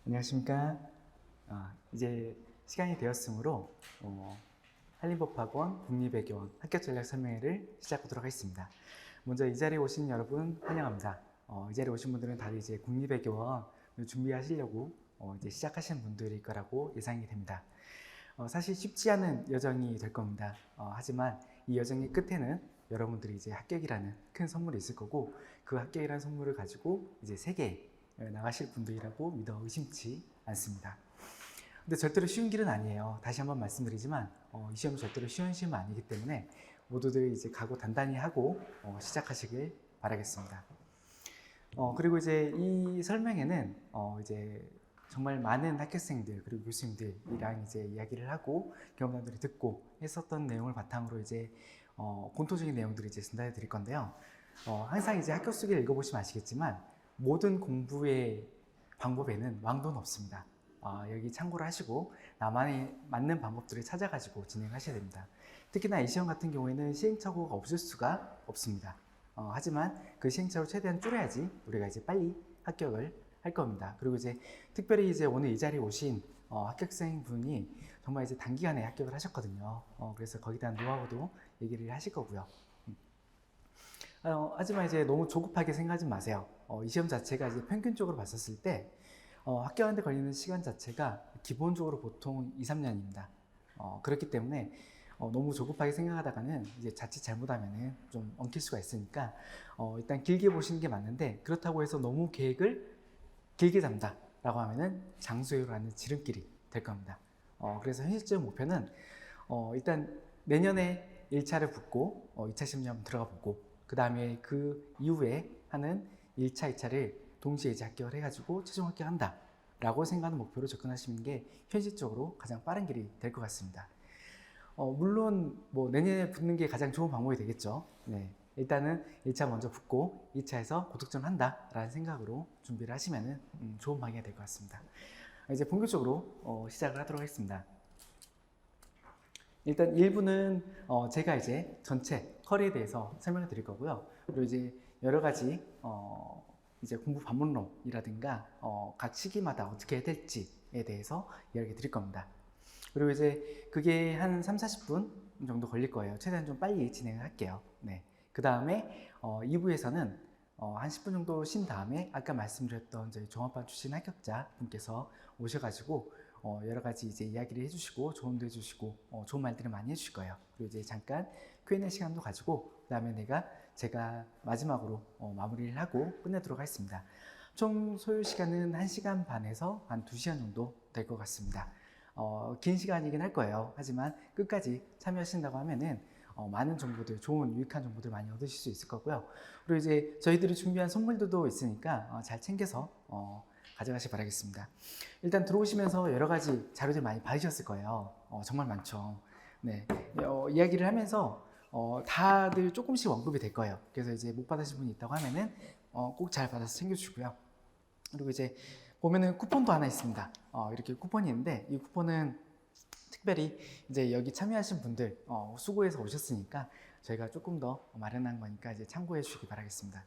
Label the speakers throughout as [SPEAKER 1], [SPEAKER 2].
[SPEAKER 1] 안녕하십니까. 이제 시간이 되었으므로 한림법학원 국립외교원 합격전략 설명회를 시작하도록 하겠습니다. 먼저 이 자리에 오신 여러분 환영합니다. 이 자리에 오신 분들은 다들 이제 국립외교원 준비하시려고 이제 시작하시는 분들일 거라고 예상이 됩니다. 사실 쉽지 않은 여정이 될 겁니다. 하지만 이 여정의 끝에는 여러분들이 이제 합격이라는 큰 선물이 있을 거고, 그 합격이라는 선물을 가지고 이제 세계에 나가실 분들이라고 믿어 의심치 않습니다. 근데 절대로 쉬운 길은 아니에요. 다시 한번 말씀드리지만 이 시험은 절대로 쉬운 시험은 아니기 때문에 모두들 이제 각오 단단히 하고 시작하시길 바라겠습니다. 그리고 이제 이 설명회는 이제 정말 많은 학교생들 그리고 교수님들이랑 이제 이야기를 하고 경험담들을 듣고 했었던 내용을 바탕으로 이제 공통적인 내용들을 이제 전달해 드릴 건데요. 항상 이제 학교 수기를 읽어보시면 아시겠지만 모든 공부의 방법에는 왕도는 없습니다. 여기 참고를 하시고 나만의 맞는 방법들을 찾아가지고 진행하셔야 됩니다. 특히나 이 시험 같은 경우에는 시행착오가 없을 수가 없습니다. 하지만 그 시행착오를 최대한 줄여야지 우리가 이제 빨리 합격을 할 겁니다. 그리고 이제 특별히 이제 오늘 이 자리에 오신 합격생 분이 정말 이제 단기간에 합격을 하셨거든요. 그래서 거기에 대한 노하우도 얘기를 하실 거고요. 하지만 이제 너무 조급하게 생각하지 마세요. 이 시험 자체가 이제 평균적으로 봤었을 때 합격하는데 걸리는 시간 자체가 기본적으로 보통 2, 3년입니다. 그렇기 때문에 너무 조급하게 생각하다가는 이제 자칫 잘못하면은 좀 엉킬 수가 있으니까 일단 길게 보시는 게 맞는데, 그렇다고 해서 너무 계획을 길게 잡는다 라고 하면은 장수효라는 지름길이 될 겁니다. 그래서 현실적 목표는 일단 내년에 1차를 붙고 2차 시험에 들어가 보고, 그 다음에 그 이후에 하는 1차, 2차를 동시에 이제 합격을 해가지고 최종 합격한다 라고 생각하는 목표로 접근하시는 게 현실적으로 가장 빠른 길이 될 것 같습니다. 물론 뭐 내년에 붙는 게 가장 좋은 방법이 되겠죠. 네. 일단은 1차 먼저 붙고 2차에서 고득점 한다 라는 생각으로 준비를 하시면 좋은 방향이 될 것 같습니다. 이제 본격적으로 시작을 하도록 하겠습니다. 일단 1부는 제가 이제 전체 커리에 대해서 설명을 드릴 거고요. 그리고 이제 여러 가지 이제 공부 반문론이라든가 각 시기마다 어떻게 해야 될지에 대해서 이야기 드릴 겁니다. 그리고 이제 그게 한 3, 40분 정도 걸릴 거예요. 최대한 좀 빨리 진행을 할게요. 네. 그 다음에 2부에서는 한 10분 정도 쉰 다음에 아까 말씀드렸던 저희 종합반 출신 합격자 분께서 오셔가지고 여러 가지 이제 이야기를 해주시고 조언도 해주시고 좋은 말들을 많이 해주실 거예요. 그리고 이제 잠깐 Q&A 시간도 가지고 그 다음에 제가 마지막으로 마무리를 하고 끝내도록 하겠습니다. 총 소요 시간은 1시간 반에서 한 2시간 정도 될 것 같습니다. 긴 시간이긴 할 거예요. 하지만 끝까지 참여하신다고 하면은 많은 정보들, 좋은 유익한 정보들 많이 얻으실 수 있을 거고요. 그리고 이제 저희들이 준비한 선물들도 있으니까 잘 챙겨서 가져가시기 바라겠습니다. 일단 들어오시면서 여러 가지 자료들 많이 받으셨을 거예요. 정말 많죠. 네, 이야기를 하면서 다들 조금씩 언급이 될 거예요. 그래서 이제 못 받으신 분이 있다고 하면은 꼭 잘 받아서 챙겨주시고요. 그리고 이제 보면은 쿠폰도 하나 있습니다. 이렇게 쿠폰이 있는데 이 쿠폰은 특별히 이제 여기 참여하신 분들 수고해서 오셨으니까 저희가 조금 더 마련한 거니까 이제 참고해 주시기 바라겠습니다.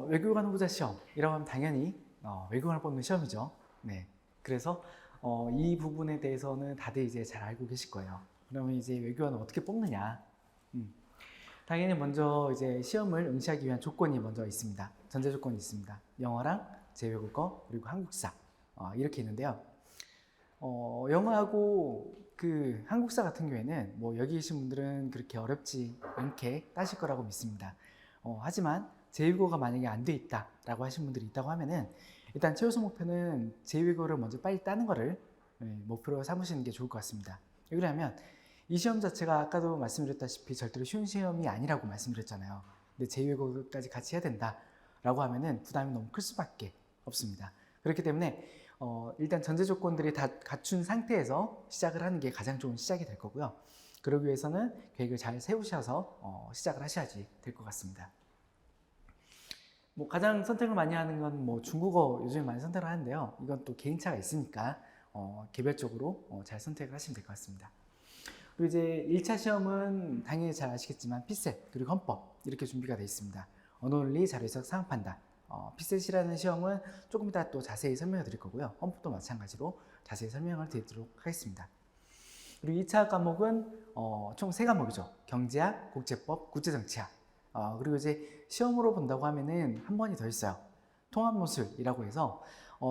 [SPEAKER 1] 외국어관 후보자 시험이라고 하면 당연히 외국어를 뽑는 시험이죠. 네. 그래서 이 부분에 대해서는 다들 이제 잘 알고 계실 거예요. 그러면 이제 외국어는 어떻게 뽑느냐? 당연히 먼저 이제 시험을 응시하기 위한 조건이 먼저 있습니다. 전제 조건이 있습니다. 영어랑 제외국어 그리고 한국사 이렇게 있는데요. 영어하고 그 한국사 같은 경우에는 뭐 여기 계신 분들은 그렇게 어렵지 않게 따실 거라고 믿습니다. 하지만 제2외국어가 만약에 안 돼 있다라고 하신 분들이 있다고 하면은 일단 최우선 목표는 제2외국어를 먼저 빨리 따는 거를 목표로 삼으시는 게 좋을 것 같습니다. 왜냐하면 이 시험 자체가 아까도 말씀드렸다시피 절대로 쉬운 시험이 아니라고 말씀드렸잖아요. 근데 제2외국어까지 같이 해야 된다라고 하면은 부담이 너무 클 수밖에 없습니다. 그렇기 때문에 일단 전제 조건들이 다 갖춘 상태에서 시작을 하는 게 가장 좋은 시작이 될 거고요. 그러기 위해서는 계획을 잘 세우셔서 시작을 하셔야지 될 것 같습니다. 뭐 가장 선택을 많이 하는 건 뭐 중국어 요즘에 많이 선택을 하는데요. 이건 또 개인차가 있으니까 개별적으로 잘 선택을 하시면 될 것 같습니다. 그리고 이제 1차 시험은 당연히 잘 아시겠지만 피셋 그리고 헌법 이렇게 준비가 되어 있습니다. 언어논리, 자료해석, 상황판단 피셋이라는 시험은 조금 이따 또 자세히 설명을 드릴 거고요. 헌법도 마찬가지로 자세히 설명을 드리도록 하겠습니다. 그리고 2차 과목은 총 3과목이죠. 경제학, 국제법, 국제정치학. 그리고 이제 시험으로 본다고 하면은 한 번이 더 있어요. 통합모술이라고 해서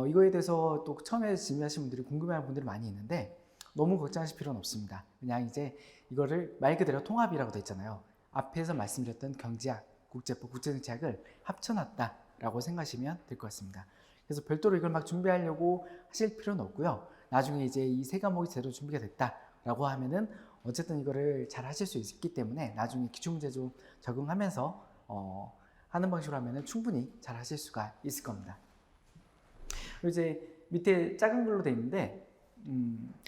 [SPEAKER 1] 이거에 대해서 또 처음에 준비하신 분들이 궁금해하는 분들이 많이 있는데 너무 걱정하실 필요는 없습니다. 그냥 이제 이거를 말 그대로 통합이라고 돼 있잖아요. 앞에서 말씀드렸던 경제학, 국제법, 국제정치학을 합쳐놨다라고 생각하시면 될 것 같습니다. 그래서 별도로 이걸 막 준비하려고 하실 필요는 없고요. 나중에 이제 이 3과목이 제대로 준비가 됐다라고 하면은 어쨌든 이거를 잘 하실 수 있기 때문에 나중에 기출문제 좀 적응하면서 하는 방식으로 하면은 충분히 잘 하실 수가 있을 겁니다. 그리고 이제 밑에 작은 글로 돼 있는데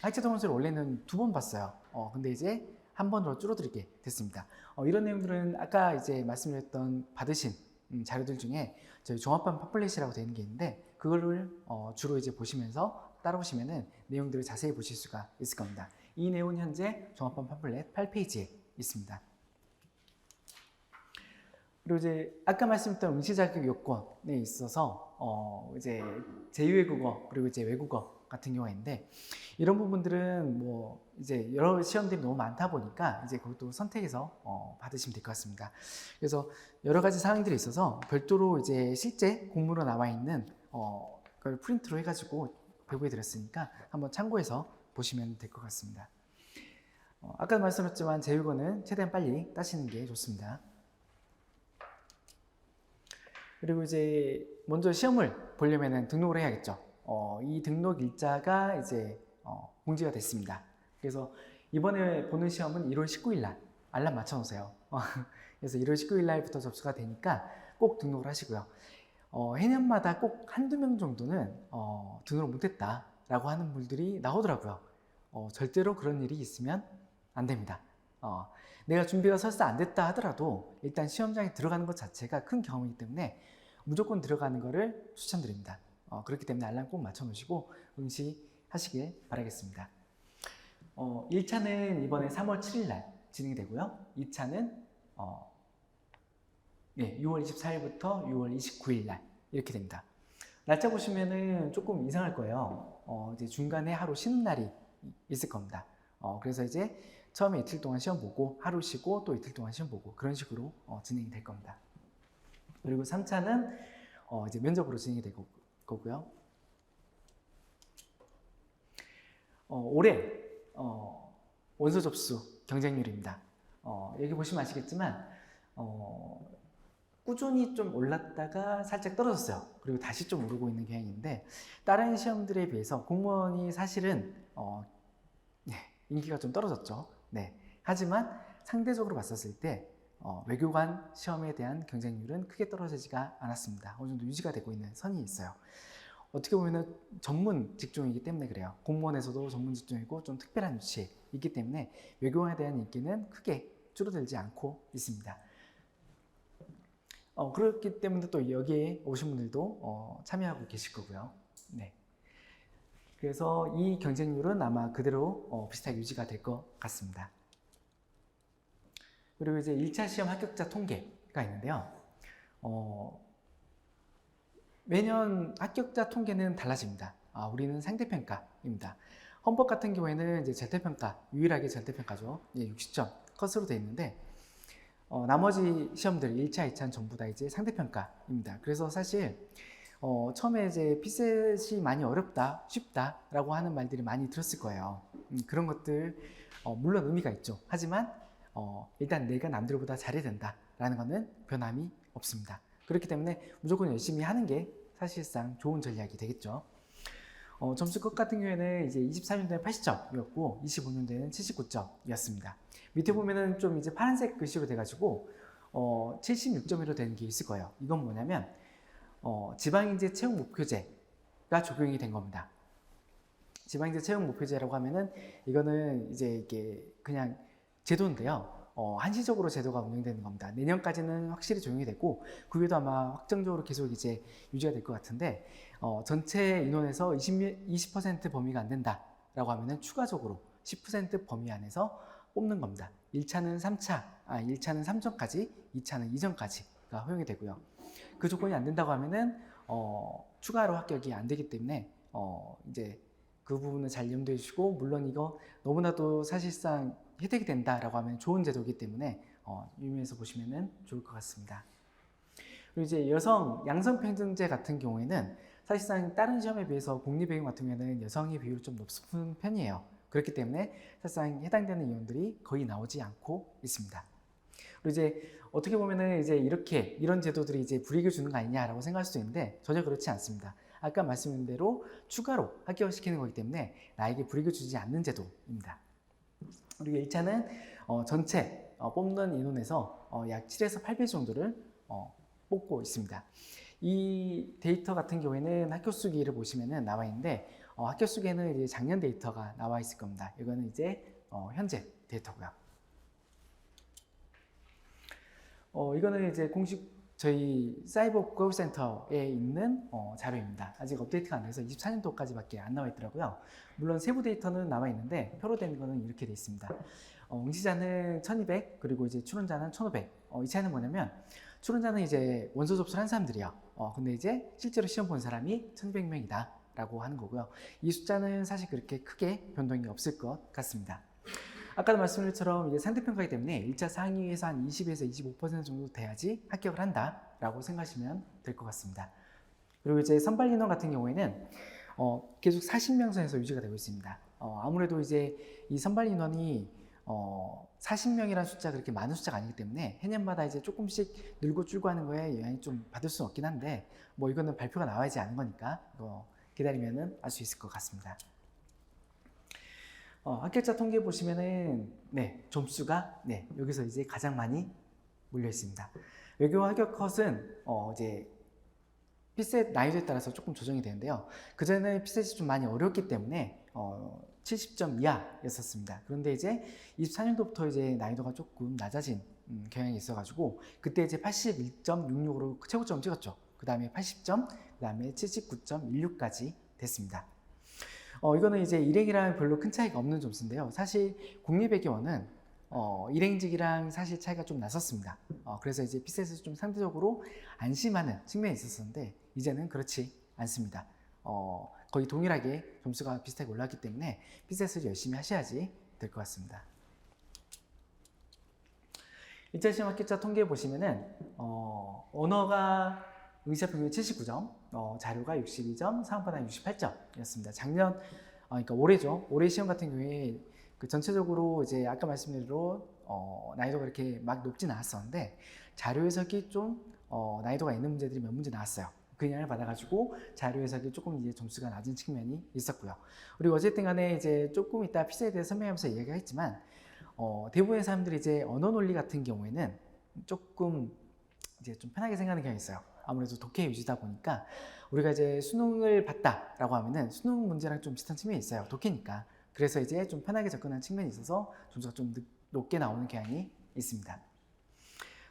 [SPEAKER 1] 학제 동원서를 원래는 2번 봤어요. 근데 이제 한 번으로 줄어들게 됐습니다. 이런 내용들은 아까 이제 말씀드렸던 받으신 자료들 중에 저희 종합반 팜플렛이라고 되어 있는 게 있는데 그거를 주로 이제 보시면서 따라오시면은 내용들을 자세히 보실 수가 있을 겁니다. 이 내용은 현재 종합반 팜플렛 8페이지에 있습니다. 그리고 이제 아까 말씀드렸던 응시 자격 요건에 있어서 이제 제2외국어 그리고 이제 외국어 같은 경우가 있는데 이런 부분들은 뭐 이제 여러 시험들이 너무 많다 보니까 이제 그것도 선택해서 받으시면 될 것 같습니다. 그래서 여러 가지 사항들이 있어서 별도로 이제 실제 공문으로 나와 있는 그걸 프린트로 해가지고 배부해 드렸으니까 한번 참고해서 보시면 될 것 같습니다. 아까 말씀드렸지만 제2외국어는 최대한 빨리 따시는 게 좋습니다. 그리고 이제 먼저 시험을 보려면 등록을 해야겠죠. 이 등록 일자가 이제 공지가 됐습니다. 그래서 이번에 보는 시험은 1월 19일 날 알람 맞춰 놓으세요. 그래서 1월 19일 날부터 접수가 되니까 꼭 등록을 하시고요. 해년마다 꼭 한두 명 정도는 등록을 못했다라고 하는 분들이 나오더라고요. 절대로 그런 일이 있으면 안 됩니다. 내가 준비가 설사 안 됐다 하더라도 일단 시험장에 들어가는 것 자체가 큰 경험이기 때문에 무조건 들어가는 것을 추천드립니다. 그렇기 때문에 알람 꼭 맞춰 놓으시고 응시하시길 바라겠습니다. 1차는 이번에 3월 7일 날 진행이 되고요. 2차는 6월 24일부터 6월 29일 날 이렇게 됩니다. 날짜 보시면은 조금 이상할 거예요. 이제 중간에 하루 쉬는 날이 있을 겁니다. 그래서 이제 처음에 이틀 동안 시험 보고 하루 쉬고 또 이틀 동안 시험 보고 그런 식으로 진행이 될 겁니다. 그리고 3차는 이제 면접으로 진행이 될 거고요. 올해 원서 접수 경쟁률입니다. 여기 보시면 아시겠지만 꾸준히 좀 올랐다가 살짝 떨어졌어요. 그리고 다시 좀 오르고 있는 경향인데 다른 시험들에 비해서 공무원이 사실은 인기가 좀 떨어졌죠. 네. 하지만 상대적으로 봤었을 때 외교관 시험에 대한 경쟁률은 크게 떨어지지가 않았습니다. 어느 정도 유지가 되고 있는 선이 있어요. 어떻게 보면 전문 직종이기 때문에 그래요. 공무원에서도 전문 직종이고 좀 특별한 위치에 있기 때문에 외교관에 대한 인기는 크게 줄어들지 않고 있습니다. 그렇기 때문에 또 여기에 오신 분들도 참여하고 계실 거고요. 네. 그래서 이 경쟁률은 아마 그대로 비슷하게 유지가 될 것 같습니다. 그리고 이제 1차 시험 합격자 통계가 있는데요. 매년 합격자 통계는 달라집니다. 우리는 상대평가입니다. 헌법 같은 경우에는 이제 절대평가, 유일하게 절대평가죠. 60점 컷으로 되어 있는데 나머지 시험들 1차, 2차는 전부 다 이제 상대평가입니다. 그래서 사실 처음에 이제 피셋이 많이 어렵다, 쉽다라고 하는 말들이 많이 들었을 거예요. 그런 것들 물론 의미가 있죠. 하지만 일단 내가 남들보다 잘해야 된다라는 것은 변함이 없습니다. 그렇기 때문에 무조건 열심히 하는 게 사실상 좋은 전략이 되겠죠. 점수컷 같은 경우에는 이제 24년도에 80점이었고 25년도에는 79점이었습니다. 밑에 보면은 좀 이제 파란색 글씨로 돼가지고 76점으로 되는 게 있을 거예요. 이건 뭐냐면 지방인재 채용 목표제가 적용이 된 겁니다. 지방인재 채용 목표제라고 하면은 이거는 이제 이게 그냥 제도인데요. 한시적으로 제도가 운영되는 겁니다. 내년까지는 확실히 적용이 되고 그 후에도 아마 확정적으로 계속 이제 유지가 될 것 같은데 전체 인원에서 20% 범위가 안 된다라고 하면은 추가적으로 10% 범위 안에서 뽑는 겁니다. 1차는 3점까지, 2차는 2점까지가 허용이 되고요. 그 조건이 안 된다고 하면은 추가로 합격이 안 되기 때문에 이제 그 부분을 잘 염두해 주시고, 물론 이거 너무나도 사실상 혜택이 된다라고 하면 좋은 제도이기 때문에 유의해서 보시면은 좋을 것 같습니다. 그리고 이제 여성 양성평등제 같은 경우에는 사실상 다른 시험에 비해서 공립외국 같은 경우에는 여성의 비율이 좀 높은 편이에요. 그렇기 때문에 사실상 해당되는 의원들이 거의 나오지 않고 있습니다. 그리고 이제 어떻게 보면은 이제 이런 제도들이 이제 불이익을 주는 거 아니냐라고 생각할 수도 있는데 전혀 그렇지 않습니다. 아까 말씀드린 대로 추가로 합격을 시키는 거기 때문에 나에게 불이익을 주지 않는 제도입니다. 그리고 1차는 전체 뽑는 인원에서 약 7에서 8배 정도를 뽑고 있습니다. 이 데이터 같은 경우에는 학교 수기를 보시면은 나와 있는데 학교 수기에는 이제 작년 데이터가 나와 있을 겁니다. 이거는 이제 현재 데이터고요. 이거는 이제 공식 저희 사이버 국가교육센터에 있는 자료입니다. 아직 업데이트가 안 돼서 24년도까지밖에 안 나와 있더라고요. 물론 세부 데이터는 나와 있는데 표로 된 거는 이렇게 돼 있습니다. 응시자는 1200, 그리고 이제 출원자는 1500. 이 차이는 뭐냐면 출원자는 이제 원서 접수를 한 사람들이요. 근데 이제 실제로 시험 본 사람이 1200명이다 라고 하는 거고요. 이 숫자는 사실 그렇게 크게 변동이 없을 것 같습니다. 아까도 말씀드린 것처럼 이제 상대평가이기 때문에 1차 상위에서 한 20에서 25% 정도 돼야지 합격을 한다 라고 생각하시면 될 것 같습니다. 그리고 이제 선발 인원 같은 경우에는 계속 40명 선에서 유지가 되고 있습니다. 아무래도 이제 이 선발 인원이 40명이라는 숫자가 그렇게 많은 숫자가 아니기 때문에 해년마다 이제 조금씩 늘고 줄고 하는 거에 영향이 좀 받을 수는 없긴 한데 뭐 이거는 발표가 나와야지 아는 거니까 기다리면은 알 수 있을 것 같습니다. 합격자 통계 보시면은 점수가 여기서 이제 가장 많이 몰려 있습니다. 외교 합격 컷은 이제 피셋 난이도에 따라서 조금 조정이 되는데요. 그전에 피셋이 좀 많이 어렵기 때문에 70점 이하였었습니다. 그런데 이제 24년도부터 이제 난이도가 조금 낮아진 경향이 있어가지고 그때 이제 81.66으로 최고점을 찍었죠. 그 다음에 80점, 그 다음에 79.16까지 됐습니다. 이거는 이제 일행이랑 별로 큰 차이가 없는 점수인데요. 사실 국립외교원은 일행직이랑 사실 차이가 좀 났었습니다. 그래서 이제 피셋에서 좀 상대적으로 안심하는 측면이 있었었는데 이제는 그렇지 않습니다. 거의 동일하게 점수가 비슷하게 올랐기 때문에 피셋을 열심히 하셔야지 될 것 같습니다. 1차 시험 합격자 통계 보시면은 언어가 응시자 평균 79점, 자료가 62점, 상업반환 68점이었습니다. 작년, 그러니까 올해죠. 올해 시험 같은 경우에 그 전체적으로 이제 아까 말씀드린 대로 난이도가 그렇게 막 높진 않았었는데 자료 해석이 좀 난이도가 있는 문제들이 몇 문제 나왔어요. 그 영향을 받아가지고 자료 해석이 조금 이제 점수가 낮은 측면이 있었고요. 그리고 어쨌든 간에 이제 조금 이따 피셋에 대해서 설명하면서 이야기가 했지만 대부분의 사람들이 이제 언어 논리 같은 경우에는 조금 이제 좀 편하게 생각하는 경향이 있어요. 아무래도 독해 위주다 보니까 우리가 이제 수능을 봤다라고 하면은 수능 문제랑 좀 비슷한 측면이 있어요. 독해니까. 그래서 이제 좀 편하게 접근하는 측면이 있어서 점수가 좀 높게 나오는 경향이 있습니다.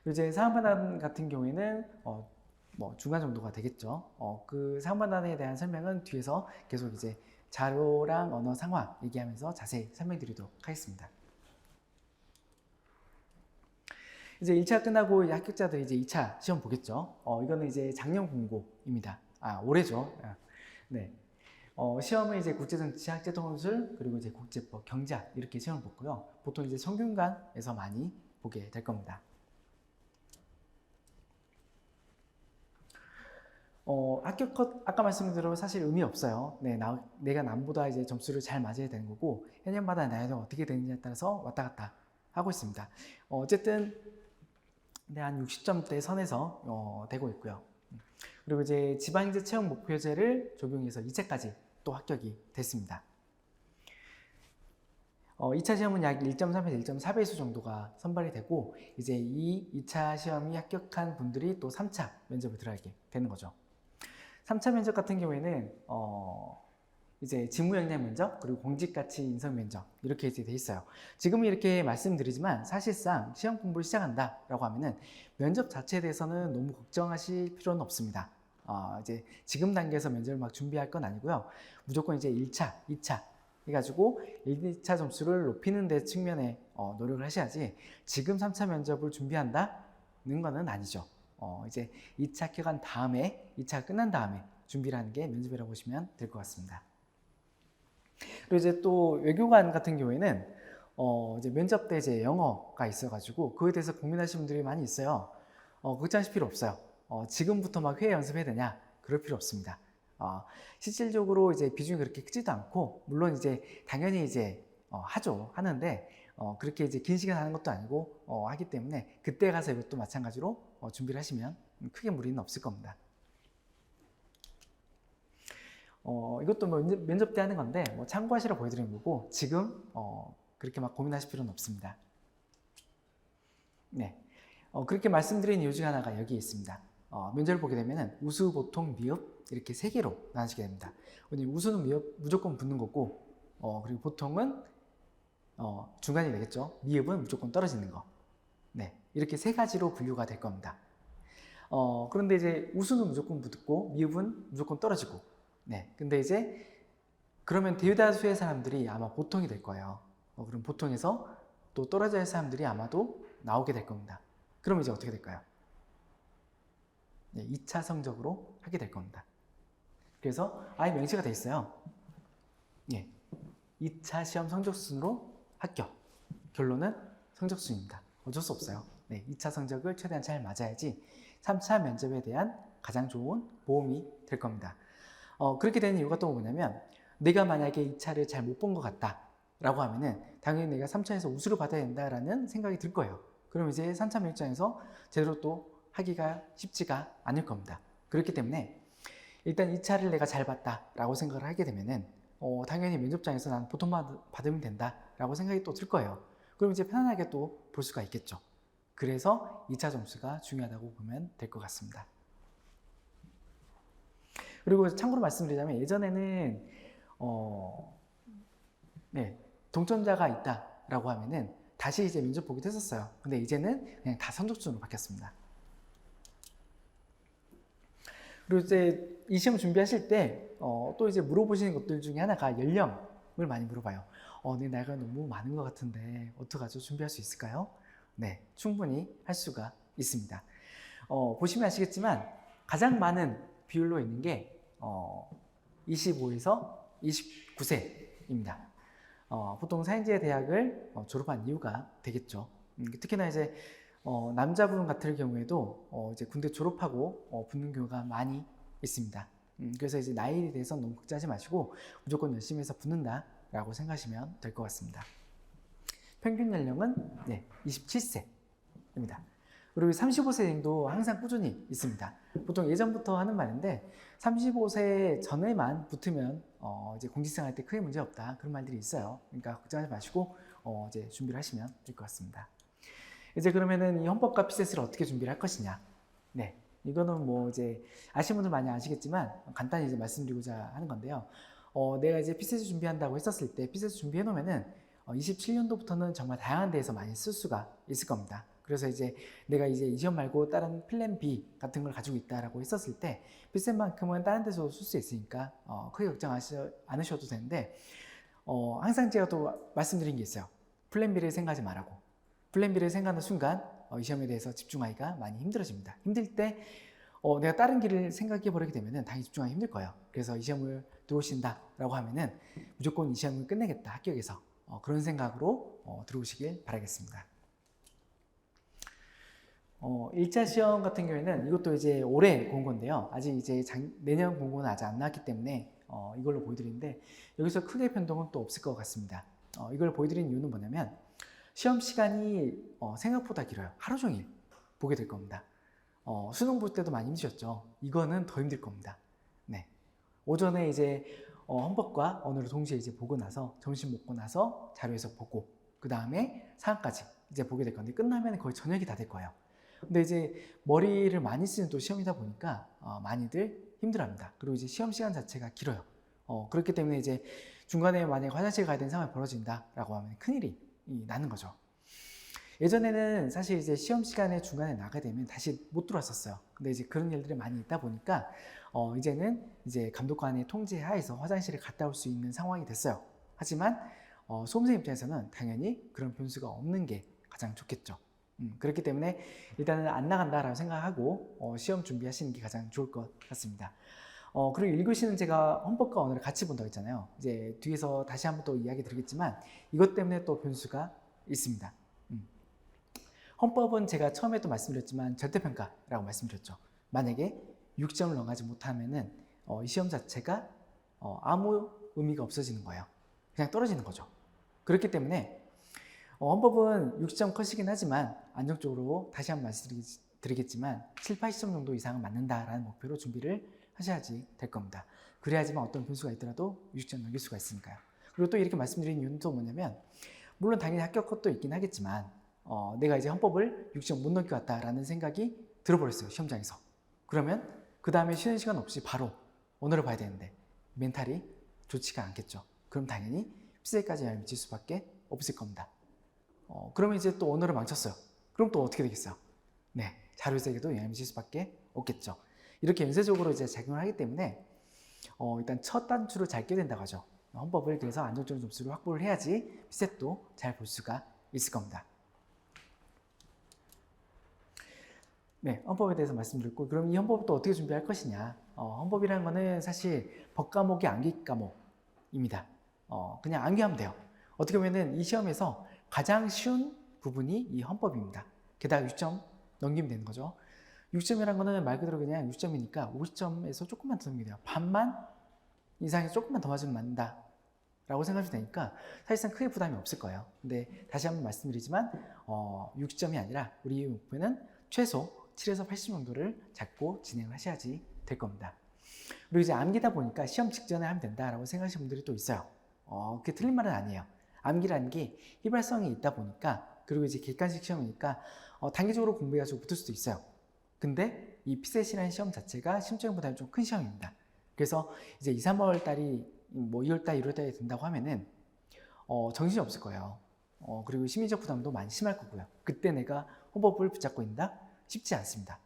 [SPEAKER 1] 그리고 이제 상업반환 같은 경우에는 뭐 중간 정도가 되겠죠. 그 상업반환에 대한 설명은 뒤에서 계속 이제 자료랑 언어 상황 얘기하면서 자세히 설명드리도록 하겠습니다. 이제 1차 끝나고 합격자들이 이제 2차 시험 보겠죠. 이거는 이제 작년 공고입니다. 올해죠. 네. 시험은 이제 국제정치, 학제통술, 그리고 이제 국제법, 경제학 이렇게 시험을 보고요. 보통 이제 성균관에서 많이 보게 될 겁니다. 합격 컷 아까 말씀드린 대로 사실 의미 없어요. 내가 남보다 이제 점수를 잘 맞아야 되는 거고 해년마다 난이도가 어떻게 되느냐에 따라서 왔다 갔다 하고 있습니다. 어쨌든 한 60점대 선에서 되고 있고요. 그리고 이제 지방인재 채용 목표제를 적용해서 2차까지 또 합격이 됐습니다. 2차 시험은 약 1.3에서 1.4배수 정도가 선발이 되고 이제 이 2차 시험이 합격한 분들이 또 3차 면접을 들어가게 되는 거죠. 3차 면접 같은 경우에는 이제 직무 역량 면접 그리고 공직가치 인성 면접 이렇게 이제 돼 있어요. 지금 이렇게 말씀드리지만 사실상 시험 공부를 시작한다라고 하면은 면접 자체에 대해서는 너무 걱정하실 필요는 없습니다. 이제 지금 단계에서 면접을 막 준비할 건 아니고요. 무조건 이제 1차, 2차 해가지고 1, 2차 점수를 높이는 데 측면에 노력을 하셔야지 지금 3차 면접을 준비한다는 거는 아니죠. 이제 2차 합격한 다음에 2차가 끝난 다음에 준비를 하는 게 면접이라고 보시면 될 것 같습니다. 그리고 이제 또 외교관 같은 경우에는 이제 면접 때 이제 영어가 있어가지고 그거에 대해서 고민하시는 분들이 많이 있어요. 걱정하실 필요 없어요. 지금부터 막 회화 연습해야 되냐? 그럴 필요 없습니다. 실질적으로 이제 비중이 그렇게 크지도 않고, 물론 이제 당연히 이제 하는데 그렇게 이제 긴 시간 하는 것도 아니고 하기 때문에 그때 가서 이것도 마찬가지로 준비를 하시면 크게 무리는 없을 겁니다. 이것도 뭐 면접 때 하는 건데 뭐 참고하시라 보여드리는 거고, 지금 그렇게 막 고민하실 필요는 없습니다. 네, 그렇게 말씀드린 이유 중 하나가 여기에 있습니다. 면접을 보게 되면 우수, 보통, 미흡 이렇게 세 개로 나누시게 됩니다. 우수는 무조건 붙는 거고, 그리고 보통은 중간이 되겠죠. 미흡은 무조건 떨어지는 거. 네, 이렇게 세 가지로 분류가 될 겁니다. 그런데 이제 우수는 무조건 붙고 미흡은 무조건 떨어지고, 네, 근데 이제 그러면 대다수의 사람들이 아마 보통이 될 거예요. 그럼 보통에서 또 떨어져야 할 사람들이 아마도 나오게 될 겁니다. 그럼 이제 어떻게 될까요? 네, 2차 성적으로 하게 될 겁니다. 그래서 아예 명시가 돼 있어요. 예, 2차 시험 성적 순으로 합격. 결론은 성적 순입니다. 어쩔 수 없어요. 네, 2차 성적을 최대한 잘 맞아야지 3차 면접에 대한 가장 좋은 보험이 될 겁니다. 그렇게 되는 이유가 또 뭐냐면, 내가 만약에 2차를 잘 못 본 것 같다 라고 하면은 당연히 내가 3차에서 우수를 받아야 된다라는 생각이 들 거예요. 그럼 이제 3차 면접장에서 제대로 또 하기가 쉽지가 않을 겁니다. 그렇기 때문에 일단 2차를 내가 잘 봤다 라고 생각을 하게 되면은 당연히 면접장에서 난 보통만 받으면 된다 라고 생각이 또 들 거예요. 그럼 이제 편안하게 또 볼 수가 있겠죠. 그래서 2차 점수가 중요하다고 보면 될 것 같습니다. 그리고 참고로 말씀드리자면, 예전에는 네, 동점자가 있다라고 하면은 다시 이제 면접 보기도 했었어요. 근데 이제는 그냥 다 성적순으로 바뀌었습니다. 그리고 이제 이 시험 준비하실 때 또 이제 물어보시는 것들 중에 하나가 연령을 많이 물어봐요. 내 나이가 너무 많은 것 같은데 어떡하죠? 준비할 수 있을까요? 네, 충분히 할 수가 있습니다. 보시면 아시겠지만 가장 많은 비율로 있는 게 25에서 29세입니다. 보통 사인제 대학을 졸업한 이유가 되겠죠. 특히나 이제 남자분 같은 경우에도 이제 군대 졸업하고 붙는 경우가 많이 있습니다. 그래서 이제 나이에 대해서 너무 걱정하지 마시고 무조건 열심히 해서 붙는다라고 생각하시면 될 것 같습니다. 평균 연령은 27세입니다. 그리고 35세도 항상 꾸준히 있습니다. 보통 예전부터 하는 말인데 35세 전에만 붙으면 이제 공직생활 때 크게 문제 없다, 그런 말들이 있어요. 그러니까 걱정하지 마시고 이제 준비를 하시면 될 것 같습니다. 이제 그러면은 이 헌법과 피셋을 어떻게 준비를 할 것이냐? 네, 이거는 뭐 이제 아시는 분들 많이 아시겠지만 간단히 이제 말씀드리고자 하는 건데요. 내가 이제 피셋을 준비한다고 했었을 때 피셋을 준비해 놓으면은 27년도부터는 정말 다양한 데에서 많이 쓸 수가 있을 겁니다. 그래서 이제 내가 이제 이 시험 말고 다른 플랜 B 같은 걸 가지고 있다라고 했었을 때 피셋만큼은 다른 데서 쓸 수 있으니까 크게 걱정하지 않으셔도 되는데, 항상 제가 또 말씀드린 게 있어요. 플랜 B를 생각하지 말라고. 플랜 B를 생각하는 순간 이 시험에 대해서 집중하기가 많이 힘들어집니다. 힘들 때 내가 다른 길을 생각해 버리게 되면은 당연히 집중하기 힘들 거예요. 그래서 이 시험을 들어오신다라고 하면은 무조건 이 시험을 끝내겠다, 합격해서. 그런 생각으로 들어오시길 바라겠습니다. 1차 시험 같은 경우에는 이것도 이제 올해 본 건데요. 아직 이제 내년 공고는 아직 안 나왔기 때문에 이걸로 보여드리는데, 여기서 크게 변동은 또 없을 것 같습니다. 이걸 보여드리는 이유는 뭐냐면, 시험 시간이 생각보다 길어요. 하루 종일 보게 될 겁니다. 수능 볼 때도 많이 힘드셨죠? 이거는 더 힘들 겁니다. 네. 오전에 이제 헌법과 언어를 동시에 이제 보고 나서 점심 먹고 나서 자료 해석 보고 그 다음에 사항까지 이제 보게 될 건데, 끝나면 거의 저녁이 다 될 거예요. 근데 이제 머리를 많이 쓰는 또 시험이다 보니까 많이들 힘들어합니다. 그리고 이제 시험 시간 자체가 길어요. 그렇기 때문에 이제 중간에 만약에 화장실 가야 되는 상황이 벌어진다라고 하면 큰일이 나는 거죠. 예전에는 사실 이제 시험 시간에 중간에 나가게 되면 다시 못 들어왔었어요. 근데 이제 그런 일들이 많이 있다 보니까 이제는 이제 감독관의 통제 하에서 화장실에 갔다 올 수 있는 상황이 됐어요. 하지만 수험생 입장에서는 당연히 그런 변수가 없는 게 가장 좋겠죠. 그렇기 때문에 일단은 안 나간다라고 생각하고 시험 준비하시는 게 가장 좋을 것 같습니다. 그리고 1교시는 제가 헌법과 언어를 같이 본다고 했잖아요. 이제 뒤에서 다시 한번 또 이야기 드리겠지만 이것 때문에 또 변수가 있습니다. 헌법은 제가 처음에도 말씀드렸지만 절대평가라고 말씀드렸죠. 만약에 6점을 넘어가지 못하면은 이 시험 자체가 아무 의미가 없어지는 거예요. 그냥 떨어지는 거죠. 그렇기 때문에 헌법은 6점 컷이긴 하지만 안정적으로 다시 한번 말씀드리겠지만 7, 80점 정도 이상은 맞는다라는 목표로 준비를 하셔야지 될 겁니다. 그래야지만 어떤 변수가 있더라도 60점 넘길 수가 있으니까요. 그리고 또 이렇게 말씀드린 이유는 또 뭐냐면 물론 당연히 합격 컷도 있긴 하겠지만 내가 이제 헌법을 60점 못 넘겨왔다라는 생각이 들어버렸어요. 시험장에서. 그러면 그 다음에 쉬는 시간 없이 바로 언어를 봐야 되는데 멘탈이 좋지가 않겠죠. 그럼 당연히 피세까지 영향을 미칠 수밖에 없을 겁니다. 그러면 이제 또 언어를 망쳤어요. 그럼 또 어떻게 되겠어요? 네, 자료색에도 영향을 미칠 수밖에 없겠죠. 이렇게 연쇄적으로 이제 작용을 하기 때문에 일단 첫 단추를 잘 껴야 된다고 하죠. 헌법을 그래서 안정적인 점수를 확보를 해야지 피셋도 잘 볼 수가 있을 겁니다. 네, 헌법에 대해서 말씀드렸고 그럼 이 헌법을 또 어떻게 준비할 것이냐. 헌법이라는 거는 사실 법과목이 암기 과목입니다. 그냥 암기하면 돼요. 어떻게 보면은 이 시험에서 가장 쉬운 부분이 이 헌법입니다. 게다가 6점 넘기면 되는 거죠. 6점이라는 거는 말 그대로 그냥 6점이니까 50점에서 조금만 더 넘기면 돼요. 반만 이상에서 조금만 더 맞으면 맞는다 라고 생각하시면 되니까 사실상 크게 부담이 없을 거예요. 근데 다시 한번 말씀드리지만 6점이 아니라 우리 목표는 최소 7에서 80 정도를 잡고 진행을 하셔야지 될 겁니다. 그리고 이제 암기다 보니까 시험 직전에 하면 된다라고 생각하시는 분들이 또 있어요. 그게 틀린 말은 아니에요. 암기라는 게 휘발성이 있다 보니까 그리고 이제 객관식 시험이니까 단기적으로 공부해가지고 붙을 수도 있어요. 근데 이 피셋이라는 시험 자체가 심적인 부담이 좀 큰 시험입니다. 그래서 이제 2, 3월 달이 뭐 2월 달, 1월 달에 된다고 하면은 정신이 없을 거예요. 그리고 심리적 부담도 많이 심할 거고요. 그때 내가 헌법을 붙잡고 있다? 쉽지 않습니다.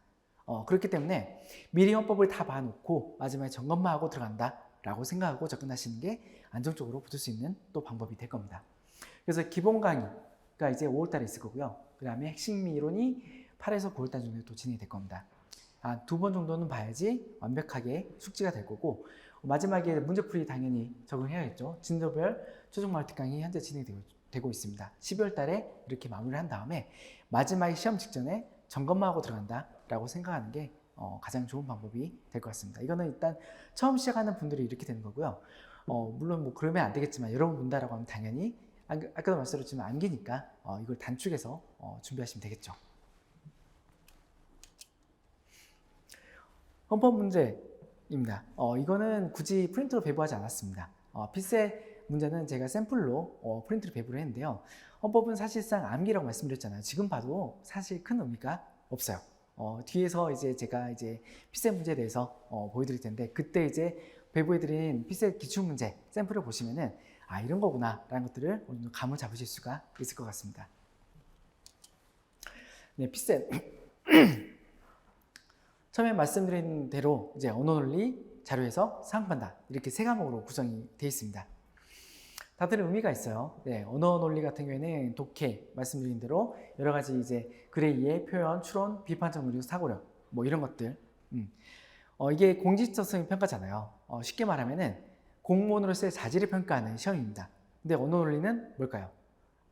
[SPEAKER 1] 그렇기 때문에 미리 헌법을 다 봐놓고 마지막에 점검만 하고 들어간다 라고 생각하고 접근하시는 게 안정적으로 붙을 수 있는 또 방법이 될 겁니다. 그래서 기본 강의가 이제 5월 달에 있을 거고요. 그 다음에 핵심 이론이 8에서 9월 달 정도에 또 진행이 될 겁니다. 2번 정도는 봐야지 완벽하게 숙지가 될 거고 마지막에 문제풀이 당연히 적응해야겠죠. 진도별 최종 마스터 강의 현재 진행되고 있습니다. 12월 달에 이렇게 마무리를 한 다음에 마지막에 시험 직전에 점검만 하고 들어간다 라고 생각하는 게 가장 좋은 방법이 될 것 같습니다. 이거는 일단 처음 시작하는 분들이 이렇게 되는 거고요. 물론 뭐 그러면 안 되겠지만 여러분 본다라고 하면 당연히 아까도 말씀드렸지만 암기니까 이걸 단축해서 준비하시면 되겠죠. 헌법 문제입니다. 이거는 굳이 프린트로 배부하지 않았습니다. 피셋 문제는 제가 샘플로 프린트로 배부를 했는데요. 헌법은 사실상 암기라고 말씀드렸잖아요. 지금 봐도 사실 큰 의미가 없어요. 뒤에서 이제 제가 이제 피셋 문제에 대해서 보여드릴 텐데 그때 이제 배부해드린 피셋 기출문제 샘플을 보시면은 이런 거구나 라는 것들을 어느 정도 감을 잡으실 수가 있을 것 같습니다. 네, 피셋 처음에 말씀드린 대로 이제 언어논리, 자료에서 사항판단 이렇게 세 과목으로 구성이 되어 있습니다. 다들 의미가 있어요. 네, 언어논리 같은 경우에는 독해 말씀드린 대로 여러 가지 이제 글의 이해, 표현, 추론, 비판적 논리, 사고력 뭐 이런 것들. 이게 공직적성의 평가잖아요. 쉽게 말하면은 공무원으로서의 자질을 평가하는 시험입니다. 근데 언어논리는 뭘까요?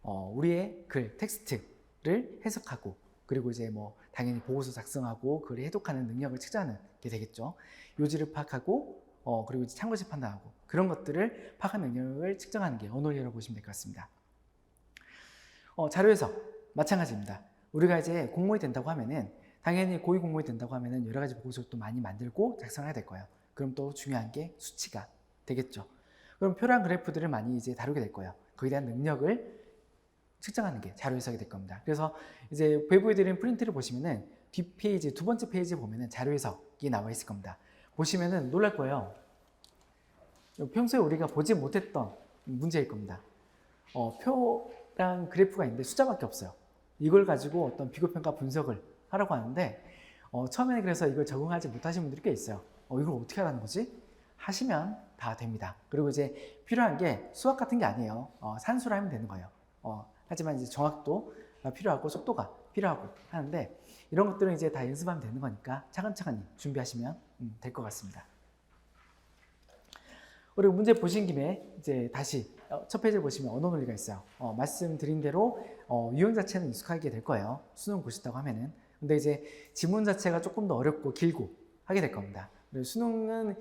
[SPEAKER 1] 우리의 글, 텍스트를 해석하고 그리고 이제 뭐 당연히 보고서 작성하고 글을 해독하는 능력을 측정하는 게 되겠죠. 요지를 파악하고 그리고 이제 참고시 판단하고 그런 것들을 파악하는 능력을 측정하는 게 언어논리라고 보시면 될 것 같습니다. 자료에서 마찬가지입니다. 우리가 이제 공무원이 된다고 하면은 당연히 고위 공무원이 된다고 하면은 여러 가지 보고서를 또 많이 만들고 작성해야 될 거예요. 그럼 또 중요한 게 수치가 되겠죠. 그럼 표랑 그래프들을 많이 이제 다루게 될 거예요. 거기에 대한 능력을 측정하는 게 자료 해석이 될 겁니다. 그래서 이제 배부해드린 프린트를 보시면은 뒷페이지, 두 번째 페이지 보면은 자료 해석이 나와 있을 겁니다. 보시면은 놀랄 거예요. 평소에 우리가 보지 못했던 문제일 겁니다. 표랑 그래프가 있는데 숫자밖에 없어요. 이걸 가지고 어떤 비교평가 분석을 하라고 하는데 처음에는 그래서 이걸 적응하지 못하신 분들이 꽤 있어요. 이걸 어떻게 하라는 거지? 하시면 다 됩니다. 그리고 이제 필요한 게 수학 같은 게 아니에요. 산수를 하면 되는 거예요. 하지만 이제 정확도가 필요하고 속도가 필요하고 하는데 이런 것들은 이제 다 연습하면 되는 거니까 차근차근히 준비하시면 될 것 같습니다. 그리고 문제 보신 김에 이제 다시 첫 페이지를 보시면 언어 논리가 있어요. 말씀드린 대로 유형 자체는 익숙하게 될 거예요. 수능 보셨다고 하면은. 근데 이제 지문 자체가 조금 더 어렵고 길고 하게 될 겁니다. 그리고 수능은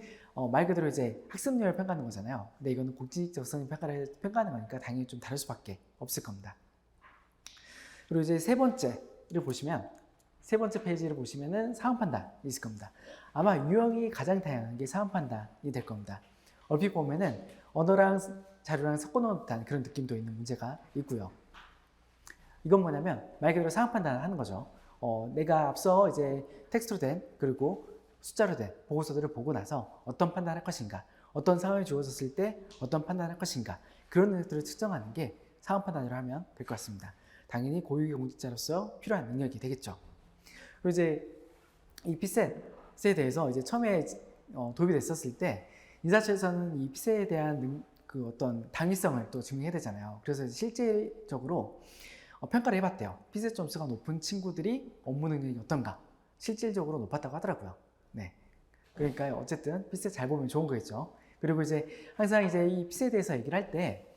[SPEAKER 1] 말 그대로 이제 학습력을 평가하는 거잖아요. 근데 이거는 국지 적성을 평가하는 거니까 당연히 좀 다를 수밖에 없을 겁니다. 그리고 이제 세 번째를 보시면 세 번째 페이지를 보시면은 상황 판단이 있을 겁니다. 아마 유형이 가장 다양한 게 상황 판단이 될 겁니다. 얼핏 보면은 언어랑 자료랑 섞어놓은 듯한 그런 느낌도 있는 문제가 있고요. 이건 뭐냐면 말 그대로 상황 판단을 하는 거죠. 내가 앞서 이제 텍스트로 된 그리고 숫자로 된 보고서들을 보고 나서 어떤 판단을 할 것인가, 어떤 상황이 주어졌을 때 어떤 판단을 할 것인가, 그런 것들을 측정하는 게 상황 판단을 하면 될 것 같습니다. 당연히 고유 공직자로서 필요한 능력이 되겠죠. 그리고 이제 이 피셋에 대해서 이제 처음에 도입이 됐었을 때 인사처에서는 이 피셋에 대한 그 어떤 당위성을 또 증명해야 되잖아요. 그래서 실질적으로 평가를 해봤대요. 피셋 점수가 높은 친구들이 업무 능력이 어떤가? 실질적으로 높았다고 하더라고요. 네. 그러니까 어쨌든 피셋 잘 보면 좋은 거겠죠. 그리고 이제 항상 이제 이 피셋에 대해서 얘기를 할 때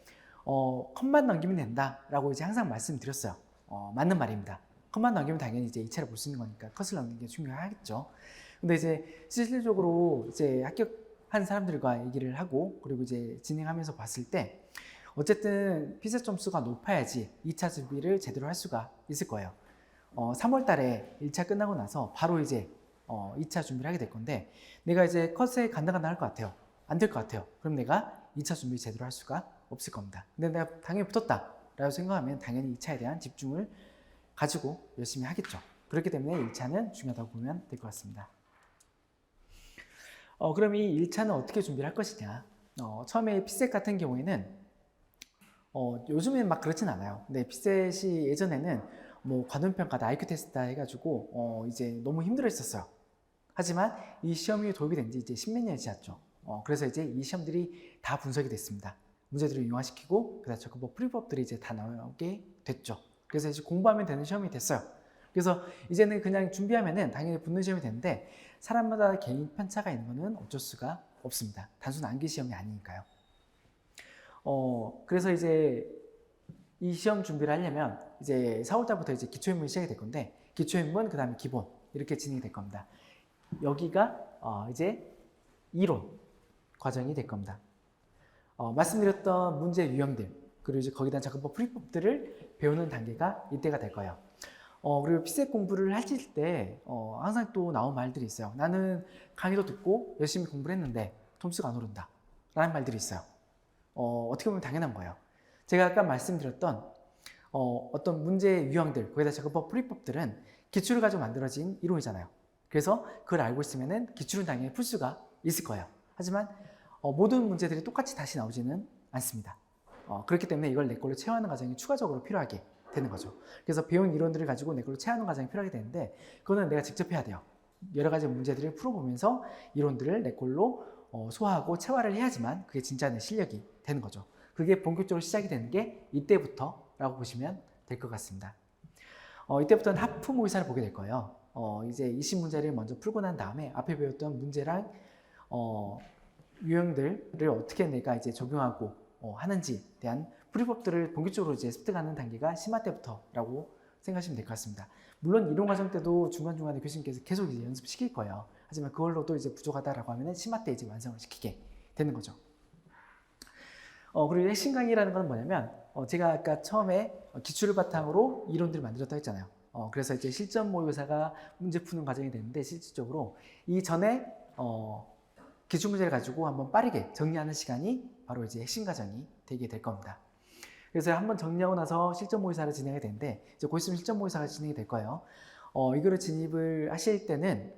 [SPEAKER 1] 컷만 넘기면 된다라고 이제 항상 말씀드렸어요. 맞는 말입니다. 컷만 넘기면 당연히 이제 2차를 볼 수 있는 거니까 컷을 넘기는 게 중요하겠죠. 근데 이제 실질적으로 이제 합격한 사람들과 얘기를 하고 그리고 이제 진행하면서 봤을 때 어쨌든 피셋 점수가 높아야지 2차 준비를 제대로 할 수가 있을 거예요. 3월 달에 1차 끝나고 나서 바로 이제 2차 준비를 하게 될 건데 내가 이제 컷에 간당간당 할 것 같아요. 안 될 것 같아요. 그럼 내가 2차 준비 제대로 할 수가 없을 겁니다. 근데 내가 당연히 붙었다 라고 생각하면 당연히 2차에 대한 집중을 가지고 열심히 하겠죠. 그렇기 때문에 1차는 중요하다고 보면 될 것 같습니다. 그럼 이 1차는 어떻게 준비를 할 것이냐. 처음에 피셋 같은 경우에는 요즘엔 막 그렇진 않아요. 근데 피셋이 예전에는 뭐 관훈평가다 IQ 테스트다 해가지고 이제 너무 힘들어 했었어요. 하지만 이 시험이 도입이 된 지 이제 10몇 년이 지났죠. 그래서 이제 이 시험들이 다 분석이 됐습니다. 문제들을 이용화시키고 그다음 뭐 풀이법들이 이제 다 나오게 됐죠. 그래서 이제 공부하면 되는 시험이 됐어요. 그래서 이제는 그냥 준비하면은 당연히 붙는 시험이 되는데 사람마다 개인 편차가 있는 거는 어쩔 수가 없습니다. 단순 암기 시험이 아니니까요. 그래서 이제 이 시험 준비를 하려면 이제 4월달부터 이제 기초인문이 시작이 될 건데 기초인문 그 다음에 기본 이렇게 진행이 될 겁니다. 여기가 이제 이론 과정이 될 겁니다. 말씀드렸던 문제 유형들 그리고 이제 거기에 대한 작업법 풀이법들을 배우는 단계가 이때가 될 거예요. 그리고 피셋 공부를 하실 때 항상 또 나온 말들이 있어요. 나는 강의도 듣고 열심히 공부를 했는데 점수가 안 오른다 라는 말들이 있어요. 어떻게 보면 당연한 거예요. 제가 아까 말씀드렸던 어떤 문제 유형들 거기다 작업법 풀이법들은 기출을 가지고 만들어진 이론이잖아요. 그래서 그걸 알고 있으면 기출은 당연히 풀 수가 있을 거예요. 하지만 모든 문제들이 똑같이 다시 나오지는 않습니다. 그렇기 때문에 이걸 내 걸로 체화하는 과정이 추가적으로 필요하게 되는 거죠. 그래서 배운 이론들을 가지고 내 걸로 체화하는 과정이 필요하게 되는데 그거는 내가 직접 해야 돼요. 여러 가지 문제들을 풀어보면서 이론들을 내 걸로 소화하고 체화를 해야지만 그게 진짜 내 실력이 되는 거죠. 그게 본격적으로 시작이 되는 게 이때부터라고 보시면 될 것 같습니다. 이때부터는 하프 모의사를 보게 될 거예요. 이제 20문제를 먼저 풀고 난 다음에 앞에 배웠던 문제랑 유형들을 어떻게 내가 이제 적용하고 하는지에 대한 풀이법들을 본격적으로 이제 습득하는 단계가 심화 때부터라고 생각하시면 될 것 같습니다. 물론 이론 과정 때도 중간중간에 교수님께서 계속 이제 연습시킬 거예요. 하지만 그걸로도 이제 부족하다라고 하면 심화 때 이제 완성을 시키게 되는 거죠. 그리고 핵심 강의라는 건 뭐냐면 제가 아까 처음에 기출을 바탕으로 이론들을 만들었다고 했잖아요. 그래서 이제 실전 모의고사가 문제 푸는 과정이 되는데 실질적으로 이 전에 기출 문제를 가지고 한번 빠르게 정리하는 시간이 바로 이제 핵심 과정이 되게 될 겁니다. 그래서 한번 정리하고 나서 실전 모의사를 진행이 되는데 이제 곧 있으면 실전 모의사가 진행이 될 거예요. 이거를 진입을 하실 때는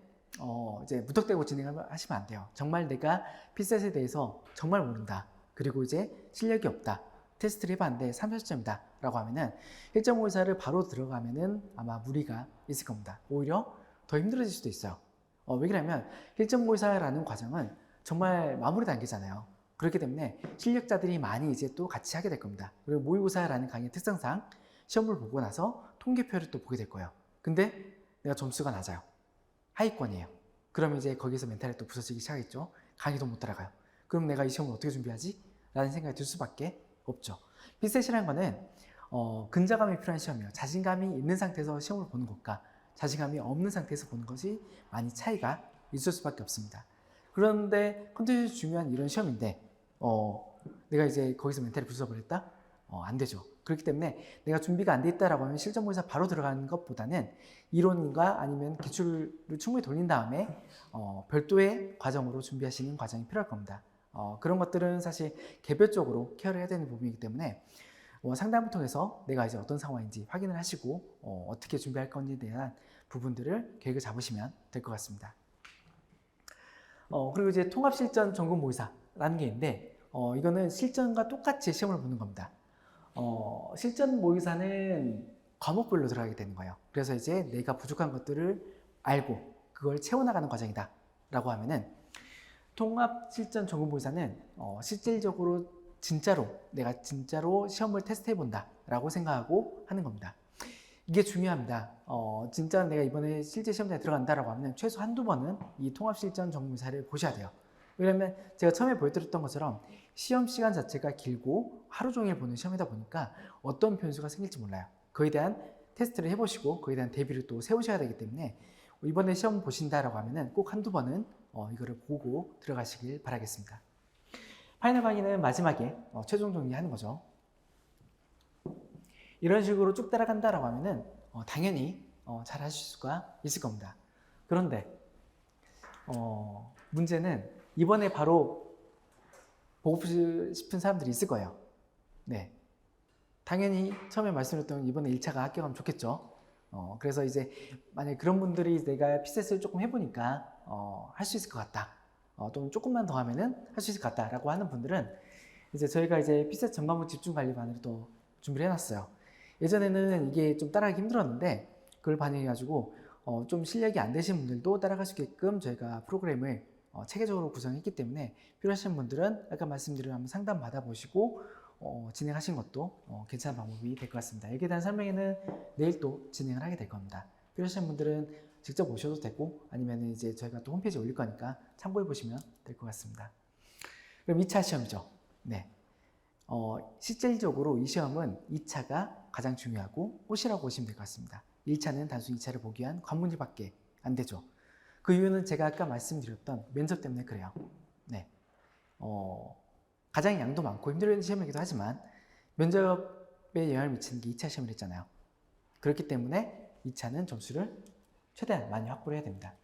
[SPEAKER 1] 이제 무턱대고 진행을 하시면 안 돼요. 정말 내가 피셋에 대해서 정말 모른다. 그리고 이제 실력이 없다. 테스트를 해봤는데 3점이다 라고 하면은 실전 모의사를 바로 들어가면은 아마 무리가 있을 겁니다. 오히려 더 힘들어질 수도 있어요. 왜 그러냐면 실전 모의사라는 과정은 정말 마무리 단계잖아요. 그렇기 때문에 실력자들이 많이 이제 또 같이 하게 될 겁니다. 그리고 모의고사라는 강의 특성상 시험을 보고 나서 통계표를 또 보게 될 거예요. 근데 내가 점수가 낮아요. 하위권이에요. 그럼 이제 거기서 멘탈이 또 부서지기 시작했죠. 강의도 못 따라가요. 그럼 내가 이 시험을 어떻게 준비하지? 라는 생각이 들 수밖에 없죠. 피셋이라는 거는 근자감이 필요한 시험이에요. 자신감이 있는 상태에서 시험을 보는 것과 자신감이 없는 상태에서 보는 것이 많이 차이가 있을 수밖에 없습니다. 그런데 컨텐츠 중요한 이런 시험인데 내가 이제 거기서 멘탈이 부서버렸다? 안 되죠. 그렇기 때문에 내가 준비가 안 돼 있다라고 하면 실전모의사 바로 들어가는 것보다는 이론과 아니면 기출을 충분히 돌린 다음에 별도의 과정으로 준비하시는 과정이 필요할 겁니다. 그런 것들은 사실 개별적으로 케어를 해야 되는 부분이기 때문에 상담을 통해서 내가 이제 어떤 상황인지 확인을 하시고 어떻게 준비할 건지에 대한 부분들을 계획을 잡으시면 될 것 같습니다. 그리고 이제 통합실전 전공모의사라는 게 있는데 이거는 실전과 똑같이 시험을 보는 겁니다. 실전 모의사는 과목별로 들어가게 되는 거예요. 그래서 이제 내가 부족한 것들을 알고 그걸 채워나가는 과정이다 라고 하면은 통합 실전 전공 모의사는 실질적으로 내가 진짜로 시험을 테스트해 본다 라고 생각하고 하는 겁니다. 이게 중요합니다. 진짜 내가 이번에 실제 시험장에 들어간다라고 하면 최소 한두 번은 이 통합 실전 전공 모의사를 보셔야 돼요. 왜냐면 제가 처음에 보여드렸던 것처럼 시험 시간 자체가 길고 하루 종일 보는 시험이다 보니까 어떤 변수가 생길지 몰라요. 그에 대한 테스트를 해보시고 그에 대한 대비를 또 세우셔야 되기 때문에 이번에 시험 보신다라고 하면은 꼭 한두 번은 이거를 보고 들어가시길 바라겠습니다. 파이널 강의는 마지막에 최종 정리하는 거죠. 이런 식으로 쭉 따라간다라고 하면은 당연히 잘 하실 수가 있을 겁니다. 그런데 문제는 이번에 바로 보고 싶은 사람들이 있을 거예요. 네. 당연히 처음에 말씀드렸던 이번에 1차가 합격하면 좋겠죠. 그래서 이제 만약에 그런 분들이 내가 피셋을 조금 해보니까 할 수 있을 것 같다. 또는 조금만 더 하면은 할 수 있을 것 같다라고 하는 분들은 이제 저희가 이제 피셋 전반부 집중관리반을 또 준비를 해놨어요. 예전에는 이게 좀 따라가기 힘들었는데 그걸 반영해가지고 좀 실력이 안 되신 분들도 따라갈 수 있게끔 저희가 프로그램을 체계적으로 구성했기 때문에 필요하신 분들은 아까 말씀드린 한번 상담 받아보시고 진행하신 것도 괜찮은 방법이 될 것 같습니다. 여기에 대한 설명회는 내일 또 진행을 하게 될 겁니다. 필요하신 분들은 직접 오셔도 되고 아니면 이제 저희가 또 홈페이지에 올릴 거니까 참고해 보시면 될 것 같습니다. 그럼 2차 시험이죠. 네. 실질적으로 이 시험은 2차가 가장 중요하고 꽃이라고 보시면 될 것 같습니다. 1차는 단순히 2차를 보기 위한 관문일밖에 안 되죠. 그 이유는 제가 아까 말씀드렸던 면접 때문에 그래요. 네. 가장 양도 많고 힘든 시험이기도 하지만 면접에 영향을 미치는 게 2차 시험을 했잖아요. 그렇기 때문에 2차는 점수를 최대한 많이 확보를 해야 됩니다.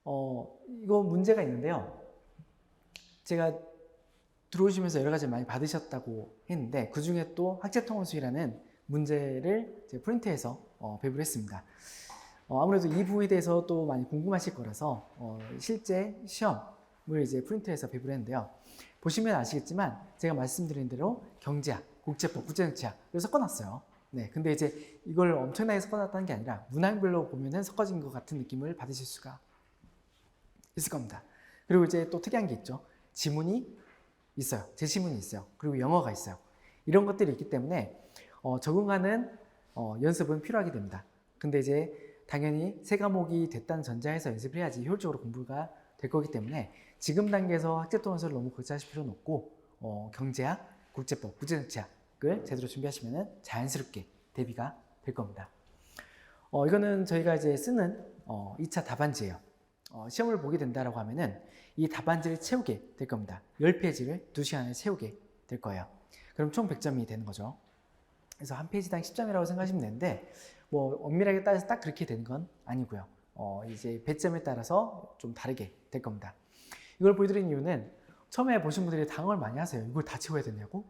[SPEAKER 1] 이거 문제가 있는데요. 제가 들어오시면서 여러 가지 많이 받으셨다고 했는데 그 중에 또 학제통원수이라는 문제를 제가 프린트해서 배부를 했습니다. 아무래도 이 부분에 대해서 또 많이 궁금하실 거라서 실제 시험을 이제 프린트해서 배부를 했는데요. 보시면 아시겠지만 제가 말씀드린 대로 경제학, 국제법, 국제정치학을 섞어놨어요. 네, 근데 이제 이걸 엄청나게 섞어놨다는 게 아니라 문항별로 보면은 섞어진 것 같은 느낌을 받으실 수가 있을 겁니다. 그리고 이제 또 특이한 게 있죠. 지문이 있어요. 제시문이 있어요. 그리고 영어가 있어요. 이런 것들이 있기 때문에 적응하는 연습은 필요하게 됩니다. 근데 이제 당연히 세 과목이 됐다는 전제하에서 연습을 해야지 효율적으로 공부가 될 거기 때문에 지금 단계에서 학제통원서를 너무 걱정하실 필요는 없고 경제학, 국제법, 국제정치학을 제대로 준비하시면 자연스럽게 대비가 될 겁니다. 이거는 저희가 이제 쓰는 2차 답안지예요. 시험을 보게 된다라고 하면은 이 답안지를 채우게 될 겁니다. 10페이지를 2시간에 채우게 될 거예요. 그럼 총 100점이 되는 거죠. 그래서 한 페이지당 10점이라고 생각하시면 되는데 뭐 엄밀하게 따져서 딱 그렇게 되는 건 아니고요. 이제 배점에 따라서 좀 다르게 될 겁니다. 이걸 보여드린 이유는 처음에 보신 분들이 당황을 많이 하세요. 이걸 다 채워야 되냐고?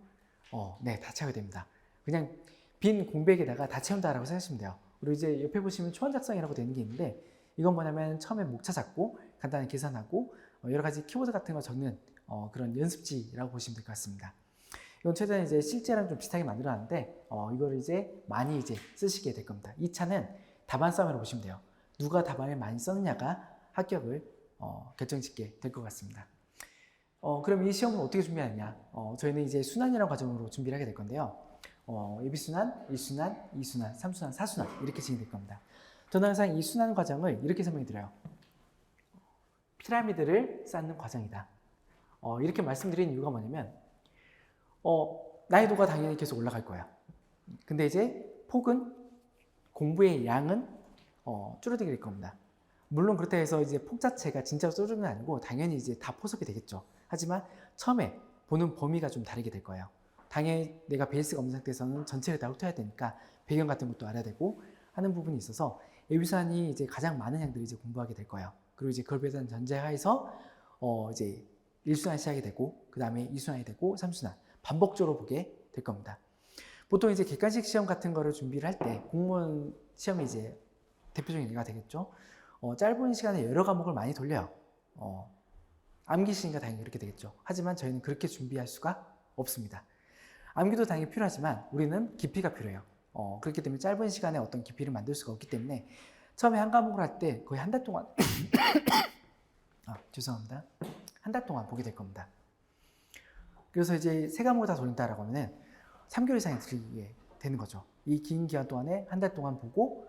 [SPEAKER 1] 네, 다 채워야 됩니다. 그냥 빈 공백에다가 다 채운다라고 생각하시면 돼요. 그리고 이제 옆에 보시면 초안 작성이라고 되는 게 있는데 이건 뭐냐면 처음에 목차 잡고 간단히 계산하고 여러 가지 키워드 같은 거 적는 그런 연습지라고 보시면 될 것 같습니다. 이건 최대한 이제 실제랑 좀 비슷하게 만들어놨는데 이걸 이제 많이 이제 쓰시게 될 겁니다. 2차는 답안 싸움이라고 보시면 돼요. 누가 답안을 많이 썼느냐가 합격을 결정짓게 될 것 같습니다. 그럼 이 시험은 어떻게 준비하느냐? 저희는 이제 순환이라는 과정으로 준비를 하게 될 건데요. 예비순환, 1순환, 2순환, 3순환, 4순환 이렇게 진행될 겁니다. 저는 항상 이 순환 과정을 이렇게 설명해 드려요. 피라미드를 쌓는 과정이다. 이렇게 말씀드린 이유가 뭐냐면 난이도가 당연히 계속 올라갈 거야. 근데 이제 폭은 공부의 양은 줄어들게 될 겁니다. 물론 그렇다 해서 이제 폭 자체가 진짜로 줄어드는 건 아니고 당연히 이제 다 포섭이 되겠죠. 하지만 처음에 보는 범위가 좀 다르게 될 거예요. 당연히 내가 베이스가 없는 상태에서는 전체를 다 훑어야 되니까 배경 같은 것도 알아야 되고 하는 부분이 있어서 예비순환이 이제 가장 많은 양들이 이제 공부하게 될 거예요. 그리고 이제 그걸 배제한 전제하에서 이제 1순환 시작이 되고 그 다음에 2순환이 되고 3순환 반복적으로 보게 될 겁니다. 보통 이제 객관식 시험 같은 거를 준비를 할 때 공무원 시험이 이제 대표적인 예가 되겠죠. 짧은 시간에 여러 과목을 많이 돌려요. 암기시니까 당연히 그렇게 되겠죠. 하지만 저희는 그렇게 준비할 수가 없습니다. 암기도 당연히 필요하지만 우리는 깊이가 필요해요. 그렇기 때문에 짧은 시간에 어떤 깊이를 만들 수가 없기 때문에 처음에 한 과목을 할 때 거의 한 달 동안 죄송합니다. 한 달 동안 보게 될 겁니다. 그래서 이제 세 과목을 다 돌린다라고 하면은 3개월 이상이 들게 되는 거죠. 이 긴 기간 동안에 한 달 동안 보고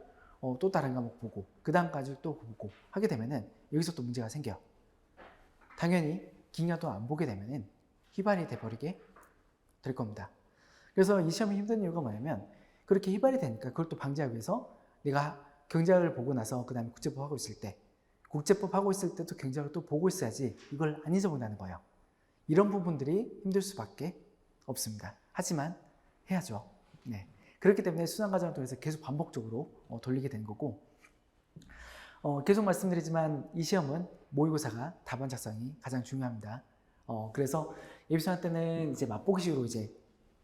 [SPEAKER 1] 또 다른 과목 보고 그 다음까지 또 보고 하게 되면은 여기서 또 문제가 생겨요. 당연히 긴 기간 동안 안 보게 되면은 휘발이 돼버리게 될 겁니다. 그래서 이 시험이 힘든 이유가 뭐냐면 그렇게 휘발이 되니까 그걸 또 방지하기 위해서 내가 경제학을 보고 나서 그 다음에 국제법 하고 있을 때 국제법 하고 있을 때도 경제학을 또 보고 있어야지 이걸 안 잊어본다는 거예요. 이런 부분들이 힘들 수밖에 없습니다. 하지만 해야죠. 네. 그렇기 때문에 순환 과정을 통해서 계속 반복적으로 돌리게 되는 거고 계속 말씀드리지만 이 시험은 모의고사가 답안 작성이 가장 중요합니다. 그래서 예비순환 때는 이제 맛보기식으로 이제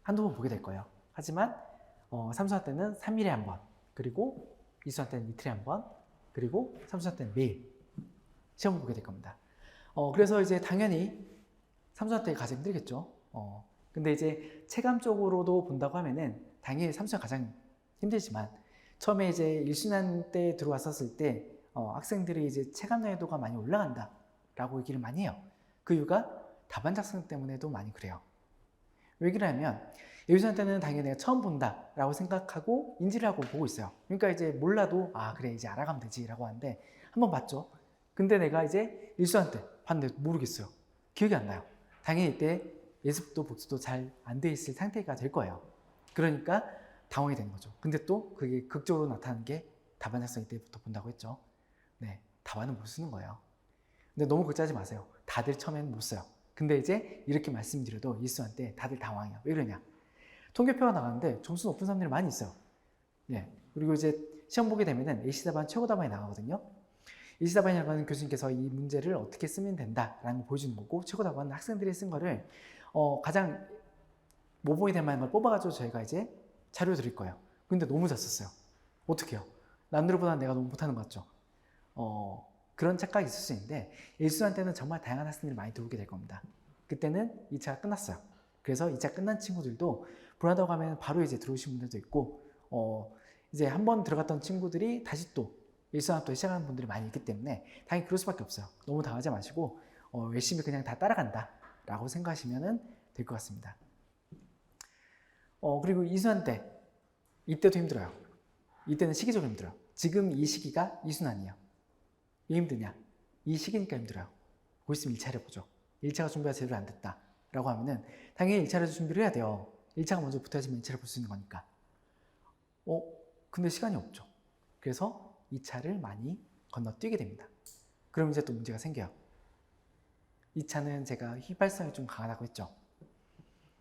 [SPEAKER 1] 한두 번 보게 될 거예요. 하지만 3순환 때는 3일에 한 번, 그리고 2순환 때는 이틀에 한 번, 그리고 3순환 때는 매일 시험을 보게 될 겁니다. 그래서 이제 당연히 3순환 때 가장 힘들겠죠. 근데 이제 체감적으로도 본다고 하면은 당연히 3순환 가장 힘들지만 처음에 이제 1순환 때 들어왔었을 때 학생들이 이제 체감 난이도가 많이 올라간다 라고 얘기를 많이 해요. 그 이유가 답안 작성 때문에도 많이 그래요. 왜 그러냐면 예비순환 때는 당연히 내가 처음 본다 라고 생각하고 인지를 하고 보고 있어요. 그러니까 이제 몰라도 그래 이제 알아가면 되지 라고 하는데 한번 봤죠. 근데 내가 이제 1순환 때 봤는데 모르겠어요. 기억이 안 나요. 당연히 이때 예습도 복습도 잘 안 돼 있을 상태가 될 거예요. 그러니까 당황이 되는 거죠. 근데 또 그게 극적으로 나타나는 게 답안 작성 때부터 본다고 했죠. 네, 답안은 못 쓰는 거예요. 근데 너무 걱정하지 마세요. 다들 처음에는 못 써요. 근데 이제 이렇게 말씀드려도 1순환 때 다들 당황해요. 왜 그러냐? 통계표가 나가는데 점수 높은 사람들이 많이 있어요. 예. 그리고 이제 시험 보게 되면은 A시답안 최고답안이 나가거든요. A시답안이라고 하는 교수님께서 이 문제를 어떻게 쓰면 된다라는 걸 보여주는 거고 최고답안은 학생들이 쓴 거를 가장 모범이 될 만한 걸 뽑아가지고 저희가 이제 자료 드릴 거예요. 근데 너무 잘 썼어요. 어떻게 해요? 남들보다 내가 너무 못하는 것 같죠? 그런 착각이 있을 수 있는데 1순환 때는 정말 다양한 학생들이 많이 들어오게 될 겁니다. 그때는 2차가 끝났어요. 그래서 2차 끝난 친구들도 불안하다고 하면 바로 이제 들어오신 분들도 있고 이제 한번 들어갔던 친구들이 다시 또 1순환 또 시작하는 분들이 많이 있기 때문에 당연히 그럴 수밖에 없어요. 너무 당하지 마시고 열심히 그냥 다 따라간다 라고 생각하시면 될 것 같습니다. 그리고 2순환 때 이때도 힘들어요. 이때는 시기적으로 힘들어요. 지금 이 시기가 2순환이에요. 왜 힘드냐? 이 시기니까 힘들어요. 곧 있으면 1차를 보죠. 1차가 준비가 제대로 안 됐다 라고 하면은 당연히 1차를 준비를 해야 돼요. 1차가 먼저 붙어야지만 2차를 볼 수 있는 거니까. 근데 시간이 없죠. 그래서 2차를 많이 건너뛰게 됩니다. 그럼 이제 또 문제가 생겨요. 2차는 제가 휘발성이 좀 강하다고 했죠.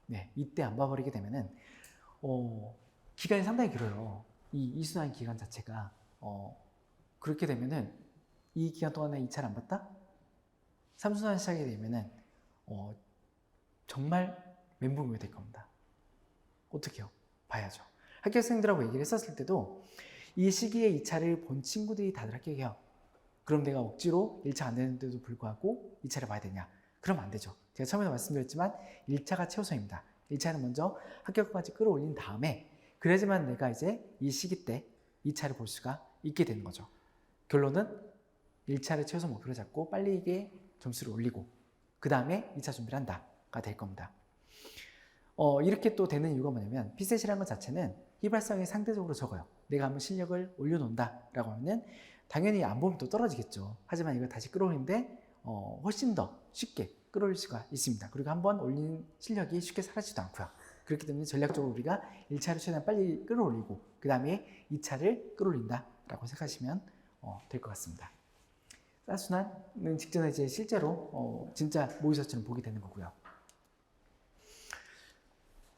[SPEAKER 1] 네, 이때 안 봐버리게 되면은 기간이 상당히 길어요. 이 2순환 기간 자체가 그렇게 되면은 이 기간 동안에 2차를 안 봤다? 3순환 시작이 되면은 정말 멘붕이 될 겁니다. 어떻게 해요? 봐야죠. 합격생들하고 얘기를 했었을 때도 이 시기에 2차를 본 친구들이 다들 합격해요. 그럼 내가 억지로 1차 안 되는데도 불구하고 2차를 봐야 되냐? 그러면 안 되죠. 제가 처음에도 말씀드렸지만 1차가 최우선입니다. 1차는 먼저 합격까지 끌어올린 다음에 그래야지만 내가 이제 이 시기 때 2차를 볼 수가 있게 되는 거죠. 결론은 1차를 최우선 목표로 잡고 빨리 이게 점수를 올리고 그 다음에 2차 준비를 한다가 될 겁니다. 이렇게 또 되는 이유가 뭐냐면 P셋이라는 것 자체는 휘발성이 상대적으로 적어요. 내가 한번 실력을 올려놓는다라고 하면 당연히 안 보면 또 떨어지겠죠. 하지만 이걸 다시 끌어올리는데 훨씬 더 쉽게 끌어올릴 수가 있습니다. 그리고 한번 올린 실력이 쉽게 사라지지도 않고요. 그렇기 때문에 전략적으로 우리가 1차를 최대한 빨리 끌어올리고 그 다음에 2차를 끌어올린다라고 생각하시면 될 것 같습니다. 쌀순환은 직전에 이제 실제로 진짜 모의서처럼 보게 되는 거고요.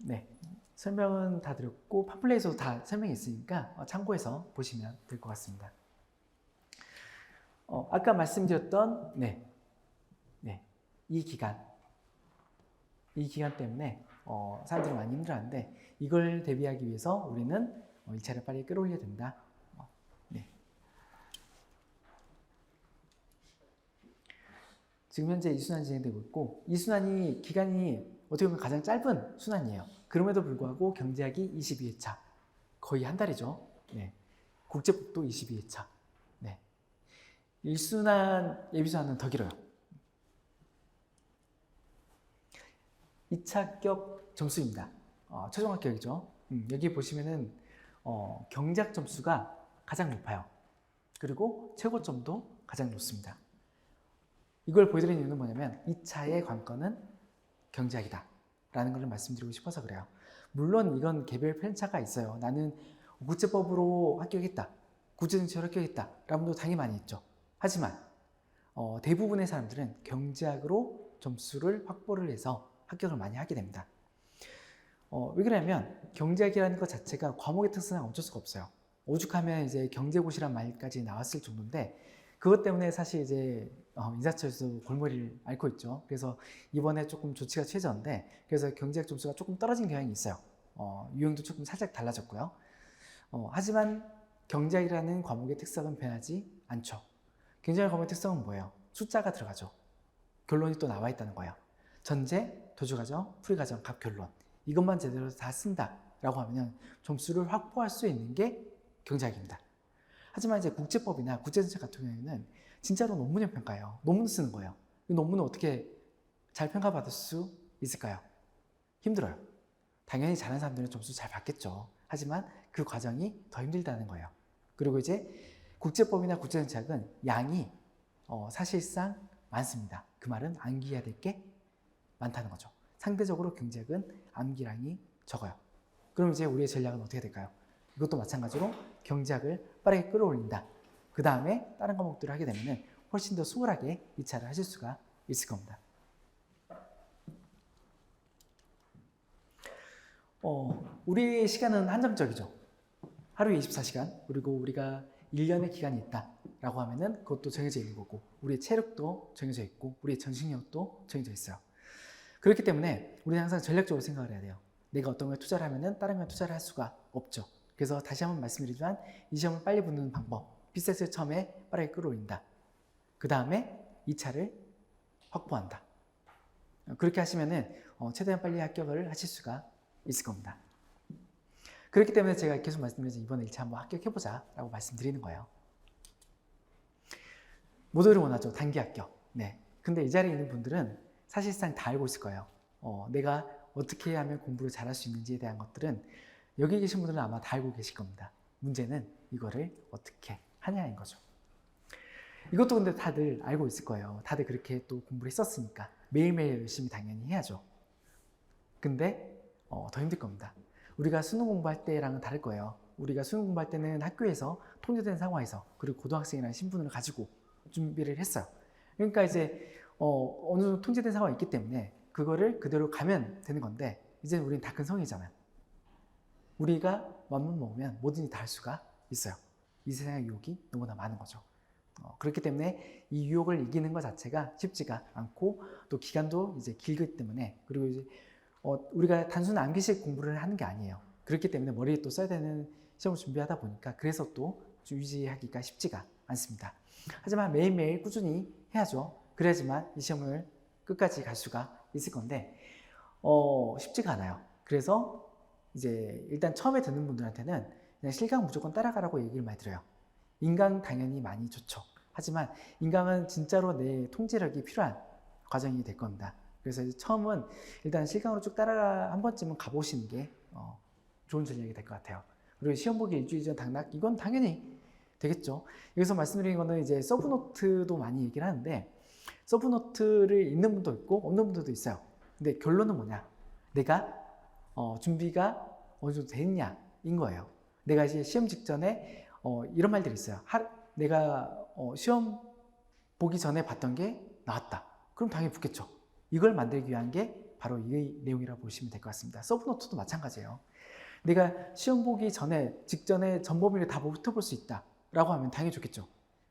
[SPEAKER 1] 네, 설명은 다 드렸고 팜플렛에서도 다 설명이 있으니까 참고해서 보시면 될 것 같습니다. 아까 말씀드렸던 이 기간 때문에 사람들이 많이 힘들어하는데 이걸 대비하기 위해서 우리는 1차를 빨리 끌어올려야 된다. 지금 현재 이 순환이 진행되고 있고 이 순환이 기간이 어떻게 보면 가장 짧은 순환이에요. 그럼에도 불구하고 경제학이 22회차 거의 한 달이죠. 국제법도 22회차 1순환, 예비순환은 더 길어요. 2차 합격 점수입니다. 최종 합격이죠. 여기 보시면은 경제학 점수가 가장 높아요. 그리고 최고점도 가장 높습니다. 이걸 보여드리는 이유는 뭐냐면 2차의 관건은 경제학이다 라는 걸 말씀드리고 싶어서 그래요. 물론 이건 개별 편차가 있어요. 나는 국제법으로 합격했다, 국제정치로 합격했다 라는 분도 당연히 많이 있죠. 하지만 대부분의 사람들은 경제학으로 점수를 확보를 해서 합격을 많이 하게 됩니다. 왜 그러냐면 경제학이라는 것 자체가 과목의 특성은 어쩔 수가 없어요. 오죽하면 이제 경제고시란 말까지 나왔을 정도인데 그것 때문에 사실 이제 인사처에서 골머리를 앓고 있죠. 그래서 이번에 조금 조치가 취해졌는데 그래서 경제학 점수가 조금 떨어진 경향이 있어요. 유형도 조금 살짝 달라졌고요. 하지만 경제학이라는 과목의 특성은 변하지 않죠. 경제학 과목의 특성은 뭐예요? 숫자가 들어가죠. 결론이 또 나와 있다는 거예요. 전제, 도주과정, 풀이과정, 갑결론 이것만 제대로 다 쓴다라고 하면 점수를 확보할 수 있는 게 경제학입니다. 하지만 이제 국제법이나 국제정책 같은 경우에는 진짜로 논문형 평가예요. 논문 쓰는 거예요. 이 논문을 어떻게 잘 평가받을 수 있을까요? 힘들어요. 당연히 잘하는 사람들은 점수 잘 받겠죠. 하지만 그 과정이 더 힘들다는 거예요. 그리고 이제 국제법이나 국제정책은 양이 사실상 많습니다. 그 말은 암기해야 될 게 많다는 거죠. 상대적으로 경제학은 암기량이 적어요. 그럼 이제 우리의 전략은 어떻게 될까요? 이것도 마찬가지로 경제학을 빠르게 끌어올린다. 그 다음에 다른 과목들을 하게 되면 훨씬 더 수월하게 2차를 하실 수가 있을 겁니다. 우리의 시간은 한정적이죠. 하루에 24시간, 그리고 우리가 1년의 기간이 있다라고 하면은 그것도 정해져 있는 거고, 우리의 체력도 정해져 있고, 우리의 전신력도 정해져 있어요. 그렇기 때문에 우리는 항상 전략적으로 생각을 해야 돼요. 내가 어떤 거에 투자를 하면은 다른 거에 투자를 할 수가 없죠. 그래서 다시 한번 말씀드리지만 이 시험을 빨리 붙는 방법, P셋을 처음에 빠르게 끌어올린다. 그 다음에 2차를 확보한다. 그렇게 하시면은 최대한 빨리 합격을 하실 수가 있을 겁니다. 그렇기 때문에 제가 계속 말씀드리죠. 이번에 1차 한번 합격해보자 라고 말씀드리는 거예요. 모두를 원하죠. 단기 합격. 근데 이 자리에 있는 분들은 사실상 다 알고 있을 거예요. 내가 어떻게 하면 공부를 잘할 수 있는지에 대한 것들은 여기 계신 분들은 아마 다 알고 계실 겁니다. 문제는 이거를 어떻게 하냐인 거죠. 이것도 근데 다들 알고 있을 거예요. 다들 그렇게 또 공부를 했었으니까 매일매일 열심히 당연히 해야죠. 근데 더 힘들 겁니다. 우리가 수능 공부할 때랑은 다를 거예요. 우리가 수능 공부할 때는 학교에서 통제된 상황에서 그리고 고등학생이라는 신분을 가지고 준비를 했어요. 그러니까 이제 어느 정도 통제된 상황이 있기 때문에 그거를 그대로 가면 되는 건데 이제 우리는 다 큰 성이잖아요. 우리가 맘만 먹으면 뭐든지 다 할 수가 있어요. 이 세상의 유혹이 너무나 많은 거죠. 그렇기 때문에 이 유혹을 이기는 것 자체가 쉽지가 않고 또 기간도 이제 길기 때문에 그리고 이제 우리가 단순 암기식 공부를 하는 게 아니에요. 그렇기 때문에 머리에 또 써야 되는 시험을 준비하다 보니까 그래서 또 유지하기가 쉽지가 않습니다. 하지만 매일매일 꾸준히 해야죠. 그래야지만 이 시험을 끝까지 갈 수가 있을 건데 쉽지가 않아요. 그래서 이제 일단 처음에 듣는 분들한테는 그냥 실강 무조건 따라가라고 얘기를 많이 드려요. 인강 당연히 많이 좋죠. 하지만 인강은 진짜로 내 통제력이 필요한 과정이 될 겁니다. 그래서 이제 처음은 일단 실강으로 쭉 따라가 한 번쯤은 가보시는 게 좋은 전략이 될 것 같아요. 그리고 시험 보기 일주일 전 당락, 이건 당연히 되겠죠. 여기서 말씀드린 거는 이제 서브노트도 많이 얘기를 하는데, 서브노트를 읽는 분도 있고 없는 분들도 있어요. 근데 결론은 뭐냐? 내가 준비가 어느 정도 됐냐인 거예요. 내가 이제 시험 직전에 이런 말들이 있어요. 내가 시험 보기 전에 봤던 게 나왔다. 그럼 당연히 붙겠죠. 이걸 만들기 위한 게 바로 이 내용이라고 보시면 될 것 같습니다. 서브노트도 마찬가지예요. 내가 시험 보기 전에, 직전에 전범위를 다 붙어볼 수 있다 라고 하면 당연히 좋겠죠.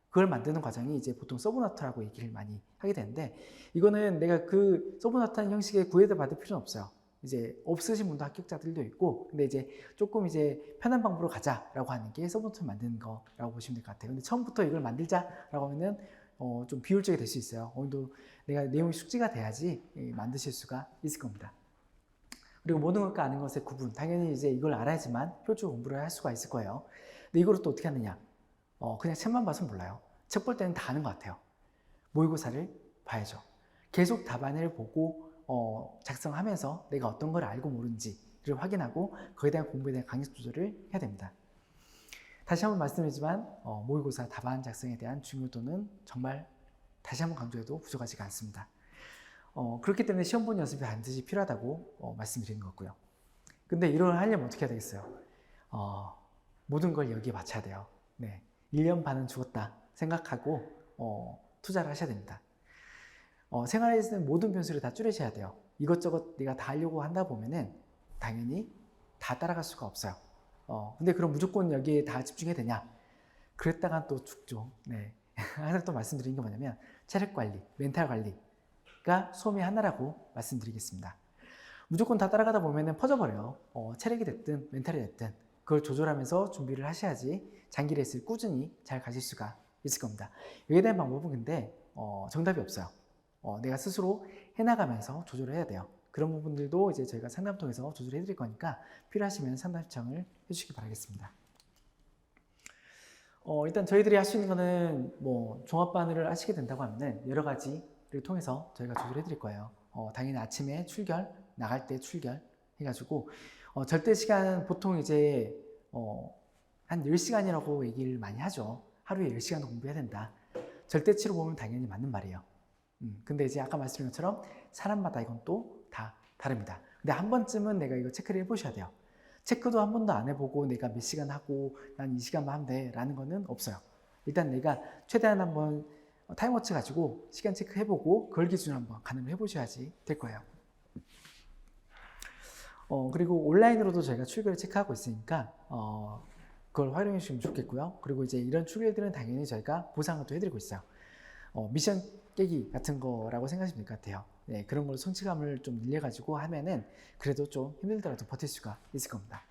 [SPEAKER 1] 그걸 만드는 과정이 이제 보통 서브노트라고 얘기를 많이 하게 되는데, 이거는 내가 그 서브노트한 형식의 구애를 받을 필요는 없어요. 이제 없으신 분도 합격자들도 있고, 근데 이제 조금 이제 편한 방법으로 가자라고 하는 게 서브노트를 만드는 거라고 보시면 될 것 같아요. 근데 처음부터 이걸 만들자라고 하면은 좀 비효율적이 될 수 있어요. 어느 정도 내가 내용이 숙지가 돼야지 만드실 수가 있을 겁니다. 그리고 모든 것과 아는 것의 구분, 당연히 이제 이걸 알아야지만 효율적으로 공부를 할 수가 있을 거예요. 근데 이거를 또 어떻게 하느냐? 그냥 책만 봐서 몰라요. 책 볼 때는 다 아는 것 같아요. 모의고사를 봐야죠. 계속 답안을 보고 작성하면서 내가 어떤 걸 알고 모르는지를 확인하고 그에 대한 공부에 대한 강약 조절을 해야 됩니다. 다시 한번 말씀드리지만 모의고사 답안 작성에 대한 중요도는 정말 다시 한번 강조해도 부족하지가 않습니다. 그렇기 때문에 시험 보는 연습이 반드시 필요하다고 말씀드리는 거고요. 근데 이걸 하려면 어떻게 해야 되겠어요? 모든 걸 여기에 맞춰야 돼요. 네, 1년 반은 죽었다 생각하고 투자를 하셔야 됩니다. 생활에서는 모든 변수를 다 줄이셔야 돼요. 이것저것 내가 다 하려고 한다 보면은 당연히 다 따라갈 수가 없어요. 근데 그럼 무조건 여기에 다 집중해야 되냐? 그랬다가 또 죽죠. 네. 항상 또 말씀드린 게 뭐냐면 체력 관리, 멘탈 관리가 수험의 하나라고 말씀드리겠습니다. 무조건 다 따라가다 보면은 퍼져버려요. 체력이 됐든 멘탈이 됐든 그걸 조절하면서 준비를 하셔야지 장기 레이스를 꾸준히 잘 가실 수가 있을 겁니다. 여기에 대한 방법은 근데 정답이 없어요. 내가 스스로 해나가면서 조절을 해야 돼요. 그런 부분들도 이제 저희가 상담 통해서 조절해 드릴 거니까 필요하시면 상담 신청을 해주시기 바라겠습니다. 일단 저희들이 할 수 있는 거는 뭐 종합반을 하시게 된다고 하면은 여러 가지를 통해서 저희가 조절해 드릴 거예요. 당연히 아침에 출결, 나갈 때 출결 해가지고 절대 시간 보통 이제 한 10시간이라고 얘기를 많이 하죠. 하루에 10시간 공부해야 된다. 절대치로 보면 당연히 맞는 말이에요. 근데 이제 아까 말씀드린 것처럼 사람마다 이건 또 다 다릅니다. 근데 한 번쯤은 내가 이거 체크를 해보셔야 돼요. 체크도 한 번도 안 해보고 내가 몇 시간 하고 난 이 시간만 하면 돼 라는 거는 없어요. 일단 내가 최대한 한번 타임워치 가지고 시간 체크해보고 그걸 기준으로 한번 가늠을 해보셔야지 될 거예요. 그리고 온라인으로도 저희가 출결을 체크하고 있으니까 그걸 활용해 주시면 좋겠고요. 그리고 이제 이런 출결들은 당연히 저희가 보상을 또 해드리고 있어요. 미션 깨기 같은 거라고 생각하시면 될 것 같아요. 네, 그런 걸 성취감을 좀 늘려가지고 하면은 그래도 좀 힘들더라도 버틸 수가 있을 겁니다.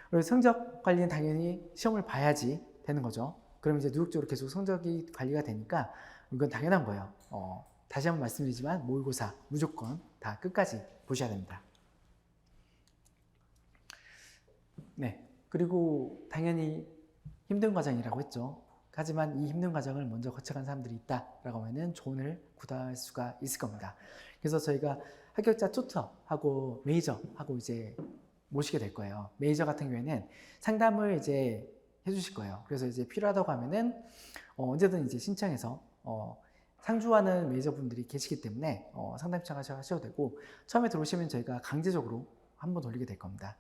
[SPEAKER 1] 그리고 성적 관리는 당연히 시험을 봐야지 되는 거죠. 그럼 이제 누적적으로 계속 성적이 관리가 되니까 이건 당연한 거예요. 다시 한번 말씀드리지만 모의고사 무조건 다 끝까지 보셔야 됩니다. 네, 그리고 당연히 힘든 과정이라고 했죠. 하지만 이 힘든 과정을 먼저 거쳐간 사람들이 있다라고 하면 조언을 구할 수가 있을 겁니다. 그래서 저희가 합격자 튜터하고 메이저하고 이제 모시게 될 거예요. 메이저 같은 경우에는 상담을 이제 해주실 거예요. 그래서 이제 필요하다고 하면은 언제든 이제 신청해서 상주하는 메이저 분들이 계시기 때문에 상담 신청하셔도 되고, 처음에 들어오시면 저희가 강제적으로 한번 돌리게 될 겁니다.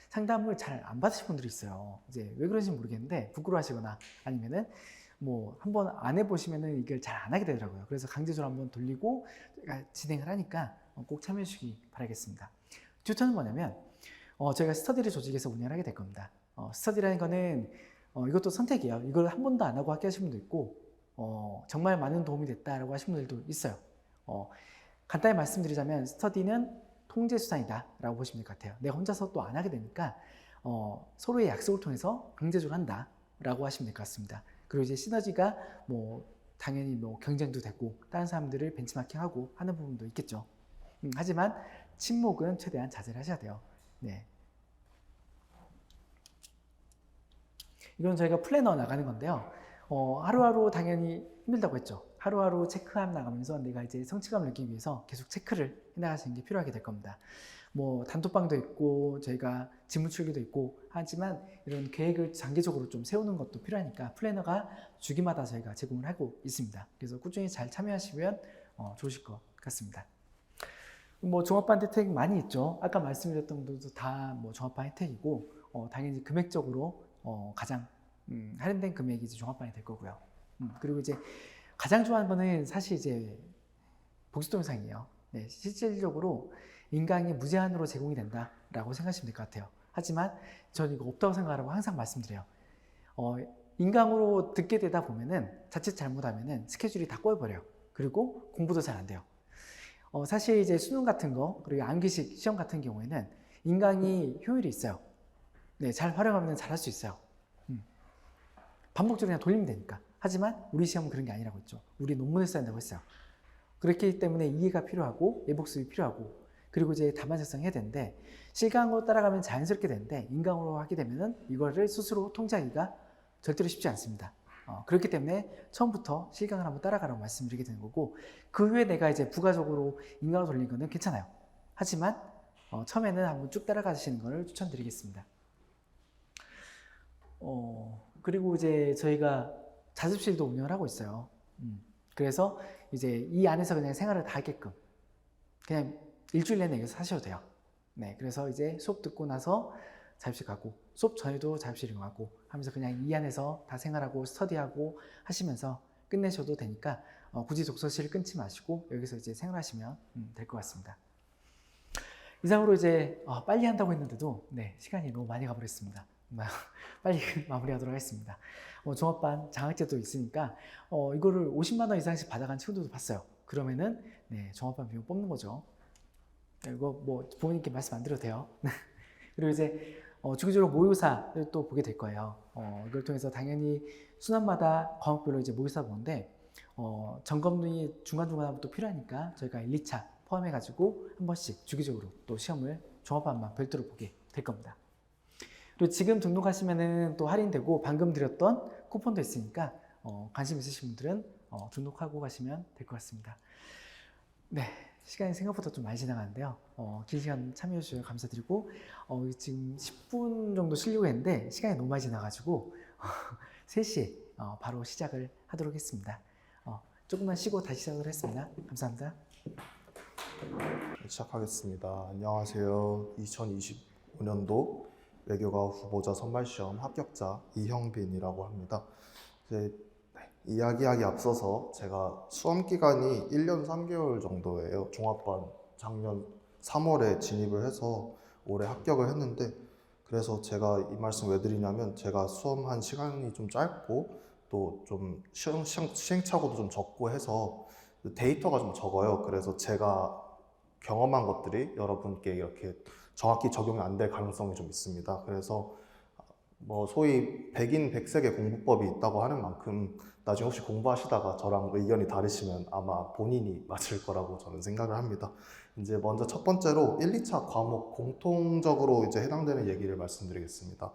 [SPEAKER 1] 상담을 잘 안 받으신 분들이 있어요. 이제 왜 그런지 모르겠는데 부끄러워하시거나 아니면은 뭐 한번 안 해보시면은 이걸 잘 안 하게 되더라고요. 그래서 강제적으로 한번 돌리고 진행을 하니까 꼭 참여해 주시기 바라겠습니다. 튜터는 뭐냐면 저희가 스터디를 조직해서 운영을 하게 될 겁니다. 스터디라는 거는 이것도 선택이에요. 이걸 한 번도 안 하고 합격하신 분도 있고 정말 많은 도움이 됐다라고 하신 분들도 있어요. 간단히 말씀드리자면 스터디는 통제수단이다 라고 보시면 될 것 같아요. 내가 혼자서 또 안 하게 되니까 서로의 약속을 통해서 강제적으로 한다 라고 하시면 될 것 같습니다. 그리고 이제 시너지가 뭐 당연히 뭐 경쟁도 되고 다른 사람들을 벤치마킹하고 하는 부분도 있겠죠. 하지만 침묵은 최대한 자제를 하셔야 돼요. 네. 이건 저희가 플래너 나가는 건데요. 하루하루 당연히 힘들다고 했죠. 하루하루 체크해 나가면서 내가 이제 성취감을 느끼기 위해서 계속 체크를 해 나가시는 게 필요하게 될 겁니다. 뭐 단톡방도 있고 저희가 지문출기도 있고 하지만 이런 계획을 장기적으로 좀 세우는 것도 필요하니까 플래너가 주기마다 저희가 제공을 하고 있습니다. 그래서 꾸준히 잘 참여하시면 좋으실 것 같습니다. 뭐 종합반 혜택 많이 있죠. 아까 말씀드렸던 것도 다 뭐 종합반 혜택이고 당연히 금액적으로 가장 할인된 금액이 이제 종합반이 될 거고요. 그리고 이제 가장 좋아하는 거는 사실 이제 복수 동영상이에요. 네, 실질적으로 인강이 무제한으로 제공이 된다라고 생각하시면 될 것 같아요. 하지만 저는 이거 없다고 생각하라고 항상 말씀드려요. 인강으로 듣게 되다 보면은 자칫 잘못하면은 스케줄이 다 꼬여버려요. 그리고 공부도 잘 안 돼요. 사실 이제 수능 같은 거 그리고 암기식 시험 같은 경우에는 인강이 효율이 있어요. 네, 잘 활용하면 잘 할 수 있어요. 반복적으로 그냥 돌리면 되니까. 하지만 우리 시험은 그런 게 아니라고 했죠. 우리 논문을 써야 한다고 했어요. 그렇기 때문에 이해가 필요하고 예복습이 필요하고 그리고 이제 답안 작성해야 되는데 실강으로 따라가면 자연스럽게 되는데 인강으로 하게 되면은 이거를 스스로 통제하기가 절대로 쉽지 않습니다. 그렇기 때문에 처음부터 실강을 한번 따라가라고 말씀드리게 되는 거고 그 후에 내가 이제 부가적으로 인강으로 돌리는 거는 괜찮아요. 하지만 처음에는 한번 쭉 따라가시는 걸 추천드리겠습니다. 그리고 이제 저희가 자습실도 운영을 하고 있어요. 그래서 이제 이 안에서 그냥 생활을 다 하게끔 그냥 일주일 내내 여기서 사셔도 돼요. 네, 그래서 이제 수업 듣고 나서 자습실 가고 수업 전에도 자습실 이용하고 하면서 그냥 이 안에서 다 생활하고 스터디하고 하시면서 끝내셔도 되니까 굳이 독서실을 끊지 마시고 여기서 이제 생활하시면 될 것 같습니다. 이상으로 이제 빨리 한다고 했는데도 네, 시간이 너무 많이 가버렸습니다. 빨리 마무리하도록 하겠습니다. 종합반 장학제도 있으니까 이거를 50만 원 이상씩 받아간 친구들도 봤어요. 그러면은 네, 종합반 비용 뽑는 거죠. 이거 뭐 부모님께 말씀 안 드려도 돼요. 그리고 이제 주기적으로 모의고사를 또 보게 될 거예요. 이걸 통해서 당연히 순환마다 과목별로 이제 모의고사 보는데 점검이 중간중간 또 필요하니까 저희가 1, 2차 포함해가지고 한 번씩 주기적으로 또 시험을 종합반만 별도로 보게 될 겁니다. 그리고 지금 등록하시면은 또 할인되고 방금 드렸던 쿠폰도 있으니까 관심 있으신 분들은 등록하고 가시면 될 것 같습니다. 네, 시간이 생각보다 좀 많이 지나가는데요. 긴 시간 참여해 주셔서 감사드리고 지금 10분 정도 쉬려고 했는데 시간이 너무 많이 지나가지고 3시에 바로 시작을 하도록 했습니다. 조금만 쉬고 다시 시작을 했습니다. 감사합니다.
[SPEAKER 2] 시작하겠습니다. 안녕하세요. 2025년도 외교과 후보자 선발시험 합격자 이형빈이라고 합니다. 이제 이야기하기 앞서서 제가 수험 기간이 1년 3개월 정도예요. 종합반 작년 3월에 진입을 해서 올해 합격을 했는데 그래서 제가 이 말씀 왜 드리냐면 제가 수험한 시간이 좀 짧고 또 좀 시행착오도 좀 적고 해서 데이터가 좀 적어요. 그래서 제가 경험한 것들이 여러분께 이렇게 정확히 적용이 안 될 가능성이 좀 있습니다. 그래서 뭐 소위 백인 백색의 공부법이 있다고 하는 만큼 나중에 혹시 공부하시다가 저랑 의견이 다르시면 아마 본인이 맞을 거라고 저는 생각을 합니다. 이제 먼저 첫 번째로 1, 2차 과목 공통적으로 이제 해당되는 얘기를 말씀드리겠습니다.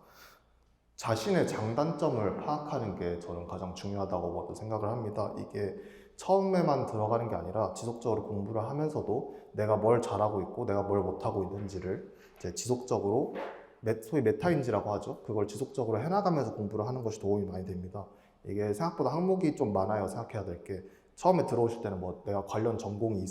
[SPEAKER 2] 자신의 장단점을 파악하는 게 저는 가장 중요하다고 먼저 생각을 합니다. 이게 처음에만 들어가는 게 아니라 지속적으로 공부를 하면서도 내가 뭘 잘하고 있고 내가 뭘 못하고 있는지를 이제 지속적으로 소위 메타인지라고 하죠. 그걸 지속적으로 해나가면서 공부를 하는 것이 도움이 많이 됩니다. 이게 생각보다 항목이 좀 많아요. 생각해야 될 게. 처음에 들어오실 때는 뭐 내가 관련 전공이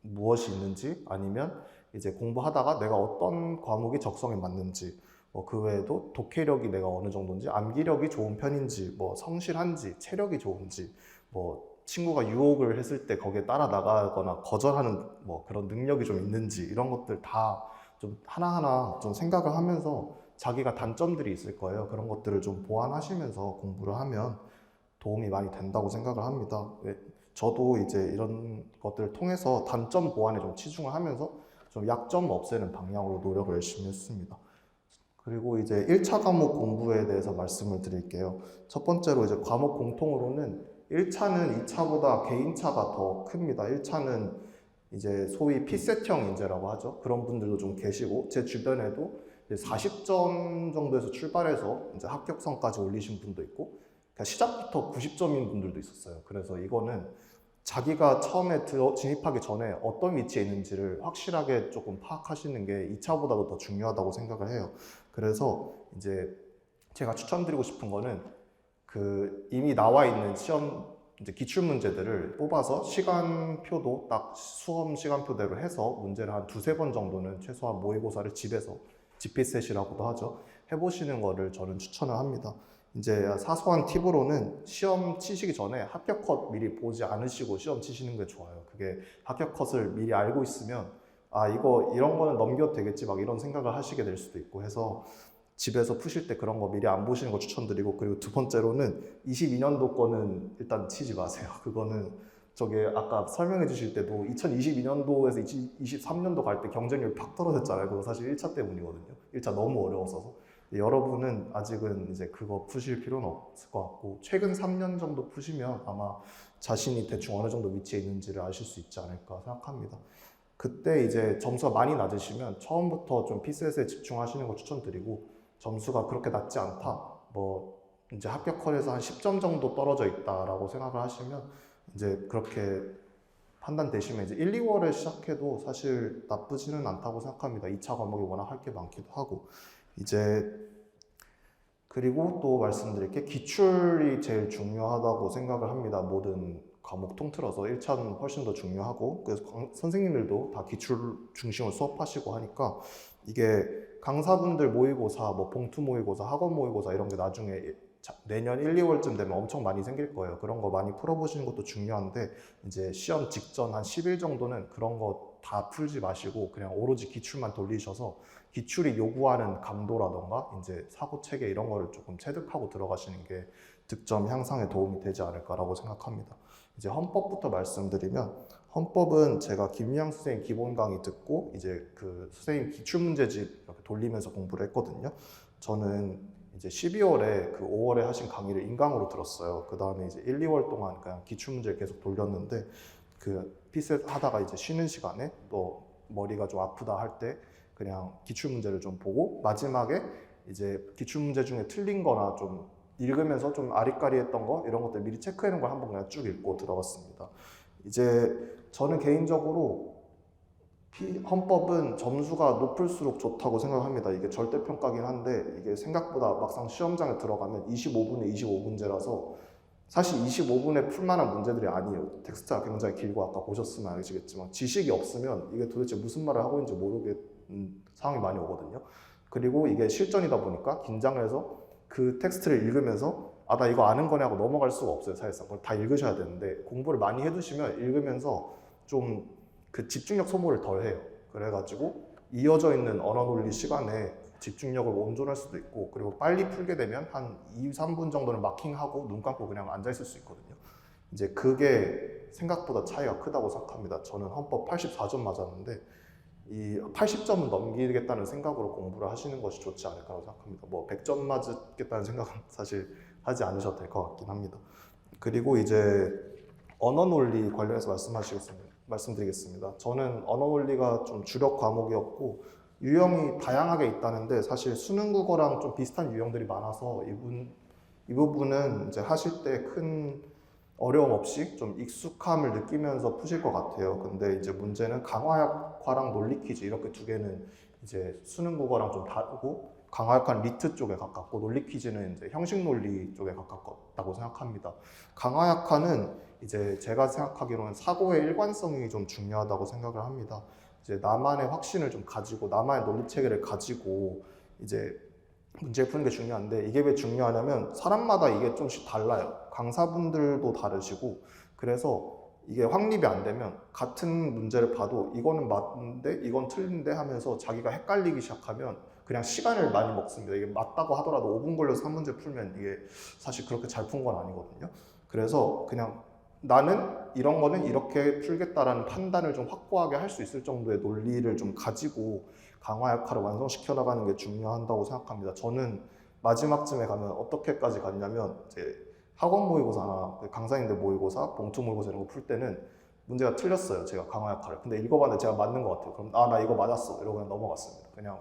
[SPEAKER 2] 무엇이 있는지 아니면 이제 공부하다가 내가 어떤 과목이 적성에 맞는지 그 외에도 독해력이 내가 어느 정도인지 암기력이 좋은 편인지 뭐 성실한지 체력이 좋은지 뭐 친구가 유혹을 했을 때 거기에 따라 나가거나 거절하는 뭐 그런 능력이 좀 있는지 이런 것들 다 좀 하나하나 좀 생각을 하면서 자기가 단점들이 있을 거예요. 그런 것들을 좀 보완하시면서 공부를 하면 도움이 많이 된다고 생각을 합니다. 저도 이제 이런 것들을 통해서 단점 보완에 좀 치중을 하면서 좀 약점 없애는 방향으로 노력을 열심히 했습니다. 그리고 이제 1차 과목 공부에 대해서 말씀을 드릴게요. 첫 번째로 이제 과목 공통으로는 1차는 2차보다 개인차가 더 큽니다. 1차는 이제 소위 피셋형 인재라고 하죠. 그런 분들도 좀 계시고 제 주변에도 40점 정도에서 출발해서 이제 합격선까지 올리신 분도 있고 그러니까 시작부터 90점인 분들도 있었어요. 그래서 이거는 자기가 처음에 진입하기 전에 어떤 위치에 있는지를 확실하게 조금 파악하시는 게 2차보다도 더 중요하다고 생각을 해요. 그래서 이제 제가 추천드리고 싶은 거는 그 이미 나와 있는 시험 이제 기출 문제들을 뽑아서 시간표도 딱 수험 시간표대로 해서 문제를 한 두세 번 정도는 최소한 모의고사를 집에서 GP셋이라고도 하죠. 해보시는 거를 저는 추천을 합니다. 이제 사소한 팁으로는 시험 치시기 전에 합격 컷 미리 보지 않으시고 시험 치시는 게 좋아요. 그게 합격 컷을 미리 알고 있으면 아 이거 이런 거는 넘겨도 되겠지 막 이런 생각을 하시게 될 수도 있고 해서 집에서 푸실 때 그런 거 미리 안 보시는 거 추천드리고, 그리고 두 번째로는 22년도 거는 일단 치지 마세요. 그거는 저게 아까 설명해 주실 때도 2022년도에서 2023년도 갈 때 경쟁률 팍 떨어졌잖아요. 그거 사실 1차 때문이거든요. 1차 너무 어려웠어서. 여러분은 아직은 이제 그거 푸실 필요는 없을 것 같고, 최근 3년 정도 푸시면 아마 자신이 대충 어느 정도 위치에 있는지를 아실 수 있지 않을까 생각합니다. 그때 이제 점수가 많이 낮으시면 처음부터 좀 피셋에 집중하시는 거 추천드리고, 점수가 그렇게 낮지 않다, 뭐 이제 합격 컷에서 한 10점 정도 떨어져 있다라고 생각을 하시면 이제 그렇게 판단되시면 이제 1, 2월에 시작해도 사실 나쁘지는 않다고 생각합니다. 2차 과목이 워낙 할 게 많기도 하고. 이제 그리고 또 말씀드릴 게 기출이 제일 중요하다고 생각을 합니다. 모든 과목 통틀어서 1차는 훨씬 더 중요하고, 그래서 선생님들도 다 기출 중심으로 수업하시고 하니까 이게 강사분들 모의고사, 뭐 봉투 모의고사, 학원 모의고사 이런 게 나중에 내년 1, 2월쯤 되면 엄청 많이 생길 거예요. 그런 거 많이 풀어보시는 것도 중요한데, 이제 시험 직전 한 10일 정도는 그런 거 다 풀지 마시고 그냥 오로지 기출만 돌리셔서 기출이 요구하는 감도라던가 이제 사고 체계 이런 거를 조금 체득하고 들어가시는 게 득점 향상에 도움이 되지 않을까라고 생각합니다. 이제 헌법부터 말씀드리면, 헌법은 제가 김미양 선생님 기본 강의 듣고 이제 그 선생님 기출문제집 이렇게 돌리면서 공부를 했거든요. 저는 이제 12월에 그 5월에 하신 강의를 인강으로 들었어요. 그 다음에 이제 1, 2월 동안 그냥 기출문제를 계속 돌렸는데, 그 피셋 하다가 이제 쉬는 시간에 또 머리가 좀 아프다 할 때 그냥 기출문제를 좀 보고 마지막에 이제 기출문제 중에 틀린 거나 좀 읽으면서 좀 아리까리했던 거 이런 것들 미리 체크해 놓은 걸 한번 그냥 쭉 읽고 들어갔습니다. 이제 저는 개인적으로 헌법은 점수가 높을수록 좋다고 생각합니다. 이게 절대평가긴 한데 이게 생각보다 막상 시험장에 들어가면 25분에 25문제라서 사실 25분에 풀만한 문제들이 아니에요. 텍스트가 굉장히 길고 아까 보셨으면 아시겠지만 지식이 없으면 이게 도대체 무슨 말을 하고 있는지 모르겠는 상황이 많이 오거든요. 그리고 이게 실전이다 보니까 긴장을 해서 그 텍스트를 읽으면서 아, 나 이거 아는 거냐고 넘어갈 수가 없어요. 사실상 그걸 다 읽으셔야 되는데, 공부를 많이 해두시면 읽으면서 좀 그 집중력 소모를 덜 해요. 그래가지고 이어져 있는 언어 논리 시간에 집중력을 온전할 수도 있고, 그리고 빨리 풀게 되면 한 2, 3분 정도는 마킹하고 눈 감고 그냥 앉아있을 수 있거든요. 이제 그게 생각보다 차이가 크다고 생각합니다. 저는 헌법 84점 맞았는데 이 80점은 넘기겠다는 생각으로 공부를 하시는 것이 좋지 않을까라고 생각합니다. 뭐 100점 맞겠다는 생각은 사실 하지 않으셔도 될 것 같긴 합니다. 그리고 이제 언어 논리 관련해서 말씀드리겠습니다. 저는 언어 논리가 좀 주력 과목이었고 유형이 다양하게 있다는데 사실 수능 국어랑 좀 비슷한 유형들이 많아서 이 부분은 이제 하실 때 큰 어려움 없이 좀 익숙함을 느끼면서 푸실 것 같아요. 근데 이제 문제는 강화약화랑 논리 퀴즈 이렇게 두 개는 이제 수능 국어랑 좀 다르고, 강화약화는 리트 쪽에 가깝고 논리 퀴즈는 이제 형식 논리 쪽에 가깝다고 생각합니다. 강화약화는 이제 제가 생각하기로는 사고의 일관성이 좀 중요하다고 생각을 합니다. 이제 나만의 확신을 좀 가지고 나만의 논리 체계를 가지고 이제 문제 푸는 게 중요한데, 이게 왜 중요하냐면 사람마다 이게 좀씩 달라요. 강사분들도 다르시고, 그래서 이게 확립이 안 되면 같은 문제를 봐도 이거는 맞는데 이건 틀린데 하면서 자기가 헷갈리기 시작하면 그냥 시간을 많이 먹습니다. 이게 맞다고 하더라도 5분 걸려서 한 문제 풀면 이게 사실 그렇게 잘 푼 건 아니거든요. 그래서 그냥 나는 이런 거는 이렇게 풀겠다라는 판단을 좀 확고하게 할 수 있을 정도의 논리를 좀 가지고 강화 역할을 완성시켜 나가는 게 중요하다고 생각합니다. 저는 마지막쯤에 가면 어떻게까지 갔냐면 이제 학원 모의고사나 강사님들 모의고사, 봉투 모의고사 이런 거 풀 때는 문제가 틀렸어요. 제가 강화 역할을. 근데 읽어봤는데 제가 맞는 것 같아요. 그럼 아, 나 이거 맞았어. 이러고 그냥 넘어갔습니다. 그냥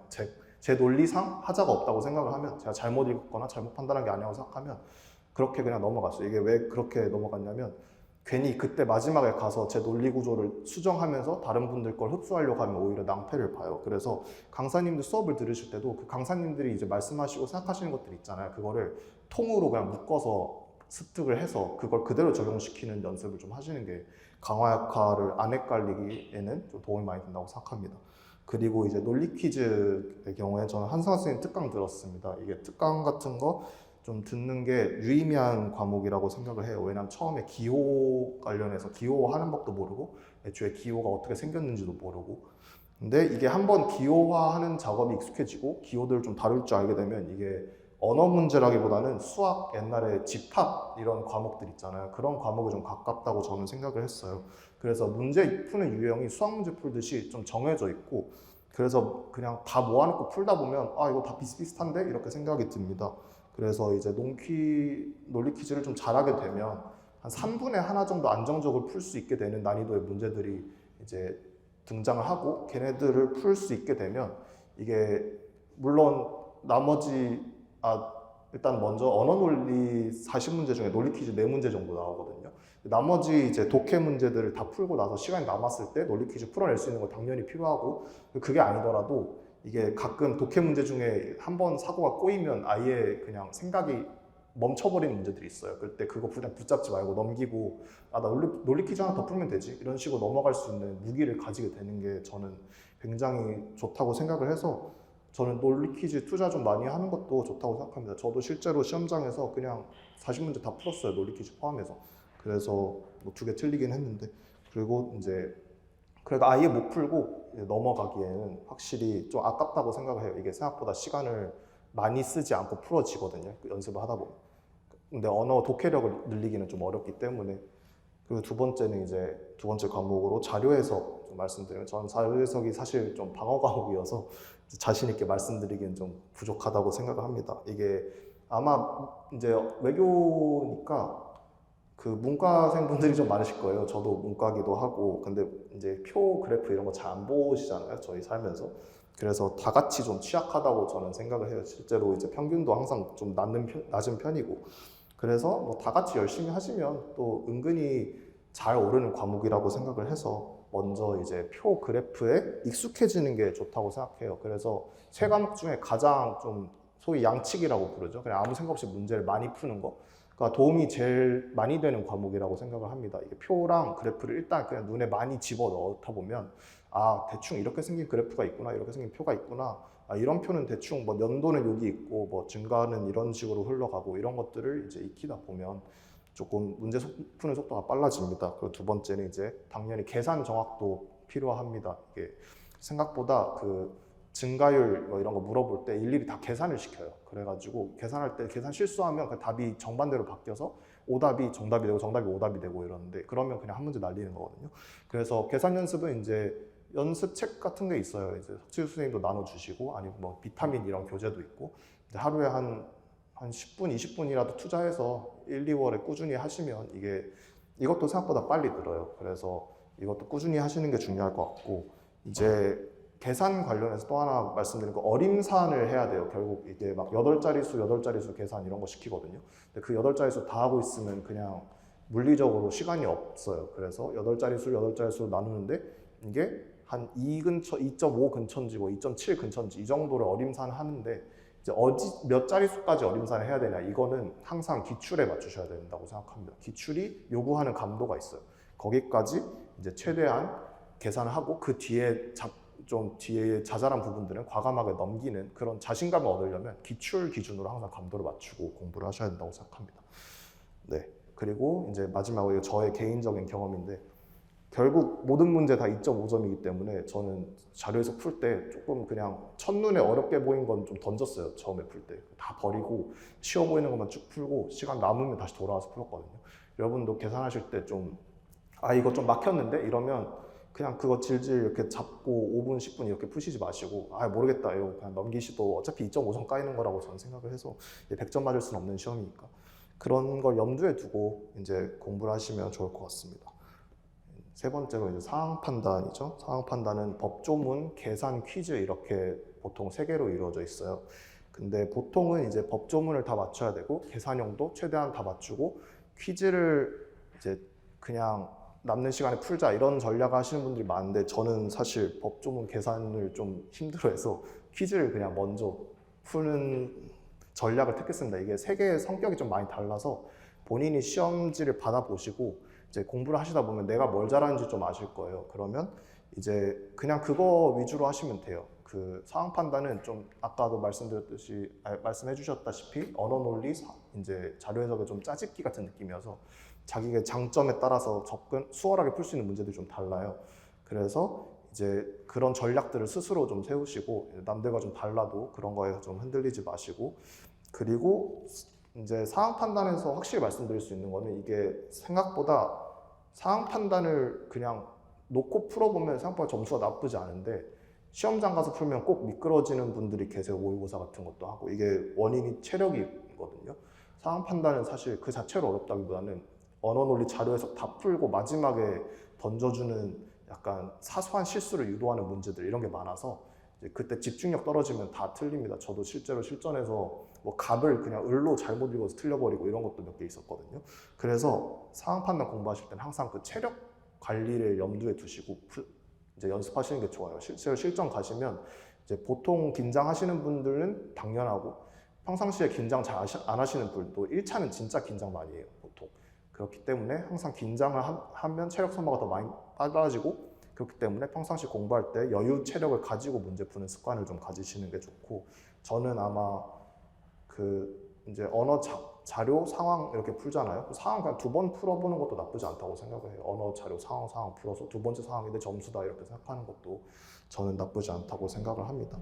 [SPEAKER 2] 제 논리상 하자가 없다고 생각을 하면, 제가 잘못 읽었거나 잘못 판단한 게 아니라고 생각하면 그렇게 그냥 넘어갔어요. 이게 왜 그렇게 넘어갔냐면 괜히 그때 마지막에 가서 제 논리 구조를 수정하면서 다른 분들 걸 흡수하려고 하면 오히려 낭패를 봐요. 그래서 강사님들 수업을 들으실 때도 그 강사님들이 이제 말씀하시고 생각하시는 것들 있잖아요. 그거를 통으로 그냥 묶어서 습득을 해서 그걸 그대로 적용시키는 연습을 좀 하시는 게 강화 역할을 안 헷갈리기에는 좀 도움이 많이 된다고 생각합니다. 그리고 이제 논리 퀴즈의 경우에 저는 한승환 선생님 특강 들었습니다. 이게 특강 같은 거 좀 듣는 게 유의미한 과목이라고 생각을 해요. 왜냐하면 처음에 기호 관련해서 기호하는 법도 모르고 애초에 기호가 어떻게 생겼는지도 모르고 근데 이게 한번 기호화하는 작업이 익숙해지고 기호들을 좀 다룰 줄 알게 되면 이게 언어 문제라기보다는 수학 옛날에 집합 이런 과목들 있잖아요. 그런 과목이 좀 가깝다고 저는 생각을 했어요. 그래서 문제 푸는 유형이 수학 문제 풀듯이 좀 정해져 있고 그래서 그냥 다 모아놓고 풀다 보면 아 이거 다 비슷비슷한데 이렇게 생각이 듭니다. 그래서 이제 논리 퀴즈를 좀 잘하게 되면 한 3분의 1 정도 안정적으로 풀 수 있게 되는 난이도의 문제들이 이제 등장을 하고 걔네들을 풀 수 있게 되면 이게 물론 나머지 일단 먼저 언어 논리 40문제 중에 논리 퀴즈 4문제 정도 나오거든요. 나머지 이제 독해 문제들을 다 풀고 나서 시간이 남았을 때 논리 퀴즈 풀어낼 수 있는 거 당연히 필요하고 그게 아니더라도 이게 가끔 독해 문제 중에 한번 사고가 꼬이면 아예 그냥 생각이 멈춰버리는 문제들이 있어요. 그때 그거 그냥 붙잡지 말고 넘기고 나 논리 퀴즈 하나 더 풀면 되지 이런 식으로 넘어갈 수 있는 무기를 가지게 되는 게 저는 굉장히 좋다고 생각을 해서 저는 논리 퀴즈 투자 좀 많이 하는 것도 좋다고 생각합니다. 저도 실제로 시험장에서 그냥 40문제 다 풀었어요. 논리 퀴즈 포함해서. 그래서 뭐 2개 틀리긴 했는데 그리고 이제 그래도 아예 못 풀고 넘어가기에는 확실히 좀 아깝다고 생각을 해요. 이게 생각보다 시간을 많이 쓰지 않고 풀어지거든요. 연습을 하다 보면. 근데 언어 독해력을 늘리기는 좀 어렵기 때문에. 그리고 두 번째는 이제 두 번째 과목으로 자료 해석 좀 말씀드리면 저는 자료 해석이 사실 좀 방어 과목이어서 자신 있게 말씀드리기는 좀 부족하다고 생각을 합니다. 이게 아마 이제 외교니까 그 문과생 분들이 좀 많으실 거예요. 저도 문과기도 하고 근데 이제 표 그래프 이런 거 잘 안 보시잖아요. 저희 살면서. 그래서 다 같이 좀 취약하다고 저는 생각을 해요. 실제로 이제 평균도 항상 좀 낮은 편이고 그래서 뭐 다 같이 열심히 하시면 또 은근히 잘 오르는 과목이라고 생각을 해서 먼저 이제 표 그래프에 익숙해지는 게 좋다고 생각해요. 그래서 세 과목 중에 가장 좀 소위 양측이라고 부르죠. 그냥 아무 생각 없이 문제를 많이 푸는 거. 그러니까 도움이 제일 많이 되는 과목이라고 생각을 합니다. 이게 표랑 그래프를 일단 그냥 눈에 많이 집어 넣다 보면 아 대충 이렇게 생긴 그래프가 있구나 이렇게 생긴 표가 있구나 아, 이런 표는 대충 뭐 연도는 여기 있고 뭐 증가는 이런 식으로 흘러가고 이런 것들을 이제 익히다 보면 조금 문제 푸는 속도가 빨라집니다. 그리고 두 번째는 이제 당연히 계산 정확도 필요합니다. 이게 생각보다 그 증가율 뭐 이런 거 물어볼 때 일일이 다 계산을 시켜요. 그래가지고 계산할 때 계산 실수하면 그 답이 정반대로 바뀌어서 오답이 정답이 되고 정답이 오답이 되고 이러는데 그러면 그냥 한 문제 날리는 거거든요. 그래서 계산 연습은 이제 연습책 같은 게 있어요. 이제 석칠 선생님도 나눠주시고 아니면 뭐 비타민 이런 교재도 있고 이제 하루에 한 10분, 20분이라도 투자해서 1, 2월에 꾸준히 하시면 이것도 생각보다 빨리 늘어요. 그래서 이것도 꾸준히 하시는 게 중요할 것 같고 이제 계산 관련해서 또 하나 말씀드린 거 어림산을 해야 돼요. 결국 이게 막 8자릿수 계산 이런 거 시키거든요. 근데 그 8자릿수 다 하고 있으면 그냥 물리적으로 시간이 없어요. 그래서 8자릿수를 나누는데 이게 한 2 근처, 2.5 근처인지 뭐 2.7 근처인지 이 정도를 어림산 하는데 이제 몇 자릿수까지 어림산을 해야 되냐 이거는 항상 기출에 맞추셔야 된다고 생각합니다. 기출이 요구하는 감도가 있어요. 거기까지 이제 최대한 계산을 하고 그 뒤에 좀 뒤에 자잘한 부분들은 과감하게 넘기는 그런 자신감을 얻으려면 기출 기준으로 항상 감도를 맞추고 공부를 하셔야 된다고 생각합니다. 네. 그리고 이제 마지막으로 저의 개인적인 경험인데 결국 모든 문제 다 2.5점이기 때문에 저는 자료에서 풀 때 조금 그냥 첫눈에 어렵게 보인 건 좀 던졌어요. 처음에 풀 때. 다 버리고 쉬워 보이는 것만 쭉 풀고 시간 남으면 다시 돌아와서 풀었거든요. 여러분도 계산하실 때 좀 이거 좀 막혔는데? 이러면 그냥 그거 질질 이렇게 잡고 5분, 10분 이렇게 푸시지 마시고 모르겠다 이러고 그냥 넘기시도 어차피 2.5점 까이는 거라고 저는 생각을 해서 100점 맞을 수는 없는 시험이니까 그런 걸 염두에 두고 이제 공부를 하시면 좋을 것 같습니다. 세 번째로 이제 상황 판단이죠. 상황 판단은 법조문, 계산, 퀴즈 이렇게 보통 3개로 이루어져 있어요. 근데 보통은 이제 법조문을 다 맞춰야 되고 계산형도 최대한 다 맞추고 퀴즈를 이제 그냥 남는 시간에 풀자 이런 전략을 하시는 분들이 많은데 저는 사실 법조문 계산을 좀 힘들어해서 퀴즈를 그냥 먼저 푸는 전략을 택했습니다. 이게 세 개의 성격이 좀 많이 달라서 본인이 시험지를 받아보시고 이제 공부를 하시다 보면 내가 뭘 잘하는지 좀 아실 거예요. 그러면 이제 그냥 그거 위주로 하시면 돼요. 그 상황 판단은 좀 아까도 말씀해 주셨다시피 언어 논리, 이제 자료 해석의 좀 짜집기 같은 느낌이어서 자기의 장점에 따라서 수월하게 풀 수 있는 문제들이 좀 달라요. 그래서 이제 그런 전략들을 스스로 좀 세우시고 남들과 좀 달라도 그런 거에 좀 흔들리지 마시고 그리고 이제 상황 판단에서 확실히 말씀드릴 수 있는 거는 이게 생각보다 상황 판단을 그냥 놓고 풀어보면 생각보다 점수가 나쁘지 않은데 시험장 가서 풀면 꼭 미끄러지는 분들이 계세요. 모의고사 같은 것도 하고 이게 원인이 체력이거든요. 상황 판단은 사실 그 자체로 어렵다기보다는 언어 논리 자료 해석 다 풀고 마지막에 던져주는 약간 사소한 실수를 유도하는 문제들 이런 게 많아서 이제 그때 집중력 떨어지면 다 틀립니다. 저도 실제로 실전에서 뭐 갑을 그냥 을로 잘못 읽어서 틀려버리고 이런 것도 몇 개 있었거든요. 그래서 상황 판단 공부하실 때는 항상 그 체력 관리를 염두에 두시고 이제 연습하시는 게 좋아요. 실제로 실전 가시면 이제 보통 긴장하시는 분들은 당연하고 평상시에 긴장 잘 안 하시는 분도 1차는 진짜 긴장 많이 해요. 보통. 그렇기 때문에 항상 긴장을 하면 체력 소모가 더 많이 빨라지고 그렇기 때문에 평상시 공부할 때 여유 체력을 가지고 문제 푸는 습관을 좀 가지시는 게 좋고 저는 아마 그 이제 언어 자료 상황 이렇게 풀잖아요. 그 상황 그냥 2번 풀어보는 것도 나쁘지 않다고 생각을 해요. 언어 자료 상황 풀어서 2번째 상황인데 점수다 이렇게 생각하는 것도 저는 나쁘지 않다고 생각을 합니다.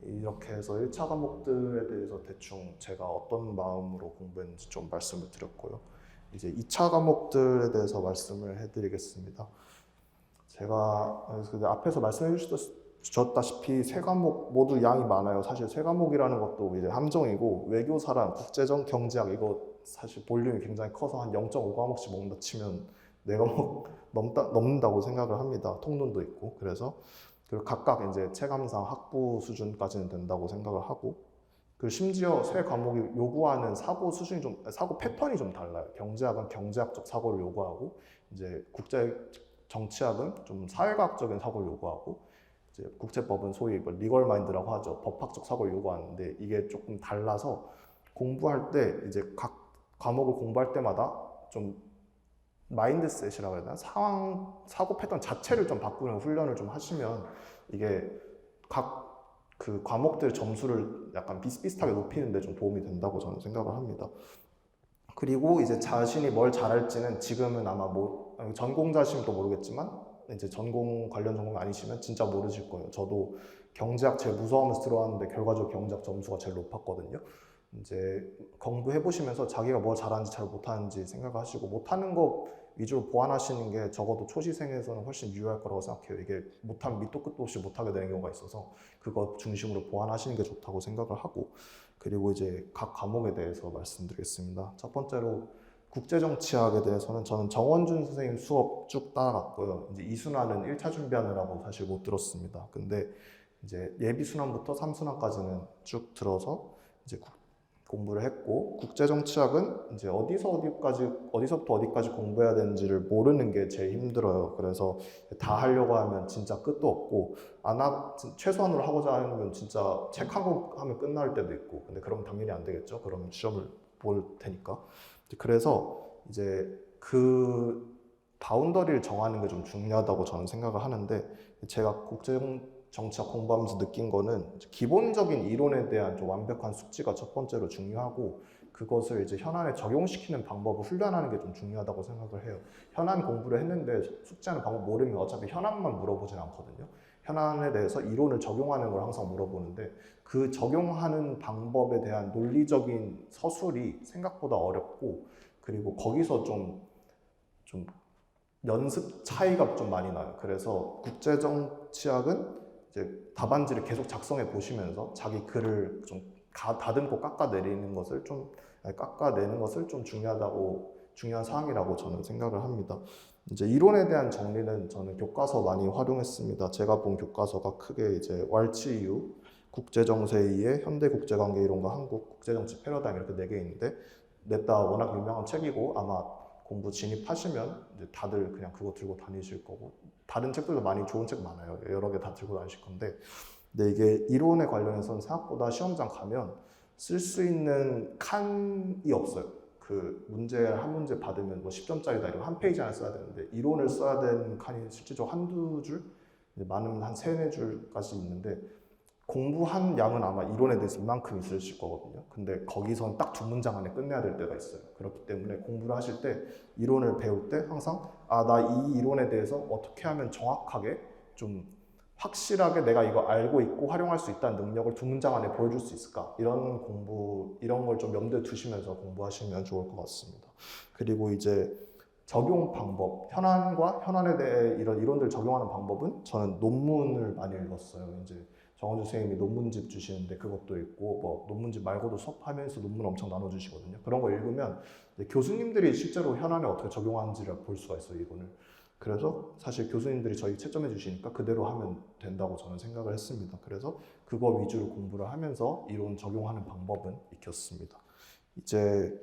[SPEAKER 2] 이렇게 해서 1차 과목들에 대해서 대충 제가 어떤 마음으로 공부했는지 좀 말씀을 드렸고요. 이제 2차 과목들에 대해서 말씀을 해드리겠습니다. 제가 앞에서 말씀해 주셨다시피 세 과목 모두 양이 많아요. 사실 세 과목이라는 것도 이제 함정이고 외교사랑 국제정 경제학 이거 사실 볼륨이 굉장히 커서 한 0.5과목씩 먹는다 치면 4과목 넘는다고 생각을 합니다. 통론도 있고 그래서 그리고 각각 이제 체감상 학부 수준까지는 된다고 생각을 하고 그 심지어 세 과목이 요구하는 사고 수준이 사고 패턴이 좀 달라요. 경제학은 경제학적 사고를 요구하고 이제 국제 정치학은 좀 사회과학적인 사고를 요구하고 이제 국제법은 소위 뭐 리걸 마인드라고 하죠. 법학적 사고를 요구하는데 이게 조금 달라서 공부할 때 이제 각 과목을 공부할 때마다 좀 마인드셋이라고 해야 되나? 사고 패턴 자체를 좀 바꾸는 훈련을 좀 하시면 이게 각 그 과목들 점수를 약간 비슷비슷하게 높이는 데 좀 도움이 된다고 저는 생각을 합니다. 그리고 이제 자신이 뭘 잘할지는 지금은 아마 전공자시면 또 모르겠지만 이제 관련 전공이 아니시면 진짜 모르실 거예요. 저도 경제학 제일 무서워하면서 들어왔는데 결과적으로 경제학 점수가 제일 높았거든요. 이제 공부해 보시면서 자기가 뭘 잘하는지 잘 못하는지 생각하시고 못하는 거 위주로 보완하시는 게 적어도 초시생에서는 훨씬 유효할 거라고 생각해요. 이게 못하면 밑도 끝도 없이 못하게 되는 경우가 있어서 그거 중심으로 보완하시는 게 좋다고 생각을 하고 그리고 이제 각 과목에 대해서 말씀드리겠습니다. 첫 번째로 국제정치학에 대해서는 저는 정원준 선생님 수업 쭉 따라갔고요. 이제 2순환은 1차 준비하느라고 사실 못 들었습니다. 근데 이제 예비순환부터 3순환까지는 쭉 들어서 이제 공부를 했고 국제정치학은 이제 어디서부터 어디까지 공부해야 되는지를 모르는 게 제일 힘들어요. 그래서 다 하려고 하면 진짜 끝도 없고 최소한으로 하고자 하면 진짜 책 한 권 하면 끝날 때도 있고 근데 그러면 당연히 안 되겠죠. 그러면 시험을 볼 테니까. 그래서 이제 그 바운더리를 정하는 게 좀 중요하다고 저는 생각을 하는데 제가 국제정치학 공부하면서 느낀 거는 기본적인 이론에 대한 좀 완벽한 숙지가 첫 번째로 중요하고 그것을 이제 현안에 적용시키는 방법을 훈련하는 게 좀 중요하다고 생각을 해요. 현안 공부를 했는데 숙지하는 방법 모르면 어차피 현안만 물어보진 않거든요. 현안에 대해서 이론을 적용하는 걸 항상 물어보는데 그 적용하는 방법에 대한 논리적인 서술이 생각보다 어렵고 그리고 거기서 좀 연습 차이가 좀 많이 나요. 그래서 국제정치학은 이제 답안지를 계속 작성해 보시면서 자기 글을 좀 다듬고 깎아내는 것을 좀 중요한 사항이라고 저는 생각을 합니다. 이제 이론에 대한 정리는 저는 교과서 많이 활용했습니다. 제가 본 교과서가 크게 이제 왈츠이유, 국제정세2의 현대국제관계 이론과 한국 국제정치 패러다임 이렇게 4개 있는데 넷 다 워낙 유명한 책이고 아마 공부 진입하시면 이제 다들 그냥 그거 들고 다니실 거고, 다른 책들도 많이 좋은 책 많아요. 여러 개 다 들고 다니실 건데, 근데 이게 이론에 관련해서는 생각보다 시험장 가면 쓸 수 있는 칸이 없어요. 그 문제 한 문제 받으면 뭐 10점짜리다 이런 한 페이지 안에 써야 되는데, 이론을 써야 되는 칸이 실제로 한두 줄, 많으면 한 세네 줄까지 있는데, 공부한 양은 아마 이론에 대해서 이만큼 있으실 거거든요. 근데 거기선 딱 두 문장 안에 끝내야 될 때가 있어요. 그렇기 때문에 공부를 하실 때, 이론을 배울 때 항상 나 이 이론에 대해서 어떻게 하면 정확하게 좀 확실하게 내가 이거 알고 있고 활용할 수 있다는 능력을 두 문장 안에 보여줄 수 있을까? 이런 걸 좀 염두에 두시면서 공부하시면 좋을 것 같습니다. 그리고 이제 적용 방법, 현안과 현안에 대해 이런 이론들 적용하는 방법은, 저는 논문을 많이 읽었어요. 이제 정원주 선생님이 논문집 주시는데 그것도 있고, 뭐 논문집 말고도 수업하면서 논문 엄청 나눠주시거든요. 그런 거 읽으면 교수님들이 실제로 현안에 어떻게 적용하는지를 볼 수가 있어요, 이거를. 그래서 사실 교수님들이 저희 채점해 주시니까 그대로 하면 된다고 저는 생각을 했습니다. 그래서 그거 위주로 공부를 하면서 이론 적용하는 방법은 익혔습니다. 이제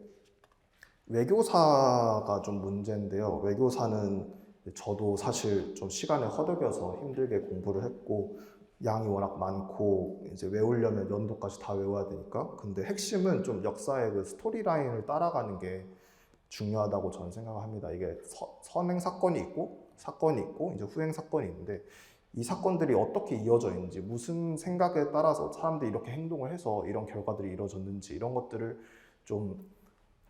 [SPEAKER 2] 외교사가 좀 문제인데요. 외교사는 저도 사실 좀 시간에 허덕여서 힘들게 공부를 했고, 양이 워낙 많고 이제 외우려면 연도까지 다 외워야 되니까. 근데 핵심은 좀 역사의 그 스토리라인을 따라가는 게 중요하다고 저는 생각합니다. 이게 선행 사건이 있고 이제 후행 사건이 있는데, 이 사건들이 어떻게 이어져 있는지, 무슨 생각에 따라서 사람들이 이렇게 행동을 해서 이런 결과들이 이루어졌는지, 이런 것들을 좀,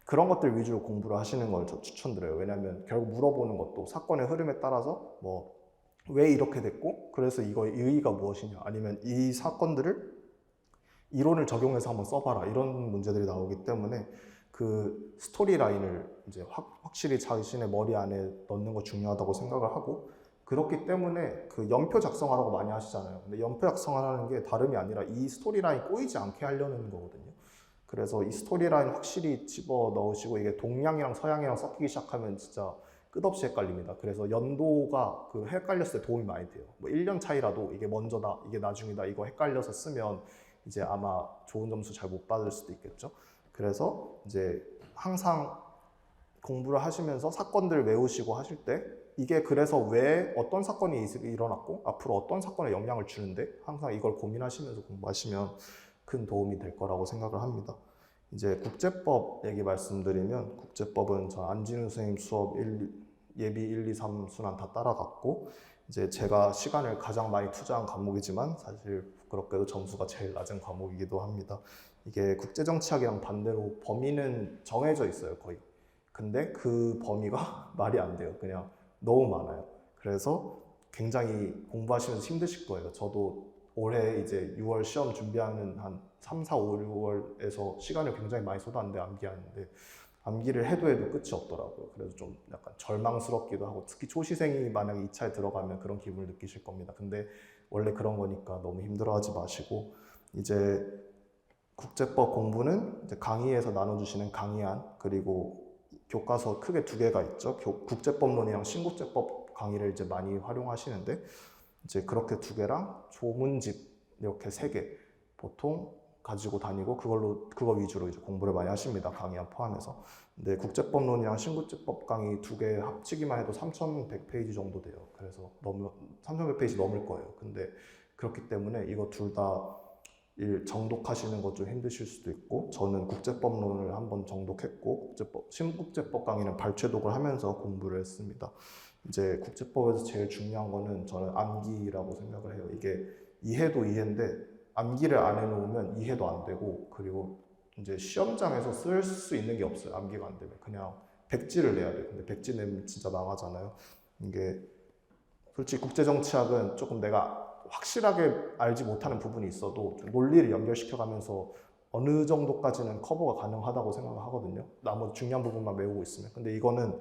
[SPEAKER 2] 그런 것들 위주로 공부를 하시는 걸 저 추천드려요. 왜냐하면 결국 물어보는 것도 사건의 흐름에 따라서 뭐 왜 이렇게 됐고, 그래서 이거의 의의가 무엇이냐, 아니면 이 사건들을 이론을 적용해서 한번 써봐라, 이런 문제들이 나오기 때문에 그 스토리 라인을 이제 확실히 자신의 머리 안에 넣는 거 중요하다고 생각을 하고, 그렇기 때문에 그 연표 작성하라고 많이 하시잖아요. 근데 연표 작성하라는 게 다름이 아니라 이 스토리 라인 꼬이지 않게 하려는 거거든요. 그래서 이 스토리 라인 확실히 집어 넣으시고, 이게 동양이랑 서양이랑 섞이기 시작하면 진짜 끝없이 헷갈립니다. 그래서 연도가 그 헷갈렸을 때 도움이 많이 돼요. 뭐 1년 차이라도 이게 먼저다, 이게 나중이다, 이거 헷갈려서 쓰면 이제 아마 좋은 점수 잘 못 받을 수도 있겠죠. 그래서 이제 항상 공부를 하시면서 사건들 외우시고 하실 때, 이게 그래서 왜 어떤 사건이 일어났고 앞으로 어떤 사건에 영향을 주는데, 항상 이걸 고민하시면서 공부하시면 큰 도움이 될 거라고 생각을 합니다. 이제 국제법 얘기 말씀드리면, 국제법은 저 안진우 선생님 수업 예비 1, 2, 3 순환 다 따라갔고, 이제 제가 시간을 가장 많이 투자한 과목이지만 사실 부끄럽게도 점수가 제일 낮은 과목이기도 합니다. 이게 국제정치학이랑 반대로 범위는 정해져 있어요, 거의. 근데 그 범위가 말이 안 돼요. 그냥 너무 많아요. 그래서 굉장히 공부하시면서 힘드실 거예요. 저도 올해 이제 6월 시험 준비하는 한 3, 4, 5, 6월에서 시간을 굉장히 많이 쏟았는데 암기하는데, 암기를 해도 끝이 없더라고요. 그래서 좀 약간 절망스럽기도 하고, 특히 초시생이 만약에 2차에 들어가면 그런 기분을 느끼실 겁니다. 근데 원래 그런 거니까 너무 힘들어하지 마시고, 이제 국제법 공부는 이제 강의에서 나눠주시는 강의안, 그리고 교과서 크게 두 개가 있죠. 국제법론이랑 신국제법 강의를 이제 많이 활용하시는데, 이제 그렇게 두 개랑 조문집 이렇게 세 개 보통 가지고 다니고, 그거 위주로 이제 공부를 많이 하십니다. 강의안 포함해서. 근데 국제법론이랑 신국제법 강의 두 개 합치기만 해도 3,100페이지 정도 돼요. 그래서 3,100페이지 넘을 거예요. 근데 그렇기 때문에 이거 둘 다 정독하시는 것 좀 힘드실 수도 있고, 저는 국제법론을 한번 정독했고, 신국제법 강의는 발췌독을 하면서 공부를 했습니다. 이제 국제법에서 제일 중요한 거는 저는 암기라고 생각을 해요. 이게 이해도 이해인데 암기를 안 해놓으면 이해도 안 되고, 그리고 이제 시험장에서 쓸 수 있는 게 없어요. 암기가 안 되면 그냥 백지를 내야 돼요. 근데 백지 내면 진짜 망하잖아요. 이게 솔직히 국제정치학은 조금 내가 확실하게 알지 못하는 부분이 있어도 좀 논리를 연결시켜가면서 어느 정도까지는 커버가 가능하다고 생각을 하거든요. 나머지 중요한 부분만 외우고 있으면. 근데 이거는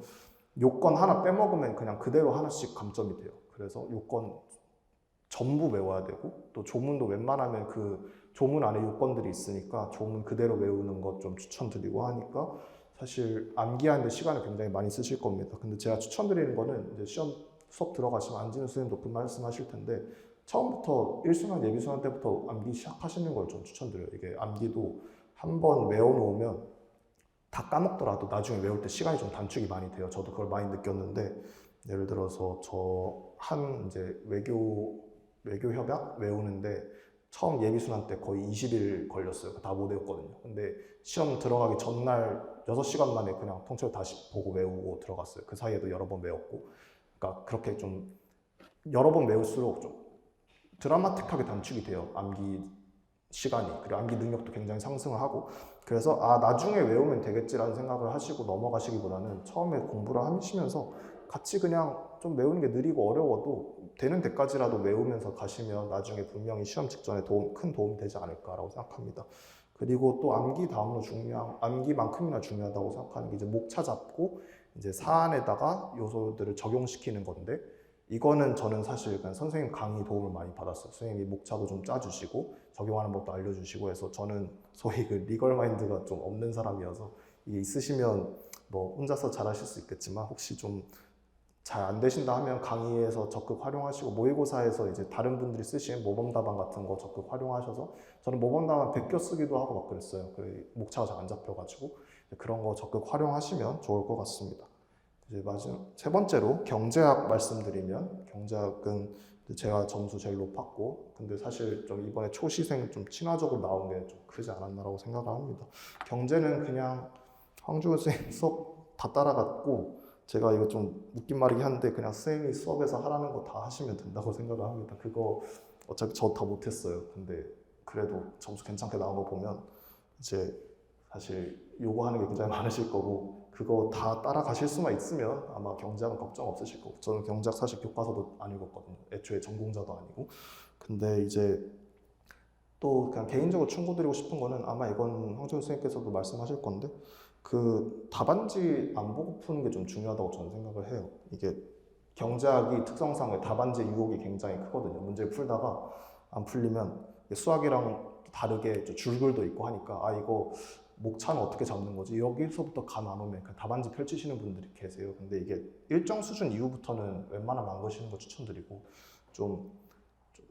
[SPEAKER 2] 요건 하나 빼먹으면 그냥 그대로 하나씩 감점이 돼요. 그래서 요건 전부 외워야 되고, 또 조문도 웬만하면 그 조문 안에 요건들이 있으니까 조문 그대로 외우는 것 좀 추천드리고 하니까, 사실 암기하는데 시간을 굉장히 많이 쓰실 겁니다. 근데 제가 추천드리는 거는, 이제 시험 수업 들어가시면 안진우 선생님도 그 말씀 하실 텐데, 처음부터 1순환, 예비순환 때부터 암기 시작하시는 걸 좀 추천드려요. 이게 암기도 한번 외워놓으면 다 까먹더라도 나중에 외울 때 시간이 좀 단축이 많이 돼요. 저도 그걸 많이 느꼈는데 예를 들어서 저 한 이제 외교 협약 외우는데 처음 예비 순환 때 거의 20일 걸렸어요. 다 못 외웠거든요. 근데 시험 들어가기 전날 6시간 만에 그냥 통째로 다시 보고 외우고 들어갔어요. 그 사이에도 여러 번 외웠고. 그러니까 그렇게 좀 여러 번 외울수록 좀 드라마틱하게 단축이 돼요. 암기 시간이. 그리고 암기 능력도 굉장히 상승을 하고. 그래서 아, 나중에 외우면 되겠지라는 생각을 하시고 넘어가시기보다는 처음에 공부를 하시면서 같이 그냥 좀 외우는 게 느리고 어려워도 되는 데까지라도 외우면서 가시면 나중에 분명히 시험 직전에 큰 도움이 되지 않을까라고 생각합니다. 그리고 또 암기 다음으로 암기만큼이나 중요하다고 생각하는 게 이제 목차 잡고 이제 사안에다가 요소들을 적용시키는 건데 이거는 저는 사실 그냥 선생님 강의 도움을 많이 받았어요. 선생님이 목차도 좀 짜주시고 적용하는 법도 알려주시고 해서 저는 소위 그 리걸 마인드가 좀 없는 사람이어서 이게 있으시면 뭐 혼자서 잘하실 수 있겠지만 혹시 좀 잘 안 되신다 하면 강의에서 적극 활용하시고 모의고사에서 이제 다른 분들이 쓰신 모범답안 같은 거 적극 활용하셔서 저는 모범답안 베껴 쓰기도 하고 막 그랬어요. 그 목차가 잘 안 잡혀가지고 그런 거 적극 활용하시면 좋을 것 같습니다. 이제 마지막 세 번째로 경제학 말씀드리면 경제학은 제가 점수 제일 높았고 근데 사실 좀 이번에 초시생 좀 친화적으로 나온 게 좀 크지 않았나라고 생각을 합니다. 경제는 그냥 황주근 선생님 수업 다 따라갔고 제가 이거 좀 웃긴 말이긴 한데 그냥 선생님이 수업에서 하라는 거 다 하시면 된다고 생각을 합니다. 그거 어차피 저 다 못했어요. 근데 그래도 점수 괜찮게 나온 거 보면 이제 사실 요구하는 게 굉장히 많으실 거고 그거 다 따라가실 수만 있으면 아마 경제학은 걱정 없으실 거고 저는 경제학 사실 교과서도 안 읽었거든요. 애초에 전공자도 아니고 근데 이제 또 그냥 개인적으로 충고드리고 싶은 거는 아마 이건 황준 선생님께서도 말씀하실 건데 그 답안지 안 보고 푸는 게 좀 중요하다고 저는 생각을 해요. 이게 경제학이 특성상 답안지 유혹이 굉장히 크거든요. 문제를 풀다가 안 풀리면 수학이랑 다르게 줄글도 있고 하니까 아 이거 목차는 어떻게 잡는 거지? 여기서부터 가 나누면 답안지 펼치시는 분들이 계세요. 근데 이게 일정 수준 이후부터는 웬만하면 안 거시는 거 추천드리고 좀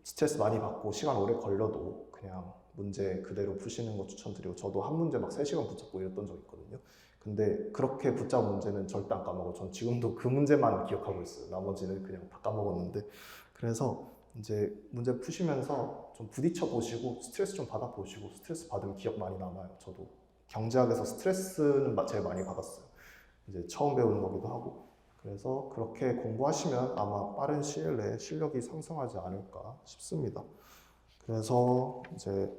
[SPEAKER 2] 스트레스 많이 받고 시간 오래 걸려도 그냥 문제 그대로 푸시는 거 추천드리고 저도 한 문제 막 3시간 붙잡고 이랬던 적 있거든요. 근데 그렇게 붙잡은 문제는 절대 안 까먹어. 전 지금도 그 문제만 기억하고 있어요. 나머지는 그냥 다 까먹었는데 그래서 이제 문제 푸시면서 좀 부딪혀 보시고 스트레스 좀 받아 보시고 스트레스 받으면 기억 많이 남아요. 저도 경제학에서 스트레스는 제일 많이 받았어요. 이제 처음 배우는 거기도 하고 그래서 그렇게 공부하시면 아마 빠른 시일 내에 실력이 상승하지 않을까 싶습니다. 그래서 이제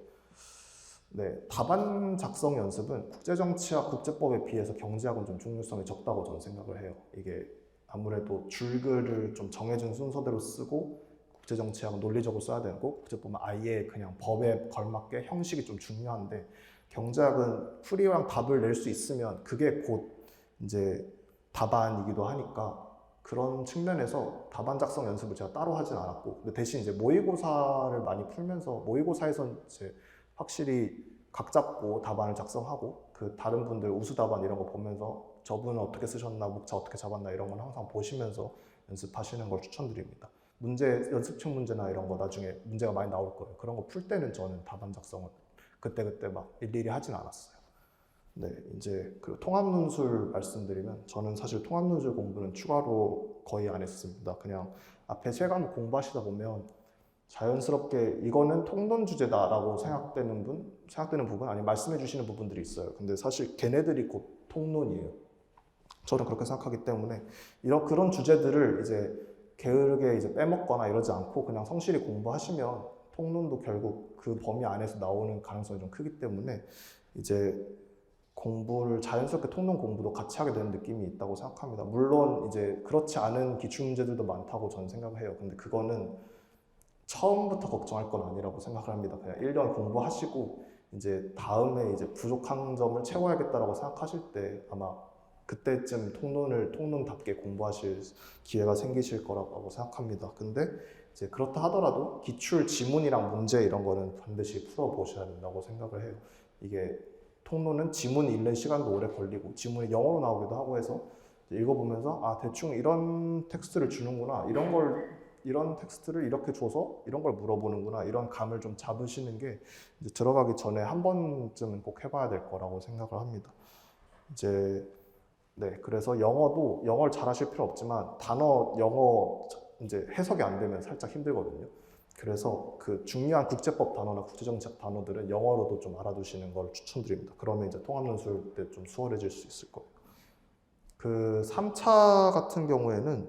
[SPEAKER 2] 답안 작성 연습은 국제정치학, 국제법에 비해서 경제학은 좀 중요성이 적다고 저는 생각을 해요. 이게 아무래도 줄글을 좀 정해진 순서대로 쓰고 국제정치학은 논리적으로 써야 되고 국제법은 아예 그냥 법에 걸맞게 형식이 좀 중요한데 경제학은 풀이랑 답을 낼 수 있으면 그게 곧 이제 답안이기도 하니까 그런 측면에서 답안 작성 연습을 제가 따로 하진 않았고 근데 대신 이제 모의고사를 많이 풀면서 모의고사에선 이제 확실히 각 잡고 답안을 작성하고 그 다른 분들 우수 답안 이런 거 보면서 저분은 어떻게 쓰셨나 목차 어떻게 잡았나 이런 건 항상 보시면서 연습하시는 걸 추천드립니다. 문제 연습책 문제나 이런 거 나중에 문제가 많이 나올 거예요. 그런 거 풀 때는 저는 답안 작성을 그때그때 막 일일이 하진 않았어요. 네, 이제 그 통합논술 말씀드리면 저는 사실 통합논술 공부는 추가로 거의 안 했습니다. 그냥 앞에 세 과목 공부하시다 보면 자연스럽게 이거는 통론 주제다라고 생각되는 부분 아니면 말씀해 주시는 부분들이 있어요. 근데 사실 걔네들이 곧 통론이에요. 저는 그렇게 생각하기 때문에 그런 주제들을 이제 게으르게 이제 빼먹거나 이러지 않고 그냥 성실히 공부하시면 통론도 결국 그 범위 안에서 나오는 가능성이 좀 크기 때문에 이제 공부를 자연스럽게 통론 공부도 같이 하게 되는 느낌이 있다고 생각합니다. 물론 이제 그렇지 않은 기출 문제들도 많다고 저는 생각을 해요. 근데 그거는 처음부터 걱정할 건 아니라고 생각을 합니다. 그냥 1년 공부하시고 이제 다음에 이제 부족한 점을 채워야겠다라고 생각하실 때 아마 그때쯤 통론답게 공부하실 기회가 생기실 거라고 생각합니다. 근데 이제 그렇다 하더라도 기출 지문이랑 문제 이런 거는 반드시 풀어보셔야 된다고 생각을 해요. 이게 통론은 지문 읽는 시간도 오래 걸리고 지문이 영어로 나오기도 하고 해서 읽어보면서 아 대충 이런 텍스트를 주는구나 이런 텍스트를 이렇게 줘서 이런 걸 물어보는구나 이런 감을 좀 잡으시는 게 이제 들어가기 전에 한 번쯤은 꼭 해봐야 될 거라고 생각을 합니다. 이제 네, 그래서 영어를 잘하실 필요 없지만 영어 이제 해석이 안 되면 살짝 힘들거든요. 그래서 그 중요한 국제법 단어나 국제정책 단어들은 영어로도 좀 알아두시는 걸 추천드립니다. 그러면 이제 통합론술 때 좀 수월해질 수 있을 거예요. 그 3차 같은 경우에는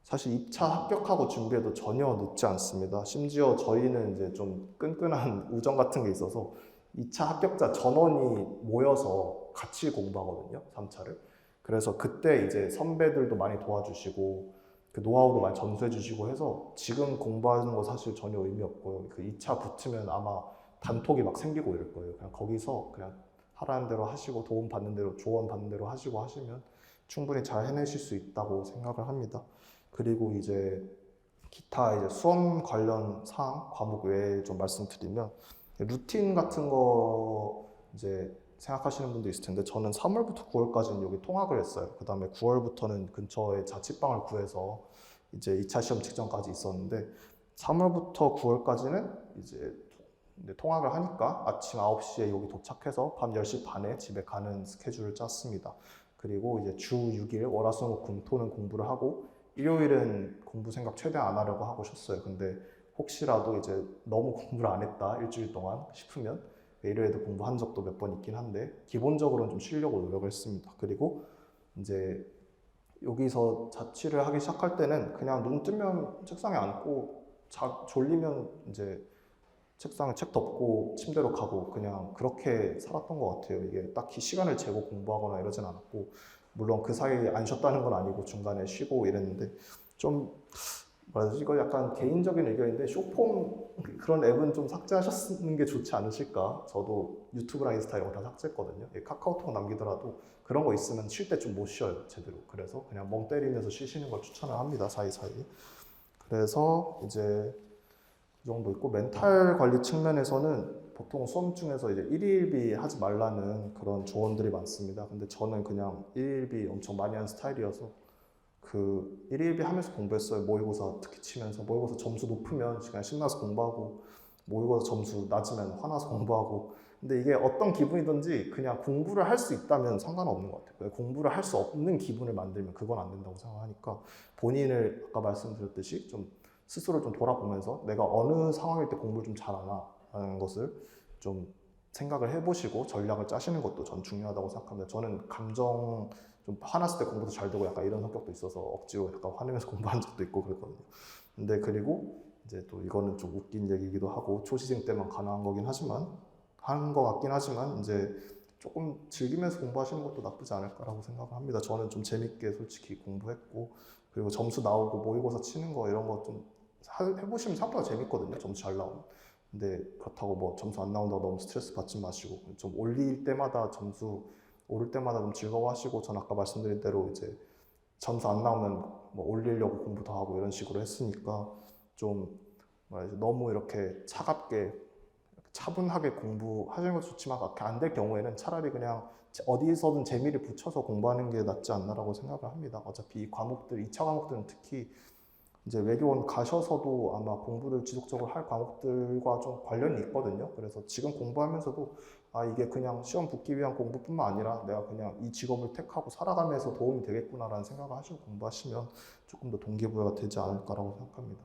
[SPEAKER 2] 사실 2차 합격하고 준비해도 전혀 늦지 않습니다. 심지어 저희는 이제 좀 끈끈한 우정 같은 게 있어서 2차 합격자 전원이 모여서 같이 공부하거든요, 3차를. 그래서 그때 이제 선배들도 많이 도와주시고 그 노하우도 많이 전수해 주시고 해서 지금 공부하는 거 사실 전혀 의미 없고요. 그 2차 붙으면 아마 단톡이 막 생기고 이럴 거예요. 그냥 거기서 그냥 하라는 대로 하시고 도움 받는 대로 조언 받는 대로 하시고 하시면 충분히 잘 해내실 수 있다고 생각을 합니다. 그리고 이제 기타 이제 수험 관련 사항 과목 외에 좀 말씀드리면 루틴 같은 거 이제 생각하시는 분도 있을 텐데 저는 3월부터 9월까지는 여기 통학을 했어요. 그 다음에 9월부터는 근처에 자취방을 구해서 이제 2차 시험 직전까지 있었는데 3월부터 9월까지는 이제 통학을 하니까 아침 9시에 여기 도착해서 밤 10시 반에 집에 가는 스케줄을 짰습니다. 그리고 이제 주 6일 월화수목금토는 공부를 하고 일요일은 공부 생각 최대한 안 하려고 하고 쉬었어요. 근데 혹시라도 이제 너무 공부를 안 했다 일주일 동안 싶으면 일요일에도 공부한 적도 몇 번 있긴 한데 기본적으로는 좀 쉬려고 노력을 했습니다. 그리고 이제 여기서 자취를 하기 시작할 때는 그냥 눈 뜨면 책상에 앉고 졸리면 이제 책상에 책 덮고 침대로 가고 그냥 그렇게 살았던 것 같아요. 이게 딱히 시간을 재고 공부하거나 이러진 않았고 물론 그 사이에 안 쉬었다는 건 아니고 중간에 쉬고 이랬는데 좀 뭐라 해야 되지? 이거 약간 개인적인 의견인데 쇼폼 그런 앱은 좀 삭제하셨는 게 좋지 않으실까? 저도 유튜브랑 인스타 이런 거 다 삭제했거든요. 카카오톡 남기더라도 그런 거 있으면 쉴 때 좀 못 쉬어요, 제대로. 그래서 그냥 멍 때리면서 쉬시는 걸 추천을 합니다, 사이사이. 그래서 이제 그 정도 있고 멘탈 관리 측면에서는 보통 수험 중에서 이제 일일비 하지 말라는 그런 조언들이 많습니다. 근데 저는 그냥 일일비 엄청 많이 하는 스타일이어서 그 일일비 하면서 공부했어요. 모의고사 특히 치면서 모의고사 점수 높으면 그냥 신나서 공부하고 모의고사 점수 낮으면 화나서 공부하고 근데 이게 어떤 기분이든지 그냥 공부를 할 수 있다면 상관없는 것 같아요. 공부를 할 수 없는 기분을 만들면 그건 안 된다고 생각하니까 본인을 아까 말씀드렸듯이 좀 스스로 좀 돌아보면서 내가 어느 상황일 때 공부를 좀 잘하나 라는 것을 좀 생각을 해보시고 전략을 짜시는 것도 전 중요하다고 생각합니다. 저는 감정 좀 화났을 때 공부도 잘 되고 약간 이런 성격도 있어서 억지로 약간 화내면서 공부한 적도 있고 그랬거든요. 근데 그리고 이제 또 이거는 좀 웃긴 얘기이기도 하고 초시생 때만 가능한 거긴 하지만 하는 것 같긴 하지만 이제 조금 즐기면서 공부하시는 것도 나쁘지 않을까라고 생각을 합니다. 저는 좀 재밌게 솔직히 공부했고 그리고 점수 나오고 모의고사 치는 거 이런 거 좀 해보시면 생각보다 재밌거든요. 점수 잘 나오면. 근데 그렇다고 뭐 점수 안 나온다고 너무 스트레스 받지 마시고 좀 올릴 때마다 점수 오를 때마다 좀 즐거워하시고 전 아까 말씀드린 대로 이제 점수 안 나오면 뭐 올리려고 공부 더 하고 이런 식으로 했으니까 좀 너무 이렇게 차갑게 차분하게 공부하시는 것도 좋지만 그렇게 안 될 경우에는 차라리 그냥 어디서든 재미를 붙여서 공부하는 게 낫지 않나라고 생각을 합니다. 어차피 이 과목들, 2차 과목들은 특히 이제 외교원 가셔서도 아마 공부를 지속적으로 할 과목들과 좀 관련이 있거든요. 그래서 지금 공부하면서도 아 이게 그냥 시험 붙기 위한 공부뿐만 아니라 내가 그냥 이 직업을 택하고 살아가면서 도움이 되겠구나라는 생각을 하시고 공부하시면 조금 더 동기부여가 되지 않을까라고 생각합니다.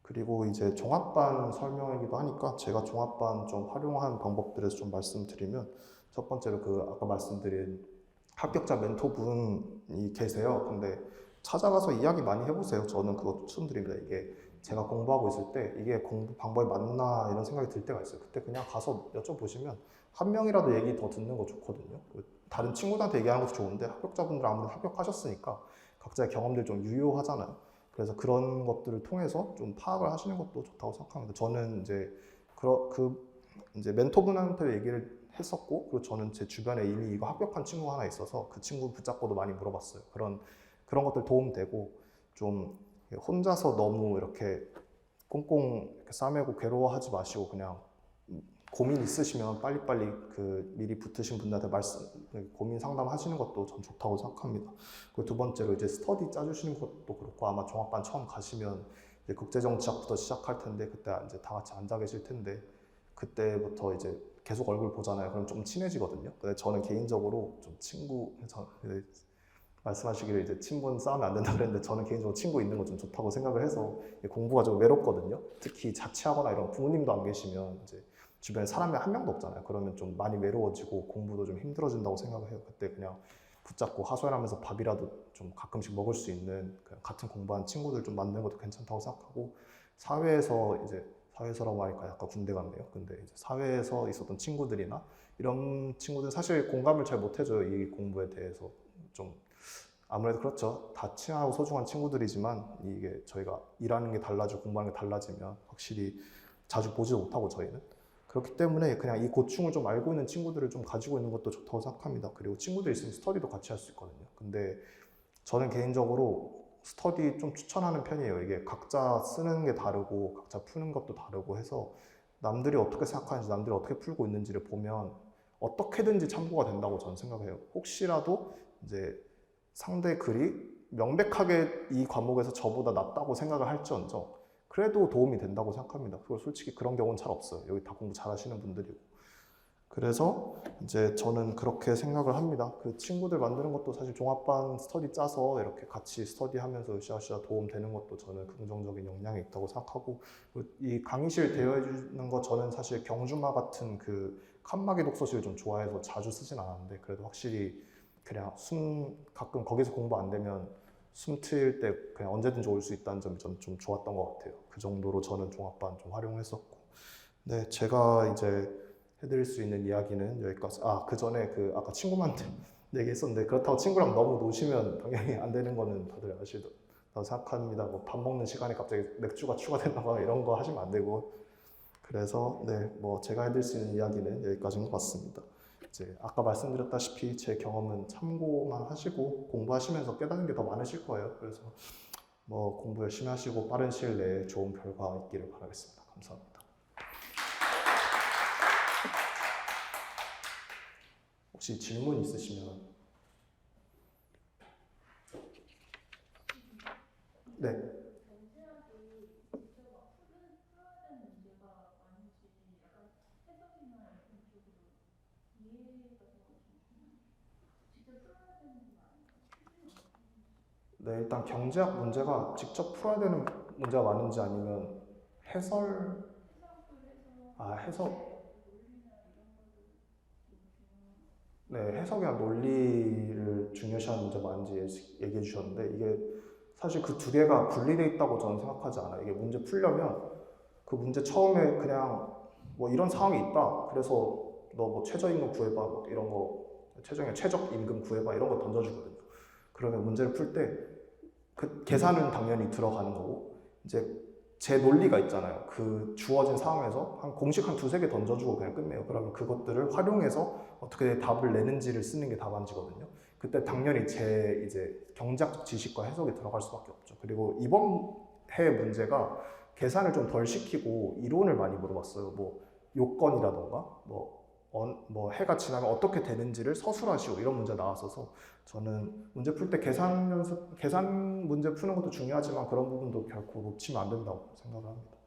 [SPEAKER 2] 그리고 이제 종합반 설명이기도 하니까 제가 종합반 좀 활용한 방법들에서 좀 말씀드리면 첫 번째로 그 아까 말씀드린 합격자 멘토분이 계세요. 근데 찾아가서 이야기 많이 해보세요. 저는 그거 추천드립니다. 이게 제가 공부하고 있을 때 이게 공부 방법이 맞나 이런 생각이 들 때가 있어요. 그때 그냥 가서 여쭤보시면 한 명이라도 얘기 더 듣는 거 좋거든요. 다른 친구들한테 얘기하는 것도 좋은데 합격자분들 아무래도 합격하셨으니까 각자의 경험들 좀 유효하잖아요. 그래서 그런 것들을 통해서 좀 파악을 하시는 것도 좋다고 생각합니다. 저는 이제 이제 멘토분한테 얘기를 했었고, 그리고 저는 제 주변에 이미 이거 합격한 친구가 하나 있어서 그 친구 붙잡고도 많이 물어봤어요. 그런 것들 도움되고 좀 혼자서 너무 이렇게 꽁꽁 이렇게 싸매고 괴로워하지 마시고 그냥 고민 있으시면 빨리빨리 그 미리 붙으신 분들한테 고민 상담하시는 것도 전 좋다고 생각합니다. 그리고 두 번째로 이제 스터디 짜주시는 것도 그렇고 아마 종합반 처음 가시면 이제 국제정치학부터 시작할 텐데 그때 이제 다 같이 앉아 계실 텐데 그때부터 이제 계속 얼굴 보잖아요. 그럼 좀 친해지거든요. 근데 저는 개인적으로 좀 말씀하시기를 이제 친분 싸우면 안 된다 그랬는데 저는 개인적으로 친구 있는 거 좀 좋다고 생각을 해서 공부가 좀 외롭거든요. 특히 자취하거나 이런 부모님도 안 계시면 이제 주변에 사람이 한 명도 없잖아요. 그러면 좀 많이 외로워지고 공부도 좀 힘들어진다고 생각을 해요. 그때 그냥 붙잡고 하소연하면서 밥이라도 좀 가끔씩 먹을 수 있는 그냥 같은 공부한 친구들 좀 만드는 것도 괜찮다고 생각하고 사회에서라고 하니까 약간 군대 같네요. 근데 이제 사회에서 있었던 친구들이나 이런 친구들 사실 공감을 잘 못해줘요. 이 공부에 대해서 좀 아무래도 그렇죠. 다 친하고 소중한 친구들이지만 이게 저희가 일하는 게 달라지고 공부하는 게 달라지면 확실히 자주 보지도 못하고 저희는 그렇기 때문에 그냥 이 고충을 좀 알고 있는 친구들을 좀 가지고 있는 것도 좋다고 생각합니다. 그리고 친구들 있으면 스터디도 같이 할 수 있거든요. 근데 저는 개인적으로 스터디 좀 추천하는 편이에요. 이게 각자 쓰는 게 다르고 각자 푸는 것도 다르고 해서 남들이 어떻게 생각하는지 남들이 어떻게 풀고 있는지를 보면 어떻게든지 참고가 된다고 저는 생각해요. 혹시라도 이제 상대 글이 명백하게 이 과목에서 저보다 낫다고 생각을 할지언정 그래도 도움이 된다고 생각합니다. 그리고 솔직히 그런 경우는 잘 없어요. 여기 다 공부 잘하시는 분들이고. 그래서 이제 저는 그렇게 생각을 합니다. 그 친구들 만드는 것도 사실 종합반 스터디 짜서 이렇게 같이 스터디하면서 으쌰으쌰 도움 되는 것도 저는 긍정적인 영향이 있다고 생각하고 이 강의실 대여해 주는 거 저는 사실 경주마 같은 그 칸막이 독서실 좀 좋아해서 자주 쓰진 않았는데 그래도 확실히 그냥 가끔 거기서 공부 안 되면 숨 트일 때 그냥 언제든지 올 수 있다는 점이 좀 좋았던 것 같아요. 그 정도로 저는 종합반 좀 활용했었고. 네, 제가 이제 해드릴 수 있는 이야기는 여기까지. 그 전에 아까 친구한테 얘기했었는데 그렇다고 친구랑 너무 노시면 당연히 안 되는 거는 다들 아시다고 생각합니다. 뭐 밥 먹는 시간에 갑자기 맥주가 추가됐나봐 이런 거 하시면 안 되고. 그래서 네, 뭐 제가 해드릴 수 있는 이야기는 여기까지인 것 같습니다. 이제 아까 말씀드렸다시피 제 경험은 참고만 하시고 공부하시면서 깨닫는 게 더 많으실 거예요. 그래서 뭐 공부 열심히 하시고 빠른 시일 내에 좋은 결과 있기를 바라겠습니다. 감사합니다. 혹시 질문 있으시면 네. 네, 일단 경제학 문제가 직접 풀어야 되는 문제가 많은지 아니면 해설, 해석, 네, 해석이나 논리를 중요시하는 문제가 많은지 얘기해 주셨는데 이게 사실 그 두 개가 분리되어 있다고 저는 생각하지 않아요. 이게 문제 풀려면 그 문제 처음에 그냥 뭐 이런 상황이 있다. 그래서 너 뭐 최저임금 구해봐. 뭐 이런 거, 최저임금 구해봐. 이런 거 던져주거든요. 그러면 문제를 풀 때 그 계산은 당연히 들어가는 거고 이제 제 논리가 있잖아요. 그 주어진 상황에서 한 공식 한 두세 개 던져주고 그냥 끝내요. 그러면 그것들을 활용해서 어떻게 답을 내는지를 쓰는 게 답안지거든요. 그때 당연히 제 이제 경제학적 지식과 해석이 들어갈 수밖에 없죠. 그리고 이번 해 문제가 계산을 좀 덜 시키고 이론을 많이 물어봤어요. 뭐 요건이라던가 뭐 해가 지나면 어떻게 되는지를 서술하시오 이런 문제 나왔어서 저는 문제 풀 때 계산 문제 푸는 것도 중요하지만 그런 부분도 결코 놓치면 안 된다고 생각을 합니다.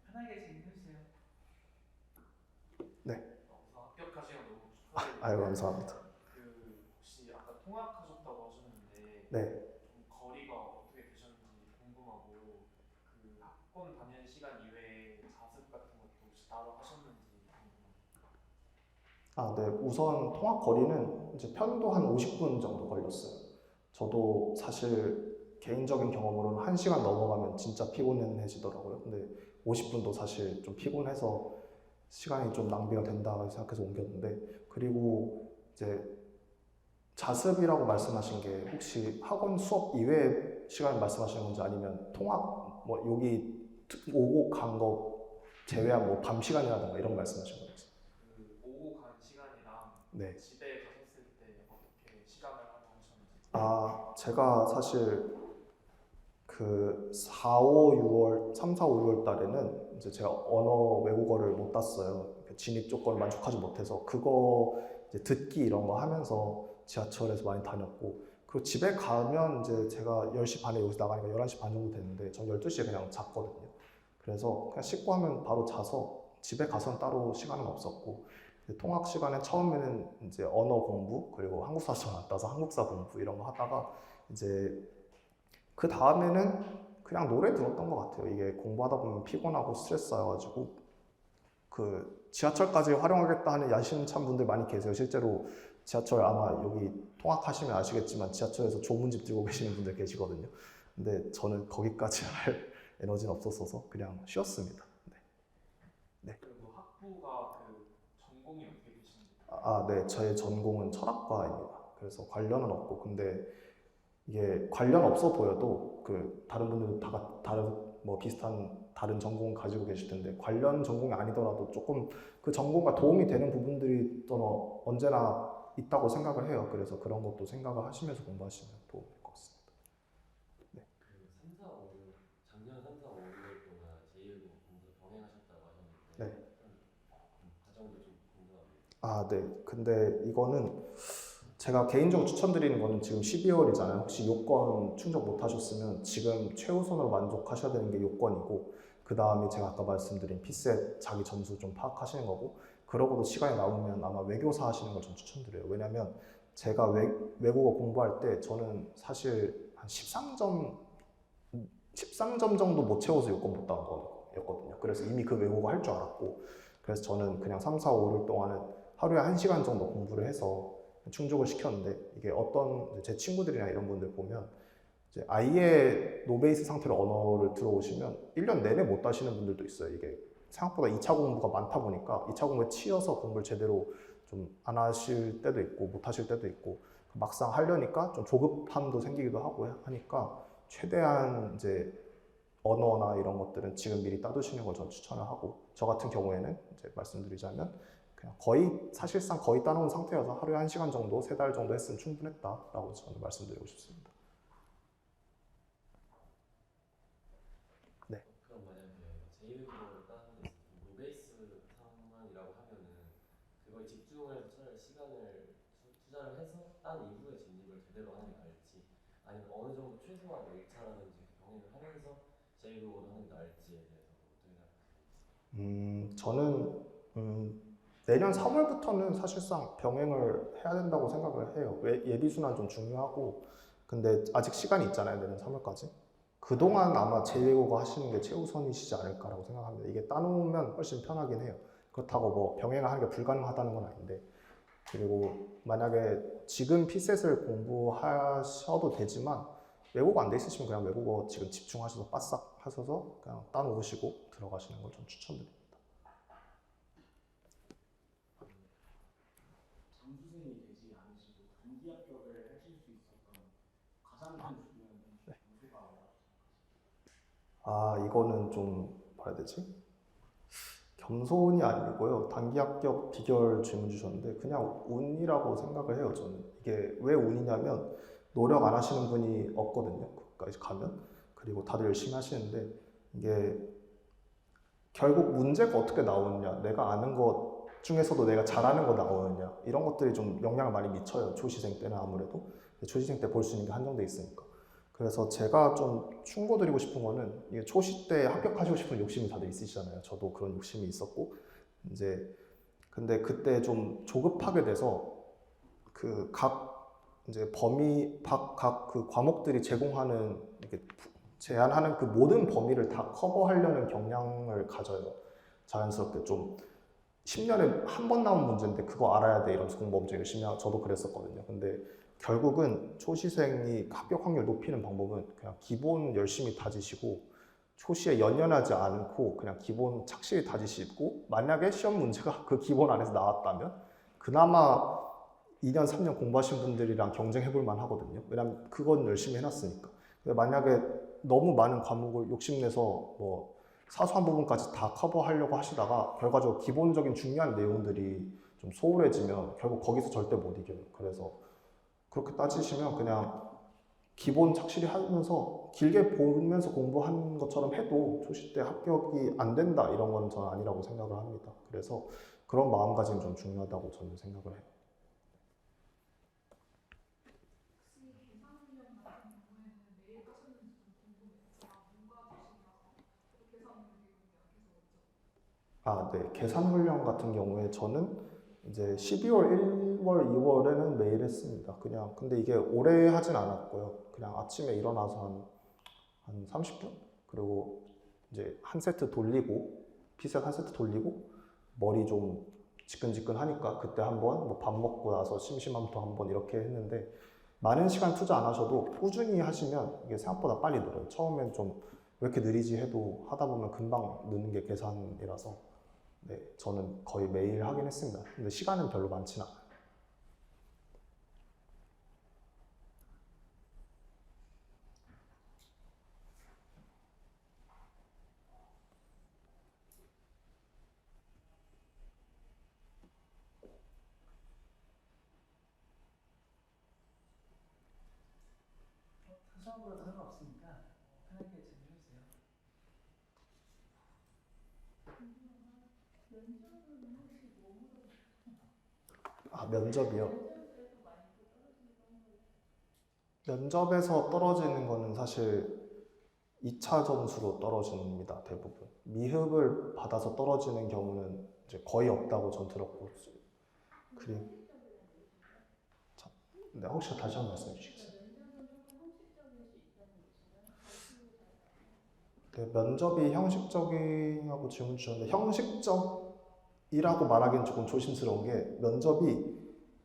[SPEAKER 1] 편하게 질문해주세요.
[SPEAKER 3] 우선 합격하시는 거 너무 축하드리고
[SPEAKER 2] 아유 감사합니다.
[SPEAKER 3] 혹시 아까 통학하셨다고 하셨는데
[SPEAKER 2] 네.
[SPEAKER 3] 좀 거리가 어떻게 되셨는지 궁금하고 그 학원 다니는 시간 이외에 자습 같은 것도 혹시 따로 하셨는지 궁금합니다.
[SPEAKER 2] 네. 우선 통학 거리는 이제 편도 한 50분 정도 걸렸어요. 저도 사실 개인적인 경험으로는 1시간 넘어가면 진짜 피곤해지더라고요. 근데 50분도 사실 좀 피곤해서 시간이 좀 낭비가 된다 생각해서 옮겼는데 그리고 이제 자습이라고 말씀하신 게 혹시 학원 수업 이외의 시간을 말씀하시는 건지 아니면 통학 뭐 여기 오고 간 거 제외한 뭐 밤 시간이라던가 이런 거 말씀하신 건지.
[SPEAKER 3] 그 오고 간 시간이랑
[SPEAKER 2] 네.
[SPEAKER 3] 집에 가셨을 때 어떻게 시간을 활용하셨는지.
[SPEAKER 2] 제가 사실 그 4, 5, 6월, 3, 4, 5, 6월 달에는 이제 제가 언어 외국어를 못 땄어요. 진입 조건을 만족하지 못해서 그거 이제 듣기 이런 거 하면서 지하철에서 많이 다녔고 그리고 집에 가면 이제 제가 10시 반에 여기서 나가니까 11시 반 정도 됐는데 전 12시에 그냥 잤거든요. 그래서 그냥 씻고 하면 바로 자서 집에 가서는 따로 시간은 없었고 통학 시간에 처음에는 이제 언어 공부 그리고 한국사 시험 안 따서 한국사 공부 이런 거 하다가 이제 그 다음에는 그냥 노래 들었던 것 같아요. 이게 공부하다 보면 피곤하고 스트레스 쌓여가지고 그 지하철까지 활용하겠다 하는 야심찬 분들 많이 계세요. 실제로 지하철 아마 여기 통학하시면 아시겠지만 지하철에서 조문집 들고 계시는 분들 계시거든요. 근데 저는 거기까지 할 에너지는 없었어서 그냥 쉬었습니다. 네.
[SPEAKER 3] 그리고 학부가 그 전공이 어떻게 되시는지.
[SPEAKER 2] 네. 저의 전공은 철학과입니다. 그래서 관련은 없고 근데 이게 관련 없어 보여도 그 다른 분들도 다른 뭐 비슷한 다른 전공 가지고 계실 텐데 관련 전공이 아니더라도 조금 그 전공과 도움이 되는 부분들이 또 언제나 있다고 생각을 해요. 그래서 그런 것도 생각을 하시면서 공부하시면 도움이 될 것 같습니다.
[SPEAKER 4] 그 3, 4, 5, 작년 3, 4, 5개월 동안 제2외국어 공부 병행하셨다고 하셨는데
[SPEAKER 2] 네.
[SPEAKER 4] 과정도 좀 궁금합니다.
[SPEAKER 2] 네. 근데 이거는 제가 개인적으로 추천드리는 거는 지금 12월이잖아요. 혹시 요건 충족 못 하셨으면 지금 최우선으로 만족하셔야 되는 게 요건이고 그 다음에 제가 아까 말씀드린 피셋 자기 점수 좀 파악하시는 거고 그러고도 시간이 남으면 아마 외교사 하시는 걸 좀 추천드려요. 왜냐면 제가 외국어 공부할 때 저는 사실 한 13점 정도 못 채워서 요건 못 따온 거였거든요. 그래서 이미 그 외국어 할 줄 알았고 그래서 저는 그냥 3, 4, 5일 동안은 하루에 1시간 정도 공부를 해서 충족을 시켰는데 이게 어떤 제 친구들이나 이런 분들 보면 이제 아예 노베이스 상태로 언어를 들어오시면 1년 내내 못 따시는 분들도 있어요. 이게 생각보다 2차 공부가 많다 보니까 2차 공부에 치여서 공부를 제대로 좀 안 하실 때도 있고 못 하실 때도 있고 막상 하려니까 좀 조급함도 생기기도 하고 하니까 최대한 이제 언어나 이런 것들은 지금 미리 따두시는 걸 전 추천을 하고 저 같은 경우에는 이제 말씀드리자면 그냥 사실상 거의 따놓은 상태여서 하루에 1시간 정도, 3달 정도 했으면 충분했다라고 저는 말씀드리고 싶습니다. 네.
[SPEAKER 4] 그럼 만약에 제2외국어를 따는데 노베이스 상황이라고 하면은 그거에 집중을 해서 차라리 시간을 투자를 해서 딴 이후에 진입을 제대로 하는 게 나을지 아니면 어느 정도 최소한 1차라든지 병행을 하면서 제2외국어를 하는 게 나을지에 대해서 어떻게 생각하세요?
[SPEAKER 2] 저는 내년 3월부터는 사실상 병행을 해야 된다고 생각을 해요. 예비순환 좀 중요하고 근데 아직 시간이 있잖아요. 내년 3월까지. 그동안 아마 제2외국어 하시는 게 최우선이시지 않을까라고 생각합니다. 이게 따놓으면 훨씬 편하긴 해요. 그렇다고 뭐 병행을 하는 게 불가능하다는 건 아닌데 그리고 만약에 지금 피셋을 공부하셔도 되지만 외국어 안 돼 있으시면 그냥 외국어 지금 집중하셔서 바싹 하셔서 그냥 따놓으시고 들어가시는 걸 좀 추천드립니다.
[SPEAKER 5] 장수생이 되지 않으시고 단기 합격을 하실 수 있었던 가장 큰 중요한 점수가 뭐라고
[SPEAKER 2] 이거는 좀 뭐라 해야 되지? 겸손이 아니고요. 단기 합격 비결 질문 주셨는데 그냥 운이라고 생각을 해요. 저는 이게 왜 운이냐면 노력 안 하시는 분이 없거든요. 거기까지 가면 그리고 다들 열심히 하시는데 이게 결국 문제가 어떻게 나오느냐, 내가 아는 것 중에서도 내가 잘하는 거 나오느냐 이런 것들이 좀 영향을 많이 미쳐요. 초시생 때는 아무래도 초시생 때 볼 수 있는 게 한정돼 있으니까. 그래서 제가 좀 충고드리고 싶은 거는 이게 초시 때 합격하시고 싶은 욕심이 다들 있으시잖아요. 저도 그런 욕심이 있었고 이제 근데 그때 좀 조급하게 돼서 그 각 이제 각 그 과목들이 제공하는 이렇게 제한하는 그 모든 범위를 다 커버하려는 경향을 가져요. 자연스럽게 좀 10년에 한 번 나온 문제인데 그거 알아야 돼 이러면서 공부 엄청 열심히 하고 저도 그랬었거든요. 근데 결국은 초시생이 합격 확률 높이는 방법은 그냥 기본 열심히 다지시고 초시에 연연하지 않고 그냥 기본 착실히 다지시고 만약에 시험 문제가 그 기본 안에서 나왔다면 그나마 2년, 3년 공부하신 분들이랑 경쟁해 볼 만 하거든요. 왜냐면 그건 열심히 해놨으니까. 근데 만약에 너무 많은 과목을 욕심내서 뭐 사소한 부분까지 다 커버하려고 하시다가 결과적으로 기본적인 중요한 내용들이 좀 소홀해지면 결국 거기서 절대 못 이겨요. 그래서 그렇게 따지시면 그냥 기본 착실히 하면서 길게 보면서 공부하는 것처럼 해도 초시 때 합격이 안 된다 이런 건 저는 아니라고 생각을 합니다. 그래서 그런 마음가짐이 좀 중요하다고 저는 생각을 해요.
[SPEAKER 6] 혹시
[SPEAKER 2] 아, 네. 계산 훈련 같은 경우에 저는 이제 12월, 1월, 2월에는 매일 했습니다. 그냥 근데 이게 오래 하진 않았고요. 그냥 아침에 일어나서 한 30분? 그리고 이제 한 세트 돌리고 피셋 한 세트 돌리고 머리 좀 지끈지끈하니까 그때 한번 뭐 밥 먹고 나서 심심하면 또 한번 이렇게 했는데 많은 시간 투자 안 하셔도 꾸준히 하시면 이게 생각보다 빨리 늘어요. 처음엔 좀 왜 이렇게 느리지 해도 하다 보면 금방 느는 게 계산이라서 네, 저는 거의 매일 하긴 했습니다. 근데 시간은 별로 많지는 않아요.
[SPEAKER 1] 수업으로도 상관없으니까 편하게 질문해주세요.
[SPEAKER 2] 아, 면접이요? 면접에서 떨어지는 거는 사실 2차 점수로 떨어집니다, 대부분. 미흡을 받아서 떨어지는 경우는 이제 거의 없다고 전 들었고, 그리고 네, 혹시 다시 한 번 말씀해 주시겠어요? 네, 면접이 형식적이냐고 질문 주셨는데 형식적이라고 말하기는 조금 조심스러운 게 면접이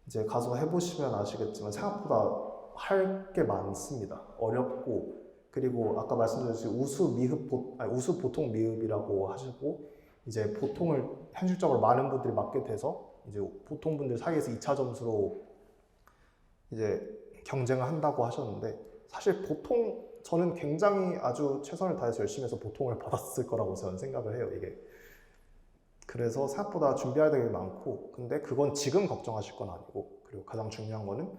[SPEAKER 2] 이제 가서 해보시면 아시겠지만 생각보다 할 게 많습니다. 어렵고 그리고 아까 말씀드렸듯이 우수 보통 미흡이라고 하시고 이제 보통을 현실적으로 많은 분들이 맞게 돼서 이제 보통 분들 사이에서 2차 점수로 이제 경쟁을 한다고 하셨는데 사실 보통 저는 굉장히 아주 최선을 다해서 열심히 해서 보통을 받았을 거라고 저는 생각을 해요, 이게. 그래서 생각보다 준비할 게 많고 근데 그건 지금 걱정하실 건 아니고 그리고 가장 중요한 거는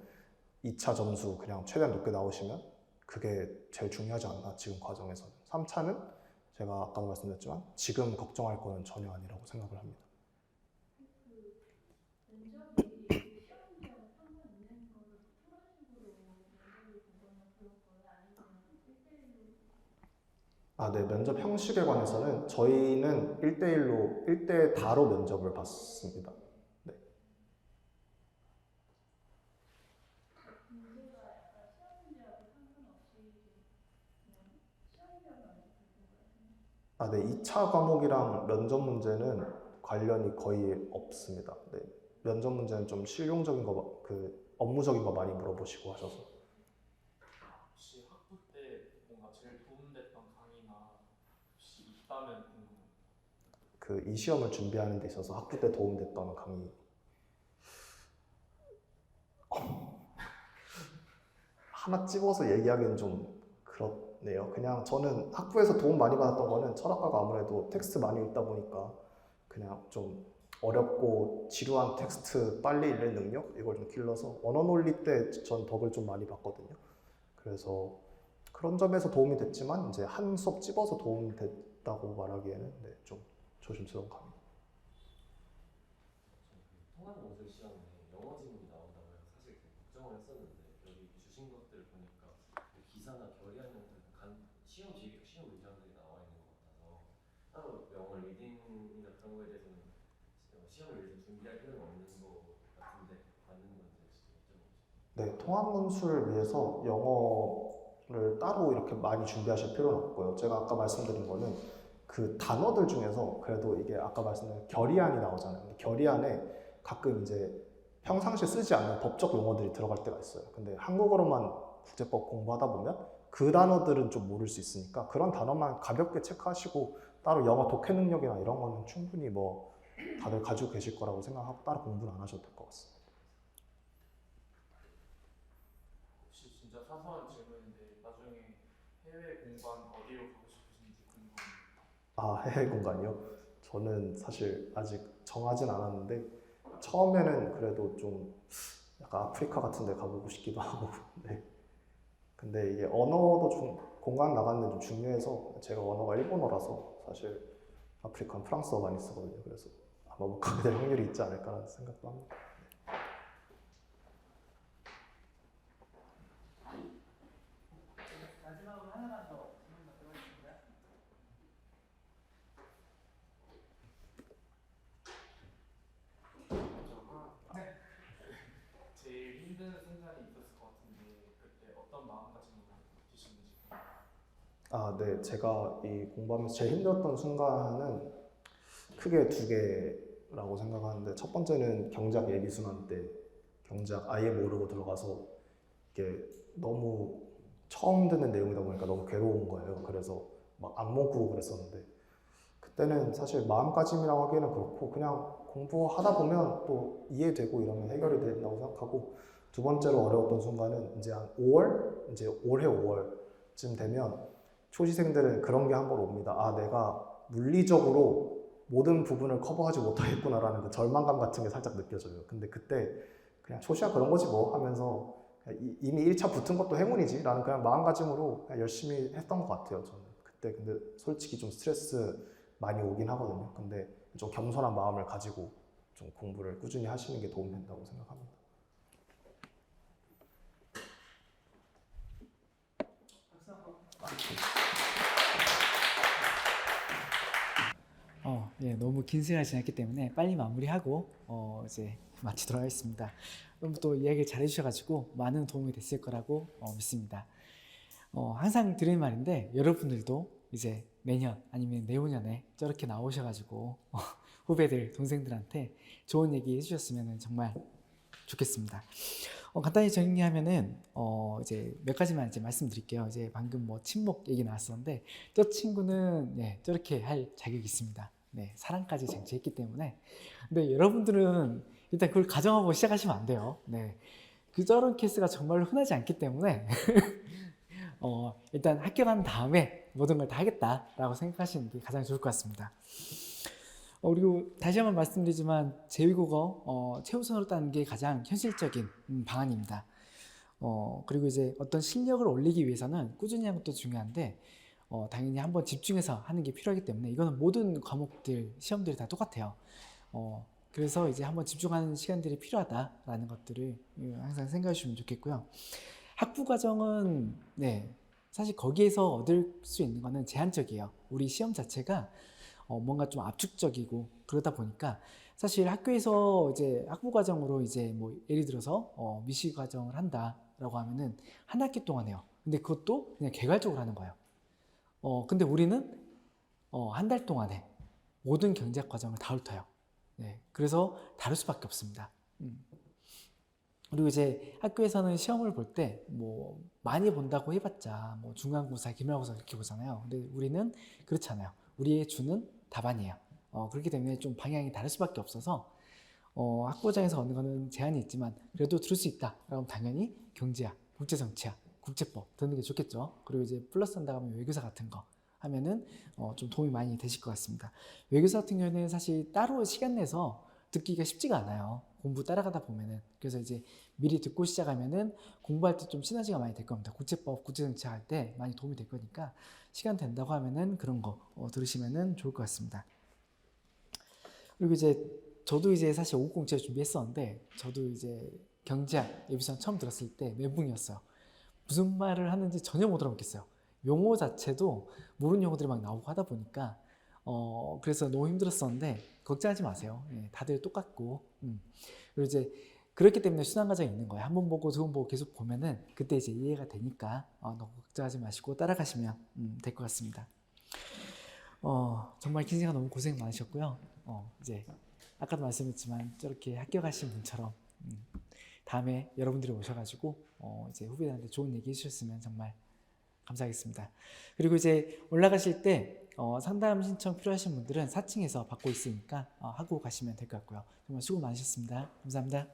[SPEAKER 2] 2차 점수 그냥 최대한 높게 나오시면 그게 제일 중요하지 않나 지금 과정에서는. 3차는 제가 아까도 말씀드렸지만 지금 걱정할 거는 전혀 아니라고 생각을 합니다. 아, 네. 면접 형식에 관해서는 저희는 1대1로, 1대 다로 면접을 봤습니다. 네. 아, 네. 2차 과목이랑 면접 문제는 관련이 거의 없습니다. 네. 면접 문제는 좀 실용적인 거, 업무적인 거 많이 물어보시고 하셔서.
[SPEAKER 3] 혹시 학부 때 뭔가 제일 도움됐던 강의나 혹시 있다면 궁금합니다.
[SPEAKER 2] 이 시험을 준비하는 데 있어서 학부 때 도움됐던 강의. 하나 집어서 얘기하기는 좀 그렇네요. 그냥 저는 학부에서 도움 많이 받았던 거는 철학과가 아무래도 텍스트 많이 읽다 보니까 그냥 좀 어렵고 지루한 텍스트 빨리 읽는 능력? 이걸 좀 길러서 언어 논리 때 전 덕을 좀 많이 봤거든요. 그래서 그런 점에서 도움이 됐지만 이제 한 수업 집어서 도움이 됐다고 말하기에는 네, 좀 조심스러운 감이.
[SPEAKER 4] 통합 논술 시험에 영어 지문이 나온다고 해서 사실 되게 걱정을 했었는데 여기 주신 것들을 보니까 기사나 결의하면서 시험 지휘 시험 문제들이 나와 있는 것 같아서 따로 영어 리딩이나 그런 거에 대해서는 시험을 위해서 준비할 필요는 없는 것 같은데 맞는 건지 혹시 여쭤보고 싶어요.
[SPEAKER 2] 네, 통합 논술을 위해서 영어를 따로 이렇게 많이 준비하실 필요는 없고요. 제가 아까 말씀드린 거는 그 단어들 중에서 그래도 이게 아까 말씀드린 결의안이 나오잖아요. 결의안에 가끔 이제 평상시에 쓰지 않는 법적 용어들이 들어갈 때가 있어요. 근데 한국어로만 국제법 공부하다 보면 그 단어들은 좀 모를 수 있으니까 그런 단어만 가볍게 체크하시고 따로 영어 독해 능력이나 이런 거는 충분히 뭐 다들 가지고 계실 거라고 생각하고 따로 공부는 안 하셔도 될 것 같습니다.
[SPEAKER 3] 혹시 진짜 사소한 질문인데 나중에 해외 공관 어디로 가고 싶으신지 궁금합니다.
[SPEAKER 2] 아, 해외 공간이요? 저는 사실 아직 정하진 않았는데 처음에는 그래도 좀 약간 아프리카 같은 데 가보고 싶기도 하고 네. 근데 이게 언어도 좀 공간 나가는 데 좀 중요해서 제가 언어가 일본어라서 사실 아프리카는 프랑스어 많이 쓰거든요. 그래서 아마 못 가게 될 확률이 있지 않을까라는 생각도 합니다.
[SPEAKER 1] 마지막으로 하나만 더 질문 받도록 하겠습니다.
[SPEAKER 2] 아, 네. 제가 이 공부하면서 제일 힘들었던 순간은 크게 두 개라고 생각하는데, 첫 번째는 경작 예비 순환 때 경작 아예 모르고 들어가서 이게 너무 처음 듣는 내용이다 보니까 너무 괴로운 거예요. 그래서 막 악몽 꾸고 그랬었는데, 그때는 사실 마음가짐이라고 하기에는 그렇고 그냥 공부하다 보면 또 이해되고 이러면 해결이 된다고 생각하고, 두 번째로 어려웠던 순간은 이제 한 5월, 이제 올해 5월쯤 되면 초시생들은 그런 게 한 번 옵니다. 아, 내가 물리적으로 모든 부분을 커버하지 못하겠구나라는 그 절망감 같은 게 살짝 느껴져요. 근데 그때 그냥 초시야 그런 거지 뭐 하면서 이미 1차 붙은 것도 행운이지 라는 그냥 마음가짐으로 그냥 열심히 했던 것 같아요, 저는. 그때 근데 솔직히 좀 스트레스 많이 오긴 하거든요. 근데 좀 겸손한 마음을 가지고 좀 공부를 꾸준히 하시는 게 도움이 된다고 생각합니다.
[SPEAKER 1] 예, 너무 긴 시간이 지났기 때문에 빨리 마무리하고 이제 마치도록 하겠습니다. 너무 또 이야기를 잘 해주셔가지고 많은 도움이 됐을 거라고 믿습니다. 항상 드리는 말인데 여러분들도 이제 내년 아니면 내후년에 저렇게 나오셔가지고 후배들, 동생들한테 좋은 얘기 해주셨으면 정말 좋겠습니다. 간단히 정리하면은 이제 몇 가지만 이제 말씀드릴게요. 이제 방금 뭐 친목 얘기 나왔었는데 저 친구는 저렇게 할 자격이 있습니다. 네, 사랑까지 쟁취했기 때문에. 근데 여러분들은 일단 그걸 가정하고 시작하시면 안 돼요. 네, 저런 케이스가 정말로 흔하지 않기 때문에 일단 합격한 다음에 모든 걸 다 하겠다라고 생각하시는 게 가장 좋을 것 같습니다. 그리고 다시 한번 말씀드리지만 제2국어 최우선으로 따는 게 가장 현실적인 방안입니다. 그리고 이제 어떤 실력을 올리기 위해서는 꾸준히 하는 것도 중요한데 당연히 한번 집중해서 하는 게 필요하기 때문에 이거는 모든 과목들, 시험들이 다 똑같아요. 그래서 이제 한번 집중하는 시간들이 필요하다라는 것들을 항상 생각해 주시면 좋겠고요. 학부 과정은 사실 거기에서 얻을 수 있는 거는 제한적이에요. 우리 시험 자체가 뭔가 좀 압축적이고 그러다 보니까 사실 학교에서 이제 학부 과정으로 이제 뭐 예를 들어서 미시 과정을 한다라고 하면은 한 학기 동안 해요. 근데 그것도 그냥 개괄적으로 하는 거예요. 근데 우리는 한 달 동안에 모든 경제학 과정을 다 훑어요. 네, 그래서 다룰 수밖에 없습니다. 그리고 이제 학교에서는 시험을 볼 때 뭐 많이 본다고 해봤자 뭐 중간고사, 기말고사 이렇게 보잖아요. 근데 우리는 그렇잖아요. 우리의 주는 답안이에요. 그렇기 때문에 좀 방향이 다를 수밖에 없어서 학부장에서 얻는 거는 제한이 있지만 그래도 들을 수 있다. 그럼 당연히 경제학, 국제정치학, 국제법 듣는 게 좋겠죠. 그리고 이제 플러스 한다고 하면 외교사 같은 거 하면은 좀 도움이 많이 되실 것 같습니다. 외교사 같은 경우에는 사실 따로 시간 내서 듣기가 쉽지가 않아요. 공부 따라가다 보면은. 그래서 이제 미리 듣고 시작하면은 공부할 때 좀 시너지가 많이 될 겁니다. 국제법, 국제정치학 할 때 많이 도움이 될 거니까 시간 된다고 하면은 그런 거 들으시면은 좋을 것 같습니다. 그리고 이제 저도 이제 사실 5공채 준비했었는데 저도 이제 경제학 예비시험 처음 들었을 때 멘붕이었어요. 무슨 말을 하는지 전혀 못 알아먹겠어요. 용어 자체도 모르는 용어들이 막 나오고 하다 보니까 그래서 너무 힘들었었는데 걱정하지 마세요. 다들 똑같고 그리고 이제 그렇기 때문에 순환 과정이 있는 거예요. 한 번 보고 두 번 보고 계속 보면은 그때 이제 이해가 되니까 너무 걱정하지 마시고 따라가시면 될 것 같습니다. 정말 긴 시간 너무 고생 많으셨고요. 이제 아까도 말씀했지만 저렇게 합격하신 분처럼 다음에 여러분들이 오셔가지고 이제 후배들한테 좋은 얘기 해주셨으면 정말 감사하겠습니다. 그리고 이제 올라가실 때 상담 신청 필요하신 분들은 4층에서 받고 있으니까 하고 가시면 될 것 같고요. 정말 수고 많으셨습니다. 감사합니다.